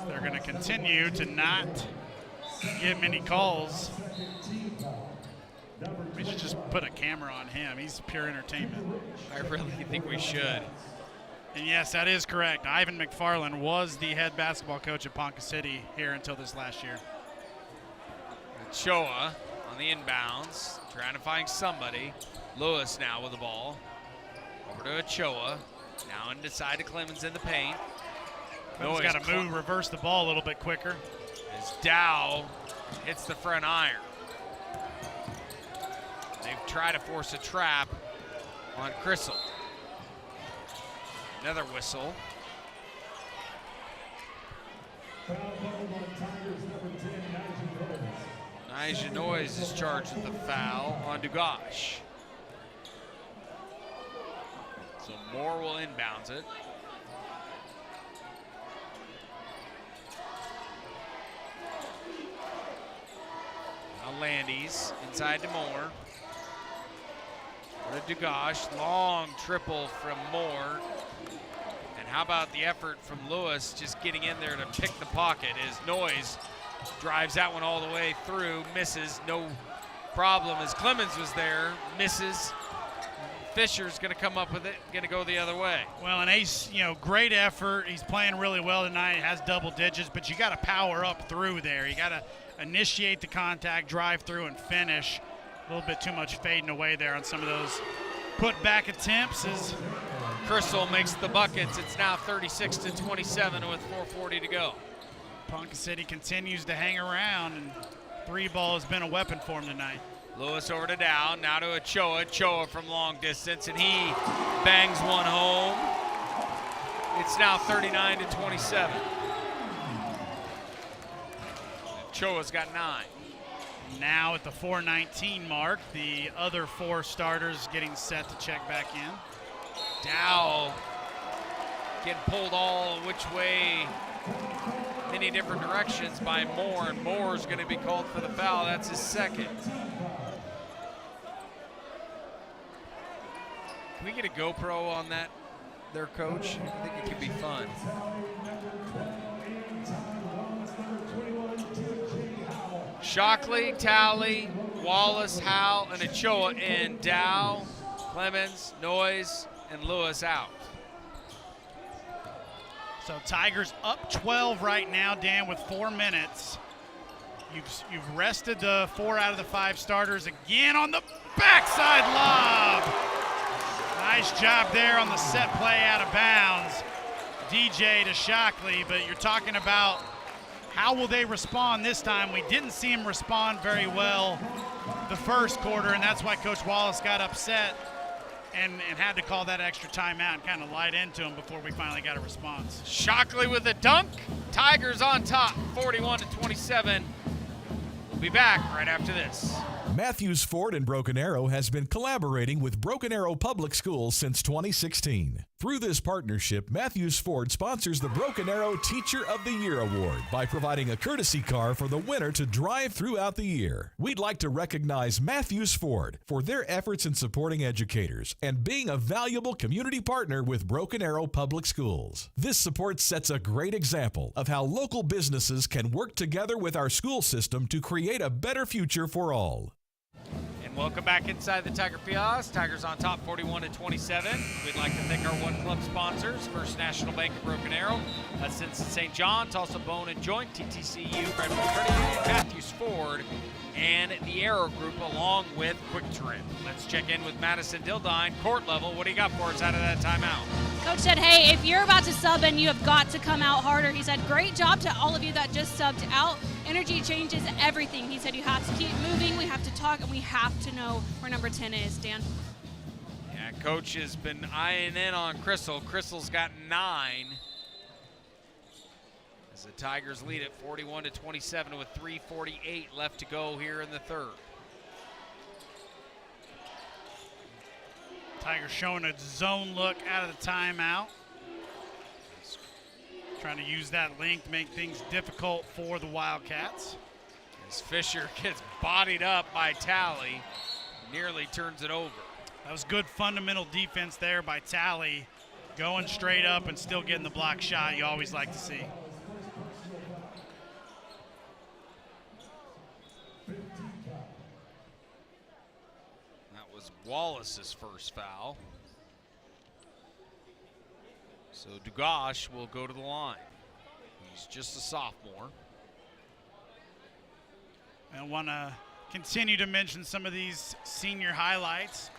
They're going to continue to not get many calls. We should just put a camera on him. He's pure entertainment. I really think we should. And yes, that is correct. Ivan McFarland was the head basketball coach at Ponca City here until this last year. Choa on the inbounds, trying to find somebody. Lewis now with the ball. Over to Ochoa. Now inside to Clemens in the paint. Clemens got to move, reverse the ball a little bit quicker. As Dow hits the front iron. They've tried to force a trap on Crystal. Another whistle. Nija Noyes is charged with the foul on Dugash. So Moore will inbounds it. Now Landis inside to Moore. To Dugash, long triple from Moore. And how about the effort from Lewis just getting in there to pick the pocket as Noyes drives that one all the way through, misses, no problem as Clemens was there, misses. Fisher's gonna come up with it, gonna go the other way. Well, and Ace, you know, great effort. He's playing really well tonight, has double digits, but you gotta power up through there. You gotta initiate the contact, drive through, and finish. A little bit too much fading away there on some of those put-back attempts. As Crystal makes the buckets. It's now 36-27 with 4:40 to go. Ponca City continues to hang around, and three ball has been a weapon for him tonight. Lewis over to Dow, now to Ochoa. Ochoa from long distance, and he bangs one home. It's now 39-27. Ochoa's got 9. Now at the 4:19 mark, the other four starters getting set to check back in. Dow getting pulled all which way, many different directions by Moore, and Moore's going to be called for the foul. That's his second. Can we get a GoPro on that, their coach? I think it could be fun. Shockley, Talley, Wallace, Howell, and Ochoa in. Dow, Clemens, Noyes, and Lewis out. So Tigers up 12 right now, Dan, with 4 minutes. You've rested the 4 out of the 5 starters again on the backside lob. Nice job there on the set play out of bounds. DJ to Shockley, but you're talking about how will they respond this time? We didn't see him respond very well the first quarter, and that's why Coach Wallace got upset and had to call that extra timeout and kind of light into him before we finally got a response. Shockley with a dunk. Tigers on top, 41-27. We'll be back right after this. Matthews Ford in Broken Arrow has been collaborating with Broken Arrow Public Schools since 2016. Through this partnership, Matthews Ford sponsors the Broken Arrow Teacher of the Year Award by providing a courtesy car for the winner to drive throughout the year. We'd like to recognize Matthews Ford for their efforts in supporting educators and being a valuable community partner with Broken Arrow Public Schools. This support sets a great example of how local businesses can work together with our school system to create a better future for all. And welcome back inside the Tiger Fias. Tigers on top, 41-27. We'd like to thank our One Club sponsors: First National Bank of Broken Arrow, Hutchinson St. John, Tulsa Bone and Joint, TTCU, Redwood Credit Union, Matthews Ford, and the Arrow Group, along with Quick Trip. Let's check in with Madison Dildine, court level. What do you got for us out of that timeout? Coach said, hey, if you're about to sub in, you have got to come out harder. He said, great job to all of you that just subbed out. Energy changes everything. He said, you have to keep moving, we have to talk, and we have to know where number 10 is. Dan? Yeah, Coach has been eyeing in on Crystal. Crystal's got 9. As the Tigers lead at 41-27 with 3:48 left to go here in the third. Tigers showing a zone look out of the timeout. Trying to use that length to make things difficult for the Wildcats. As Fisher gets bodied up by Talley, nearly turns it over. That was good fundamental defense there by Talley, going straight up and still getting the block shot you always like to see. That was Wallace's first foul. So Dugash will go to the line. He's just a sophomore. I want to continue to mention some of these senior highlights.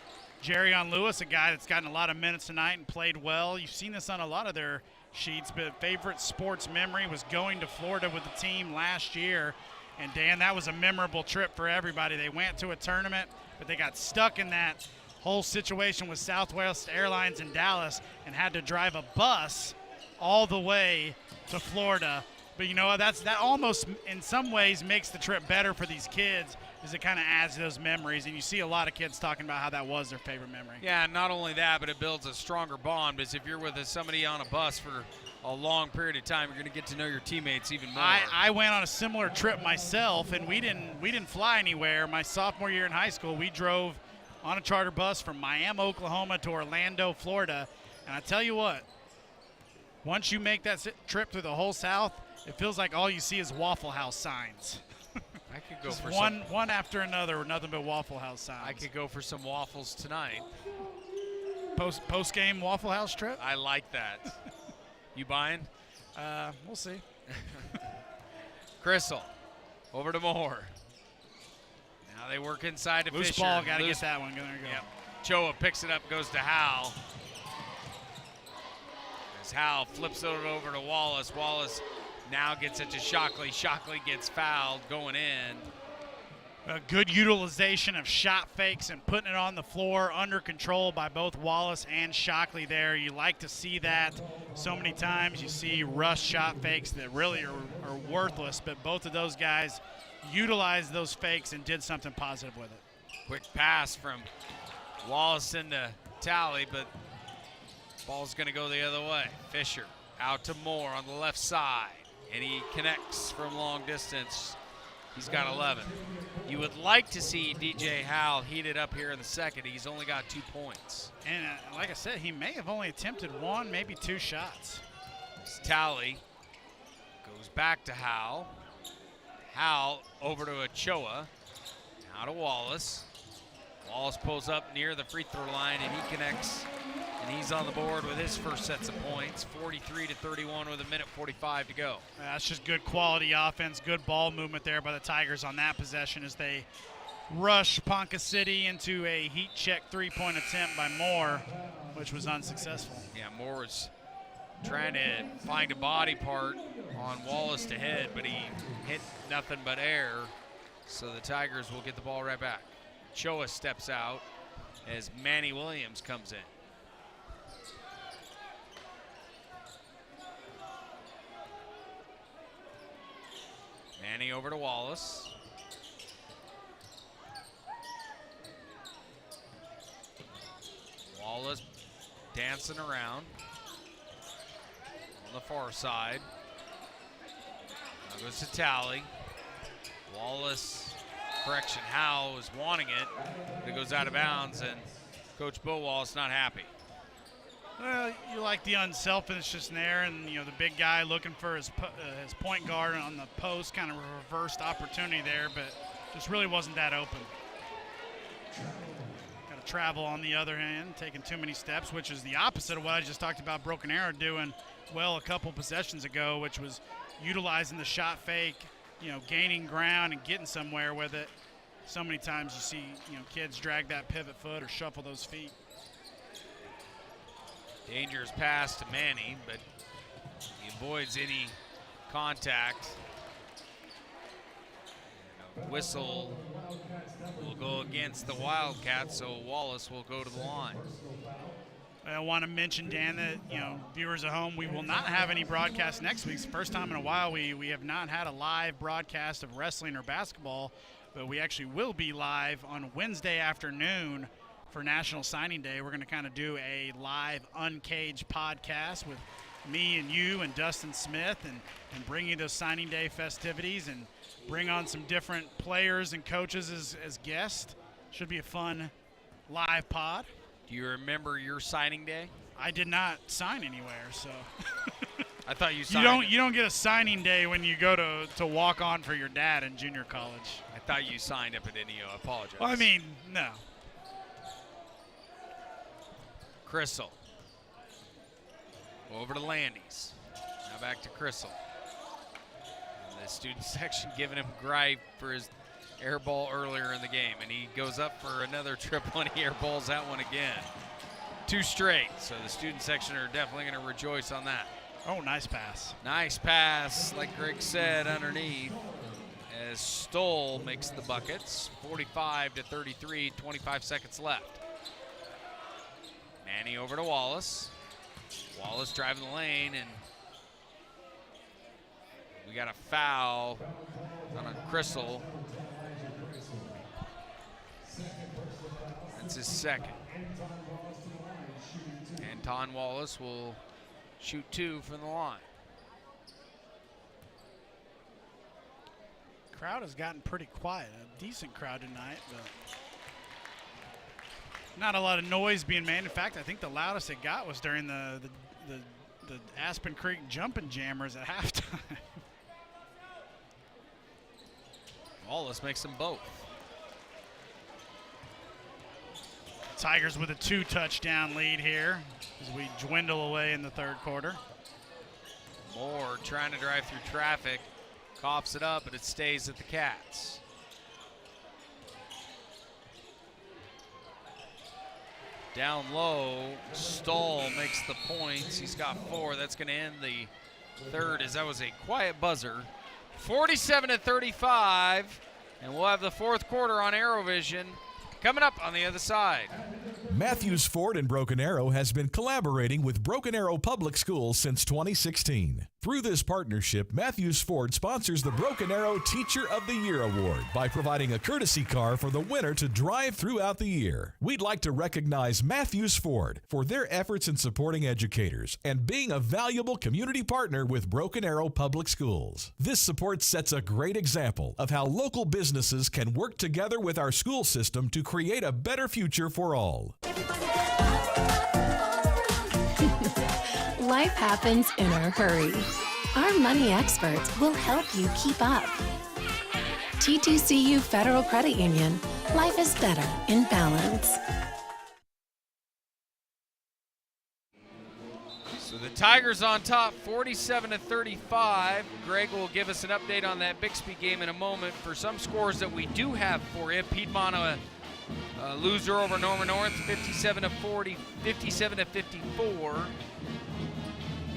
Jerrion Lewis, a guy that's gotten a lot of minutes tonight and played well. You've seen this on a lot of their sheets, but favorite sports memory was going to Florida with the team last year. And Dan, that was a memorable trip for everybody. They went to a tournament, but they got stuck in that whole situation with Southwest Airlines in Dallas and had to drive a bus all the way to Florida. But you know, that almost in some ways makes the trip better for these kids, as it kind of adds to those memories. And you see a lot of kids talking about how that was their favorite memory. Yeah, not only that, but it builds a stronger bond, because if you're with somebody on a bus for a long period of time, you're going to get to know your teammates even more. I went on a similar trip myself, and we didn't fly anywhere. My sophomore year in high school, we drove on a charter bus from Miami, Oklahoma to Orlando, Florida. And I tell you what, once you make that trip through the whole South, it feels like all you see is Waffle House signs. I could go for one after another, nothing but Waffle House signs. I could go for some waffles tonight. Post-game Waffle House trip? I like that. You buying? We'll see. Crystal, over to Moore. Now they work inside to Loose Fisher. ball, got to get that one. There you go. Yep. Choa picks it up, goes to Howell. As Howell flips it over to Wallace. Wallace now gets it to Shockley. Shockley gets fouled going in. A good utilization of shot fakes and putting it on the floor under control by both Wallace and Shockley there. You like to see that so many times. You see rush shot fakes that really are worthless, but both of those guys utilized those fakes and did something positive with it. Quick pass from Wallace into Talley, but Ball's going to go the other way. Fisher out to Moore on the left side, and he connects from long distance. He's got 11. You would like to see DJ Howell heated up here in the second. He's only got 2 points. And like I said, he may have only attempted 1, maybe 2 shots. This tally goes back to Howell. Howell over to Ochoa. Now to Wallace. Wallace pulls up near the free throw line, and he connects. And he's on the board with his first sets of points, 43-31 with 1:45 to go. That's just good quality offense, good ball movement there by the Tigers on that possession as they rush Ponca City into a heat check three-point attempt by Moore, which was unsuccessful. Yeah, Moore was trying to find a body part on Wallace to hit, but he hit nothing but air. So the Tigers will get the ball right back. Choa steps out as Manny Williams comes in. Manny over to Wallace. Wallace dancing around on the far side. Now goes to Talley. Wallace, correction, Howe is wanting it, but it goes out of bounds, and Coach Bo Wallace not happy. Well, you like the unselfishness there, and the big guy looking for his point guard on the post, kind of a reversed opportunity there, but just really wasn't that open. Got to travel on the other hand, taking too many steps, which is the opposite of what I just talked about Broken Arrow doing well a couple possessions ago, which was utilizing the shot fake, gaining ground and getting somewhere with it. So many times you see, kids drag that pivot foot or shuffle those feet. Dangerous pass to Manny, but he avoids any contact. Whistle will go against the Wildcats, so Wallace will go to the line. I want to mention, Dan, that viewers at home, we will not have any broadcast next week. It's the first time in a while we have not had a live broadcast of wrestling or basketball, but we actually will be live on Wednesday afternoon for National Signing Day. We're going to kind of do a live Uncaged podcast with me and you and Dustin Smith and bring you those signing day festivities and bring on some different players and coaches as guests. Should be a fun live pod. Do you remember your signing day? I did not sign anywhere, so. I thought you signed. You don't get a signing day when you go to walk on for your dad in junior college. I thought you signed up at NEO. I apologize. Well, I mean, no. Crystal. Over to Landys. Now back to Crystal. And the student section giving him gripe for his air ball earlier in the game. And he goes up for another triple and he air balls that one again. 2 straight. So the student section are definitely going to rejoice on that. Oh, nice pass. Nice pass, like Greg said, underneath. As Stoll makes the buckets. 45-33, 25 seconds left. Manny over to Wallace. Wallace driving the lane, and we got a foul on Crystal. That's his second. Anton Wallace will shoot 2 from the line. Crowd has gotten pretty quiet. A decent crowd tonight, but not a lot of noise being made. In fact, I think the loudest it got was during the Aspen Creek Jumpin' Jammers at halftime. Wallace makes them both. Tigers with a 2-touchdown lead here as we dwindle away in the third quarter. Moore trying to drive through traffic, coughs it up, but it stays at the Cats. Down low, Stoll makes the points. He's got 4. That's going to end the third, as that was a quiet buzzer. 47-35, and we'll have the fourth quarter on ArrowVision coming up on the other side. Matthews Ford in Broken Arrow has been collaborating with Broken Arrow Public Schools since 2016. Through this partnership, Matthews Ford sponsors the Broken Arrow Teacher of the Year Award by providing a courtesy car for the winner to drive throughout the year. We'd like to recognize Matthews Ford for their efforts in supporting educators and being a valuable community partner with Broken Arrow Public Schools. This support sets a great example of how local businesses can work together with our school system to create a better future for all. Life happens in a hurry. Our money experts will help you keep up. T2CU Federal Credit Union. Life is better in balance. So the Tigers on top, 47-35. Greg will give us an update on that Bixby game in a moment. For some scores that we do have for you, Piedmont a loser over Norman North, 57-40, 57-54.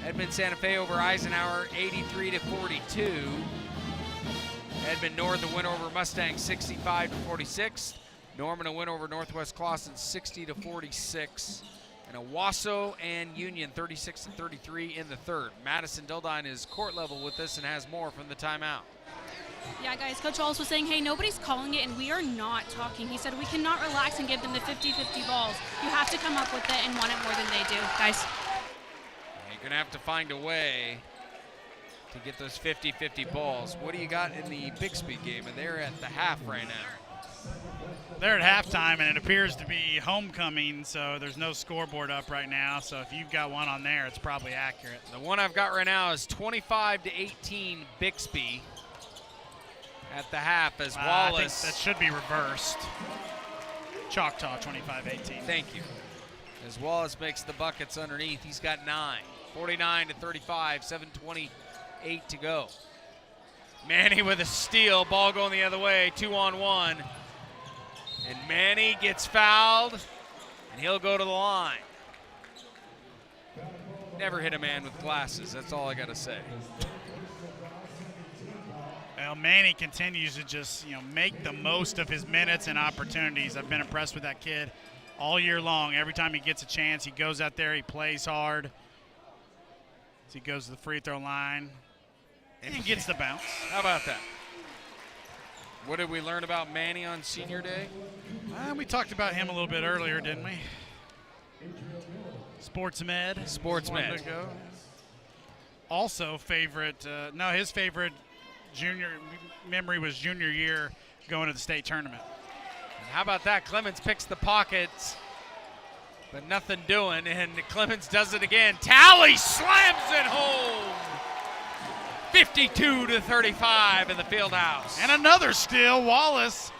Edmond Santa Fe over Eisenhower, 83-42. Edmond North a win over Mustang, 65-46. Norman a win over Northwest Clawson, 60-46. And Owasso and Union, 36-33 in the third. Madison Dildine is court level with this and has more from the timeout. Yeah, guys, Coach Wallace was saying, hey, nobody's calling it, and we are not talking. He said we cannot relax and give them the 50-50 balls. You have to come up with it and want it more than they do. Guys. You're going to have to find a way to get those 50-50 balls. What do you got in the Bixby game? And they're at the half right now. They're at halftime, and it appears to be homecoming, so there's no scoreboard up right now. So if you've got one on there, it's probably accurate. The one I've got right now is 25-18 Bixby at the half as Wallace. I think that should be reversed. Choctaw 25-18. Thank you. As Wallace makes the buckets underneath, he's got 9. 49-35, 7:28 to go. Manny with a steal, ball going the other way, 2-on-1. And Manny gets fouled, and he'll go to the line. Never hit a man with glasses, that's all I gotta say. Well, Manny continues to just, make the most of his minutes and opportunities. I've been impressed with that kid all year long. Every time he gets a chance, he goes out there, he plays hard. He goes to the free throw line and gets the bounce. How about that? What did we learn about Manny on senior day? We talked about him a little bit earlier, didn't we? Sports med. Sports med. Also favorite, his favorite junior memory was junior year going to the state tournament. And how about that? Clemens picks the pockets, but nothing doing, and Clemens does it again. Talley slams it home. 52-35 in the field house. And another steal, Wallace,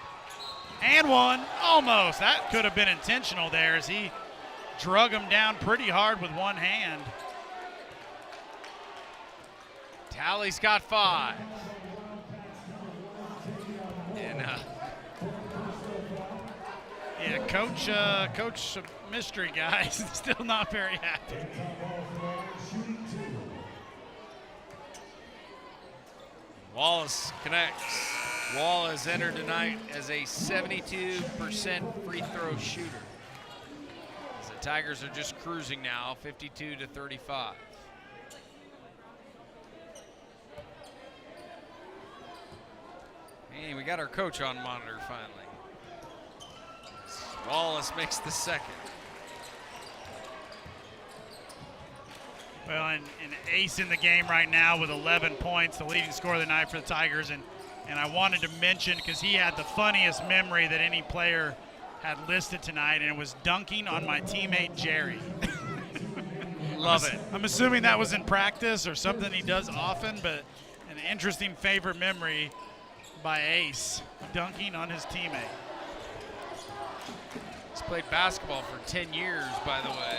and one, almost. That could have been intentional there as he drug him down pretty hard with one hand. Talley's got 5. And yeah, Coach Mystery guy is still not very happy. Wallace connects. Wallace entered tonight as a 72% free throw shooter. As the Tigers are just cruising now, 52-35. Hey, we got our coach on monitor finally. Wallace makes the second. Well, and Ace in the game right now with 11 points, the leading scorer of the night for the Tigers. And I wanted to mention, because he had the funniest memory that any player had listed tonight, and it was dunking on my teammate Jerry. Love it. I'm assuming that was in practice or something he does often, but an interesting favorite memory by Ace, dunking on his teammate. He's played basketball for 10 years, by the way.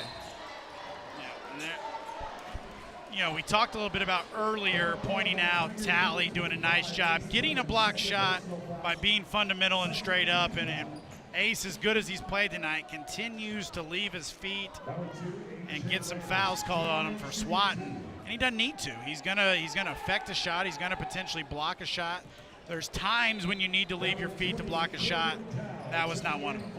We talked a little bit about earlier, pointing out Talley doing a nice job getting a block shot by being fundamental and straight up, and Ace, as good as he's played tonight, continues to leave his feet and get some fouls called on him for swatting, and he doesn't need to. He's gonna affect a shot. He's gonna potentially block a shot. There's times when you need to leave your feet to block a shot. That was not one of them.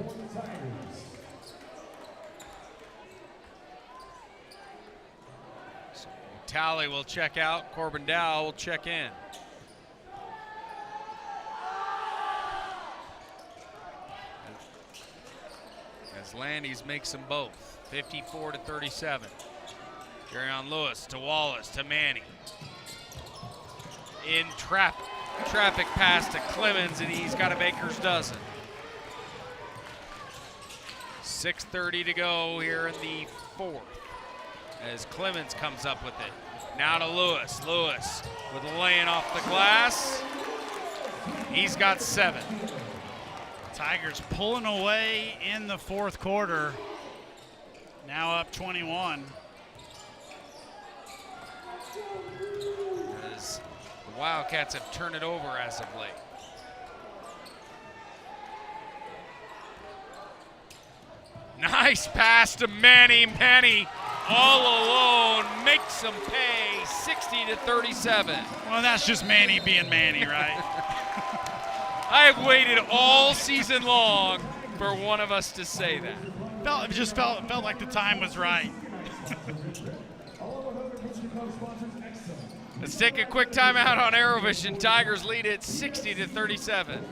Talley will check out. Corbin Dow will check in. As Landis makes them both, 54-37. Jerrion Lewis to Wallace to Manny. In traffic pass to Clemens, and he's got a baker's dozen. 6:30 to go here in the fourth as Clemens comes up with it. Now to Lewis. Lewis with a laying off the glass. He's got 7. Tigers pulling away in the fourth quarter. Now up 21. As the Wildcats have turned it over as of late. Nice pass to Manny. Manny all alone makes them pay 60-37. Well, that's just Manny being Manny, right? I have waited all season long for one of us to say that. Felt like the time was right. Let's take a quick timeout on ArrowVision. Tigers lead it 60-37.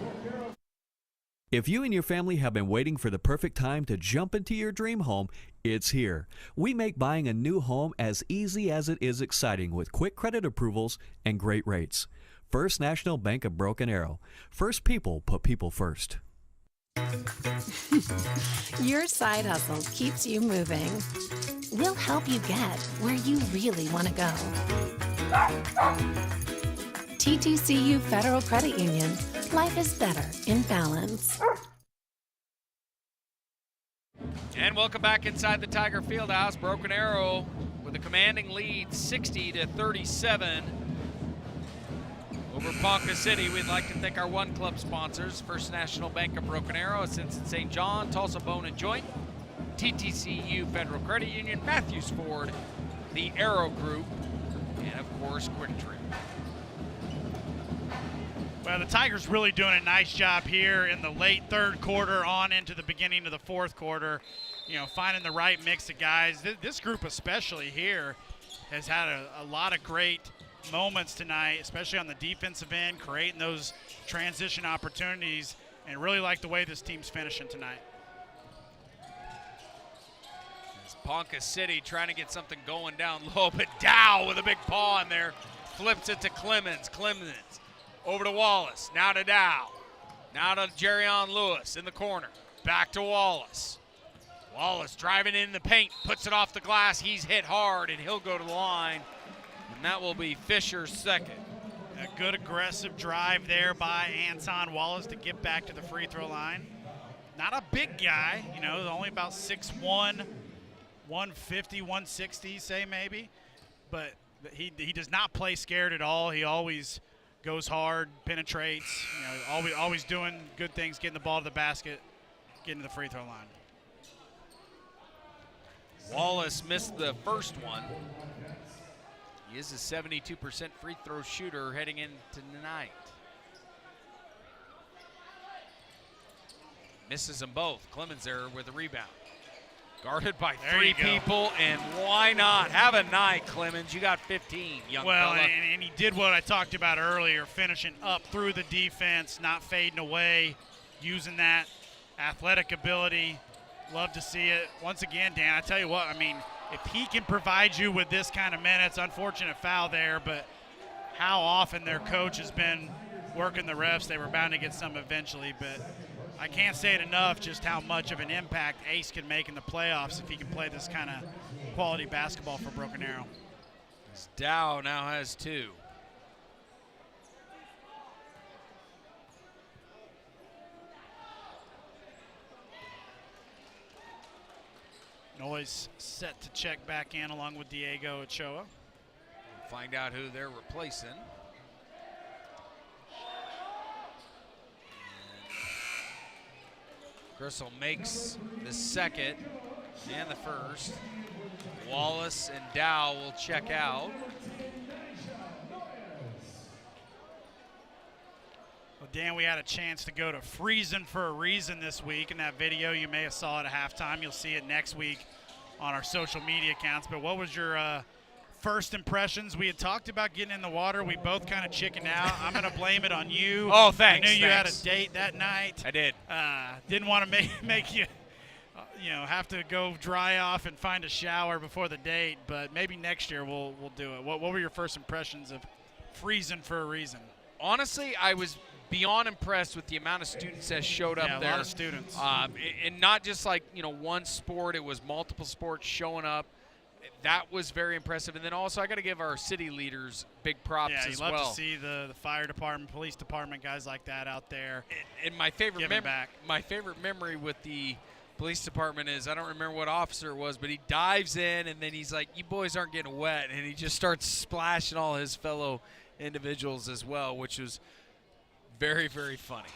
If you and your family have been waiting for the perfect time to jump into your dream home, it's here. We make buying a new home as easy as it is exciting with quick credit approvals and great rates. First National Bank of Broken Arrow. First people put people first. Your side hustle keeps you moving. We'll help you get where you really want to go. TTCU Federal Credit Union. Life is better in balance. And welcome back inside the Tiger Fieldhouse. Broken Arrow with a commanding lead, 60-37 over Ponca City. We'd like to thank our One Club sponsors, First National Bank of Broken Arrow, Ascension St. John, Tulsa Bone and Joint, TTCU Federal Credit Union, Matthews Ford, the Arrow Group, and of course, Quick Trip. Well, the Tigers really doing a nice job here in the late third quarter on into the beginning of the fourth quarter. You know, finding the right mix of guys. This group especially here has had a lot of great moments tonight, especially on the defensive end, creating those transition opportunities, and really like the way this team's finishing tonight. It's Ponca City trying to get something going down low, but Dow with a big paw in there flips it to Clemens. Clemens over to Wallace, now to Dow. Now to Jerrion Lewis in the corner. Back to Wallace. Wallace driving in the paint, puts it off the glass. He's hit hard, and he'll go to the line. And that will be Fisher's second. A good aggressive drive there by Anton Wallace to get back to the free throw line. Not a big guy, you know, only about 6'1", 150, 160, say maybe. But he does not play scared at all. He always goes hard, penetrates, you know, always doing good things, getting the ball to the basket, getting to the free throw line. Wallace missed the first one. He is a 72% free throw shooter heading into tonight. Misses them both. Clemens there with a rebound. Guarded by three people, and why not? Have a night, Clemens. You got 15, young fella. And he did what I talked about earlier, finishing up through the defense, not fading away, using that athletic ability. Love to see it. Once again, Dan, I tell you what, I mean, if he can provide you with this kind of minutes, unfortunate foul there, but how often their coach has been working the refs. They were bound to get some eventually, but I can't say it enough just how much of an impact Ace can make in the playoffs if he can play this kind of quality basketball for Broken Arrow. Dow now has 2. Noyes set to check back in along with Diego Ochoa. Find out who they're replacing. Gristle makes the second and the first. Wallace and Dow will check out. Well, Dan, we had a chance to go to Freezing for a Reason this week. In that video, you may have saw it at halftime. You'll see it next week on our social media accounts. But what was your first impressions. We had talked about getting in the water. We both kind of chickened out. I'm going to blame it on you. Oh, thanks. I knew you had thanks. a date that night. I did. Didn't want to make you, have to go dry off and find a shower before the date. But maybe next year we'll do it. What were your first impressions of freezing for a reason? Honestly, I was beyond impressed with the amount of students that showed up there. A lot of students. And not just like, one sport. It was multiple sports showing up. That was very impressive. And then also I got to give our city leaders big props as well. Yeah, you love to see the fire department, police department, guys like that out there. And my favorite back. My favorite memory with the police department is, I don't remember what officer it was, but he dives in and then he's like, "You boys aren't getting wet," and he just starts splashing all his fellow individuals as well, which was very, very funny.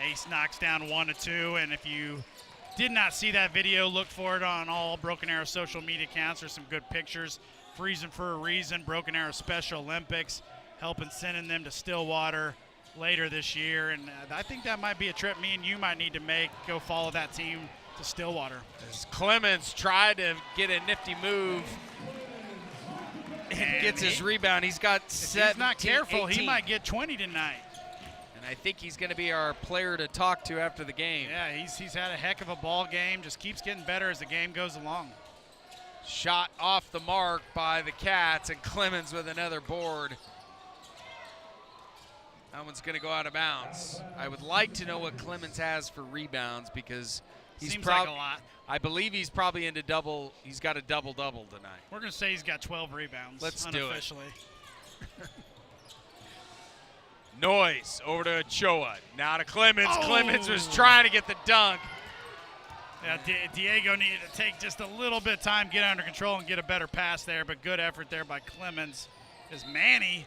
Ace knocks down 1 to 2, and if you did not see that video, look for it on all Broken Arrow social media accounts. There's some good pictures. Freezing for a reason, Broken Arrow Special Olympics, helping sending them to Stillwater later this year, and I think that might be a trip me and you might need to make, go follow that team to Stillwater. As Clemens tried to get a nifty move and gets his rebound. He's got 17, if he's not careful, 18. he might get 20 tonight. And I think he's going to be our player to talk to after the game. Yeah, he's had a heck of a ball game, just keeps getting better as the game goes along. Shot off the mark by the Cats, and Clemens with another board. That one's going to go out of bounds. I would like to know what Clemens has for rebounds, because seems like a lot. I believe he's probably into double. He's got a double-double tonight. We're going to say he's got 12 rebounds. Let's do it. Unofficially. Noise over to Ochoa. Now to Clemens. Oh. Clemens was trying to get the dunk. Yeah, Diego needed to take just a little bit of time, get under control, and get a better pass there, but good effort there by Clemens. As Manny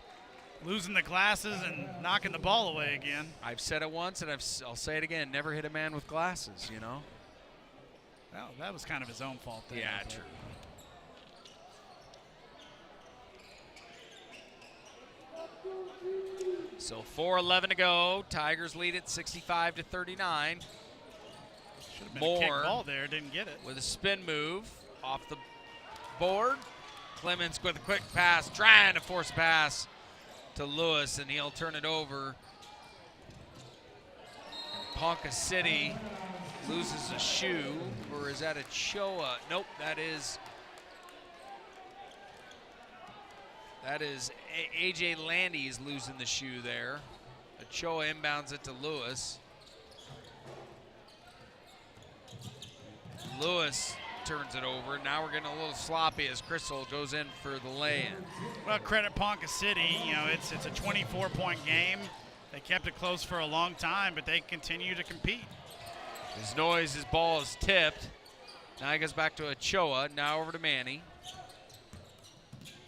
losing the glasses and knocking the ball away again. I've said it once, and I'll say it again. Never hit a man with glasses, Well, that was kind of his own fault there. Yeah, true. So 4:11 to go. Tigers lead it 65-39. Should have been a kick ball there, didn't get it. With a spin move off the board. Clemens with a quick pass, trying to force a pass to Lewis, and he'll turn it over. And Ponca City loses a shoe, or is that Ochoa? Nope, that is A.J. Landy is losing the shoe there. Ochoa inbounds it to Lewis. Lewis turns it over. Now we're getting a little sloppy as Crystal goes in for the lay-in. Well, credit Ponca City. It's a 24-point game. They kept it close for a long time, but they continue to compete. His Noise, his ball is tipped. Now he goes back to Ochoa. Now over to Manny.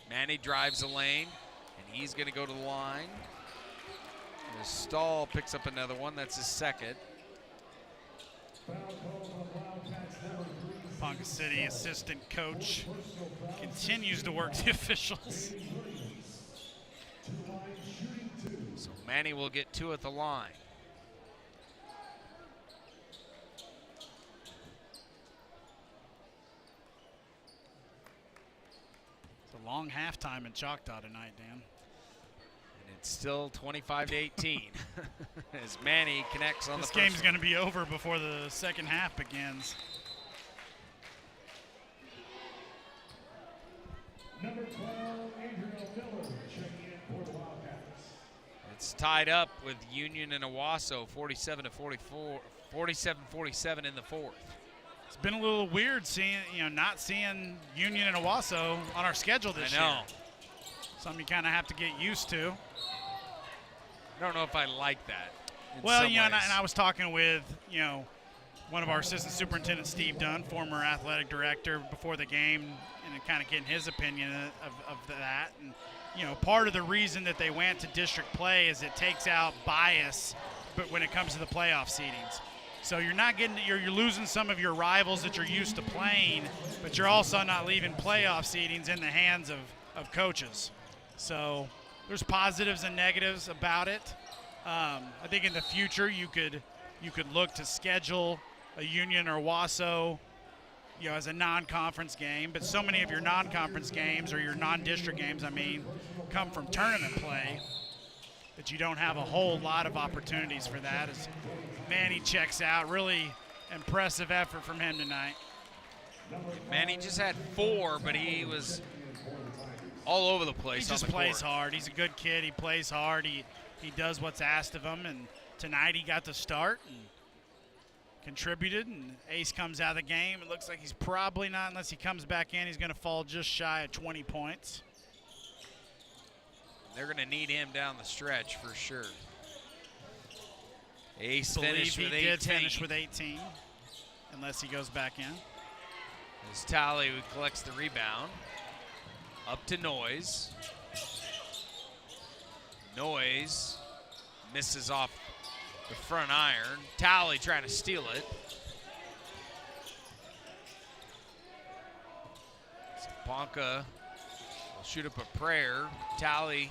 Manny drives the lane, and he's going to go to the line. And Stahl picks up another one. That's his second. Ponca City assistant coach continues to work the officials. So Manny will get 2 at the line. It's a long halftime in Choctaw tonight, Dan. And it's still 25-18 as Manny connects on this the first. This game's going to be over before the second half begins. Number 12, Adriel Miller, checking in for the Wildcats. It's tied up with Union and Owasso, 47-47 in the fourth. It's been a little weird not seeing Union and Owasso on our schedule this year. I know. Something you kind of have to get used to. I don't know if I like that. Well, and I was talking with, one of our assistant superintendents, Steve Dunn, former athletic director, before the game, and kind of getting his opinion of that. And, part of the reason that they went to district play is it takes out bias, but when it comes to the playoff seedings. So you're losing some of your rivals that you're used to playing, but you're also not leaving playoff seedings in the hands of coaches. So there's positives and negatives about it. I think in the future you could look to schedule a Union or Owasso as a non-conference game, but so many of your non-conference games, or your non-district games, come from tournament play that you don't have a whole lot of opportunities for that. As Manny checks out, really impressive effort from him tonight. Manny just had 4, but he was all over the place. He just plays hard. He's a good kid. He plays hard. He does what's asked of him, and tonight he got the start and contributed, and Ace comes out of the game. It looks like he's probably not, unless he comes back in, he's going to fall just shy of 20 points. They're going to need him down the stretch for sure. Ace I believe finished with 18. He did finish with 18, unless he goes back in. As Tally collects the rebound. Up to Noyes. Noyes misses off the front iron. Tally trying to steal it. So Ponca will shoot up a prayer. Tally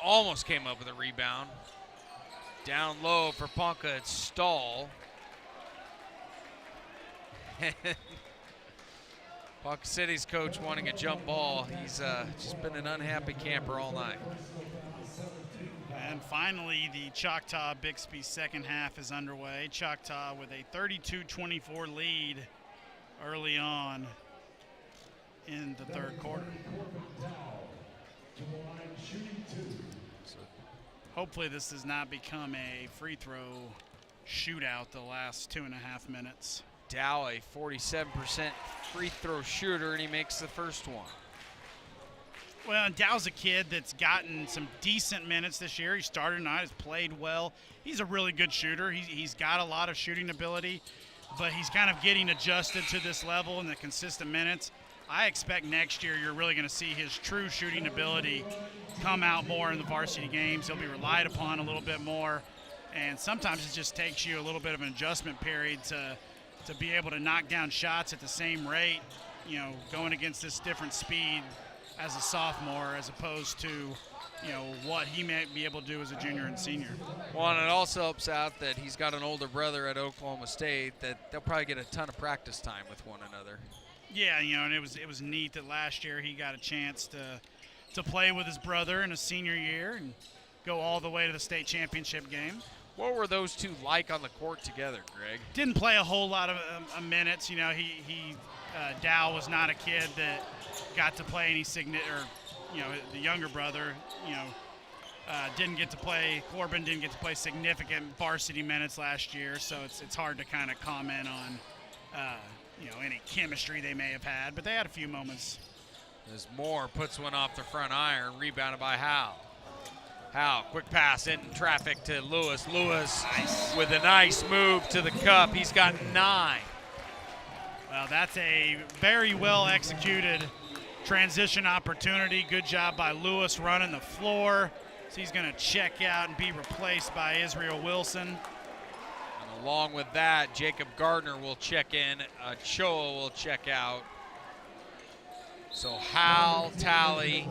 almost came up with a rebound. Down low for Ponca, it's Stahl. Ponca City's coach wanting a jump ball. He's just been an unhappy camper all night. And finally, the Choctaw-Bixby second half is underway. Choctaw with a 32-24 lead early on in the third quarter. So hopefully this does not become a free throw shootout the last 2.5 minutes. Dow, a 47% free throw shooter, and he makes the first one. Well, and Dow's a kid that's gotten some decent minutes this year. He started tonight, has played well. He's a really good shooter. He's got a lot of shooting ability, but he's kind of getting adjusted to this level and the consistent minutes. I expect next year you're really going to see his true shooting ability come out more in the varsity games. He'll be relied upon a little bit more, and sometimes it just takes you a little bit of an adjustment period to be able to knock down shots at the same rate, going against this different speed as a sophomore, as opposed to, what he may be able to do as a junior and senior. Well, and it also helps out that he's got an older brother at Oklahoma State that they'll probably get a ton of practice time with one another. Yeah, and it was neat that last year he got a chance to play with his brother in his senior year and go all the way to the state championship game. What were those two like on the court together, Greg? Didn't play a whole lot of minutes. Dow was not a kid that got to play any the younger brother, didn't get to play. Corbin didn't get to play significant varsity minutes last year, so it's hard to kind of comment on, any chemistry they may have had, but they had a few moments. As Moore puts one off the front iron, rebounded by Howe. Howe, quick pass in traffic to Lewis. Lewis with a nice move to the cup. He's got 9. Well, that's a very well executed transition opportunity. Good job by Lewis running the floor. So he's going to check out and be replaced by Israel Wilson. And along with that, Jacob Gardner will check in. Choa will check out. So Hal, Tally,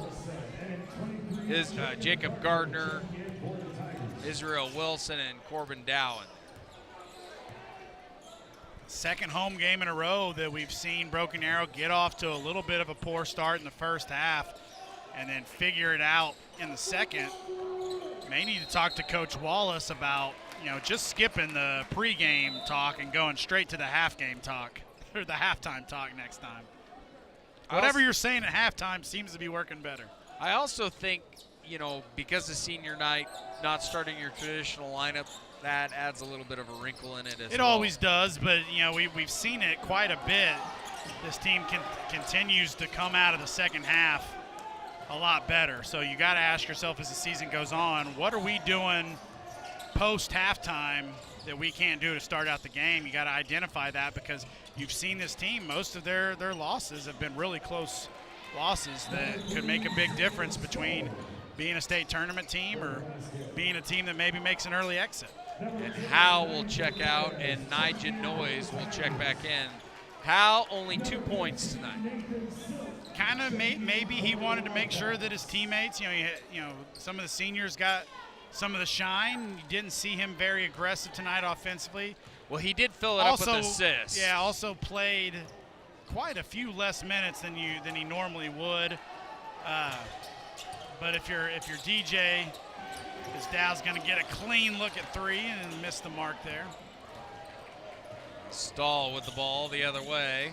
Jacob Gardner, Israel Wilson, and Corbin Dowen. Second home game in a row that we've seen Broken Arrow get off to a little bit of a poor start in the first half and then figure it out in the second. May need to talk to Coach Wallace about, just skipping the pregame talk and going straight to the half game talk, or the halftime talk next time. Whatever you're saying at halftime seems to be working better. I also think, because of senior night, not starting your traditional lineup, that adds a little bit of a wrinkle in it as well. It always does, but we've seen it quite a bit. This team continues to come out of the second half a lot better. So you got to ask yourself as the season goes on, what are we doing post halftime that we can't do to start out the game? You got to identify that, because you've seen this team, most of their losses have been really close losses that could make a big difference between being a state tournament team or being a team that maybe makes an early exit. And Hal will check out, and Nigel Noyes will check back in. Hal, only 2 points tonight. Kind of maybe he wanted to make sure that his teammates, some of the seniors got some of the shine. You didn't see him very aggressive tonight offensively. Well, he did fill it up with assists. Yeah, also played quite a few less minutes than he normally would. But if you're DJ, his Dow's going to get a clean look at three and miss the mark there. Stahl with the ball the other way.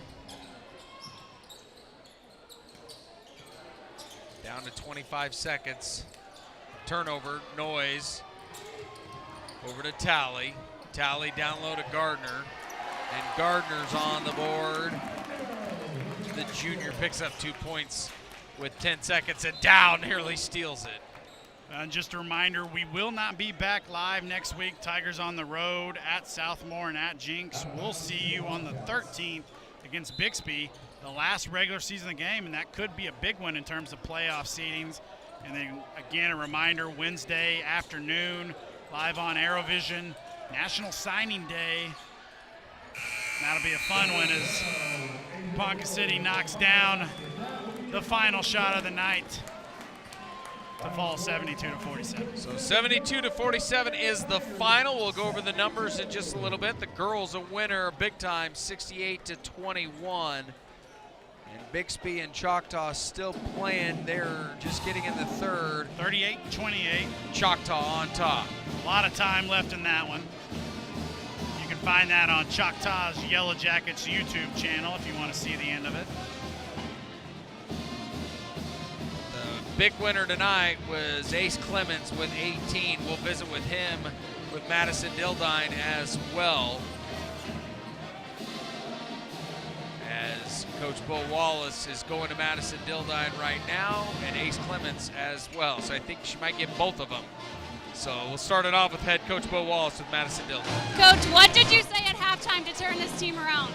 Down to 25 seconds. Turnover, Noise. Over to Talley. Talley down low to Gardner. And Gardner's on the board. The junior picks up 2 points with 10 seconds, and Dow nearly steals it. And just a reminder, we will not be back live next week. Tigers on the road at Southmore and at Jinx. We'll see you on the 13th against Bixby, the last regular season game, and that could be a big one in terms of playoff seedings. And then again, a reminder, Wednesday afternoon, live on ArrowVision, National Signing Day. That'll be a fun one as Ponca City knocks down the final shot of the night to fall 72-47. So 72-47 is the final. We'll go over the numbers in just a little bit. The girls a winner big time, 68-21. And Bixby and Choctaw still playing. They're just getting in the third. 38-28. Choctaw on top. A lot of time left in that one. You can find that on Choctaw's Yellow Jackets YouTube channel if you want to see the end of it. Big winner tonight was Ace Clemens with 18. We'll visit with him with Madison Dildine as well. As Coach Bo Wallace is going to Madison Dildine right now, and Ace Clemens as well. So I think she might get both of them. So we'll start it off with head coach Bo Wallace with Madison Dildine. Coach, what did you say at halftime to turn this team around?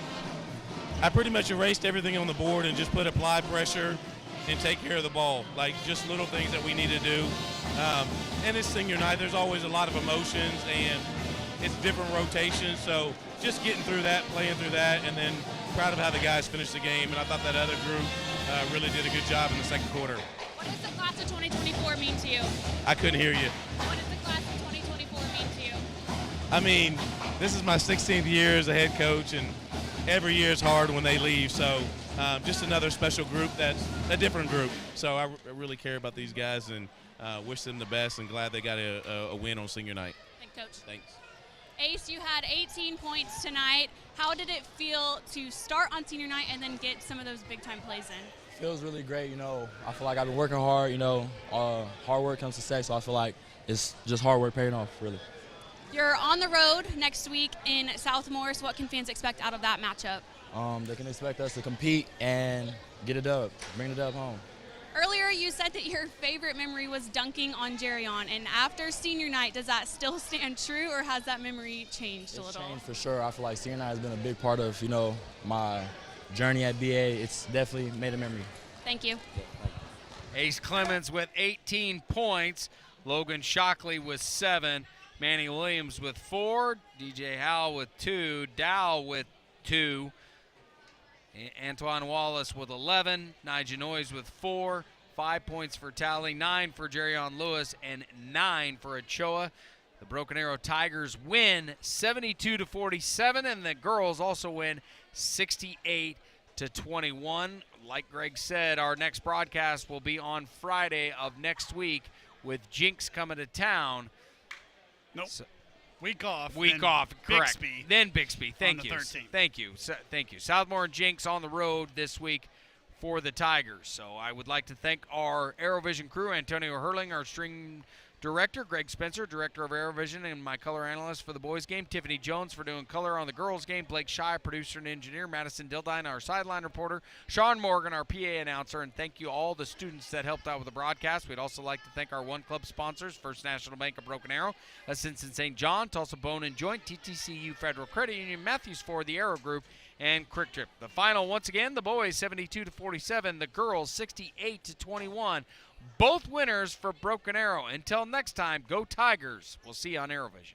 I pretty much erased everything on the board and just put applied pressure and take care of the ball, like just little things that we need to do. And it's senior night, there's always a lot of emotions and it's different rotations, so just getting through that, playing through that, and then proud of how the guys finished the game, and I thought that other group really did a good job in the second quarter. What does the class of 2024 mean to you? I couldn't hear you. What does the class of 2024 mean to you? I mean, this is my 16th year as a head coach, and every year is hard when they leave, so just another special group that's a different group. So I really care about these guys and wish them the best and glad they got a win on senior night. Thanks, Coach. Thanks. Ace, you had 18 points tonight. How did it feel to start on senior night and then get some of those big-time plays in? Feels really great, I feel like I've been working hard, hard work comes to success, so I feel like it's just hard work paying off, really. You're on the road next week in Southmore, so what can fans expect out of that matchup? They can expect us to compete and get a dub, bring the dub home. Earlier you said that your favorite memory was dunking on Jerryon, and after senior night, does that still stand true, or has that memory changed a little? It's changed for sure. I feel like senior night has been a big part of, my journey at BA. It's definitely made a memory. Thank you. Ace Clemens with 18 points. Logan Shockley with 7. Manny Williams with 4. DJ Howell with 2. Dow with 2. Antoine Wallace with 11. Nigel Noyes with 4. 5 points for Talley. 9 for Jerryon Lewis, and 9 for Ochoa. The Broken Arrow Tigers win 72-47, and the girls also win 68-21. Like Greg said, our next broadcast will be on Friday of next week with Jinx coming to town. Nope. Week off. Correct. Bixby. Then Bixby. Thank you. 13th. Thank you. Thank you. Southmore and Jinx on the road this week for the Tigers. So I would like to thank our ArrowVision crew, Antonio Herling, our string director, Greg Spencer, director of ArrowVision, and my color analyst for the boys game, Tiffany Jones, for doing color on the girls game, Blake Shy, producer and engineer, Madison Dildine, our sideline reporter, Sean Morgan, our PA announcer, and thank you all the students that helped out with the broadcast. We'd also like to thank our One Club sponsors, First National Bank of Broken Arrow, Ascension St. John, Tulsa Bone and Joint, TTCU Federal Credit Union, Matthews Ford, the Arrow Group, and Quick Trip. The final, once again, the boys 72-47, the girls 68-21. Both winners for Broken Arrow. Until next time, go Tigers. We'll see you on ArrowVision.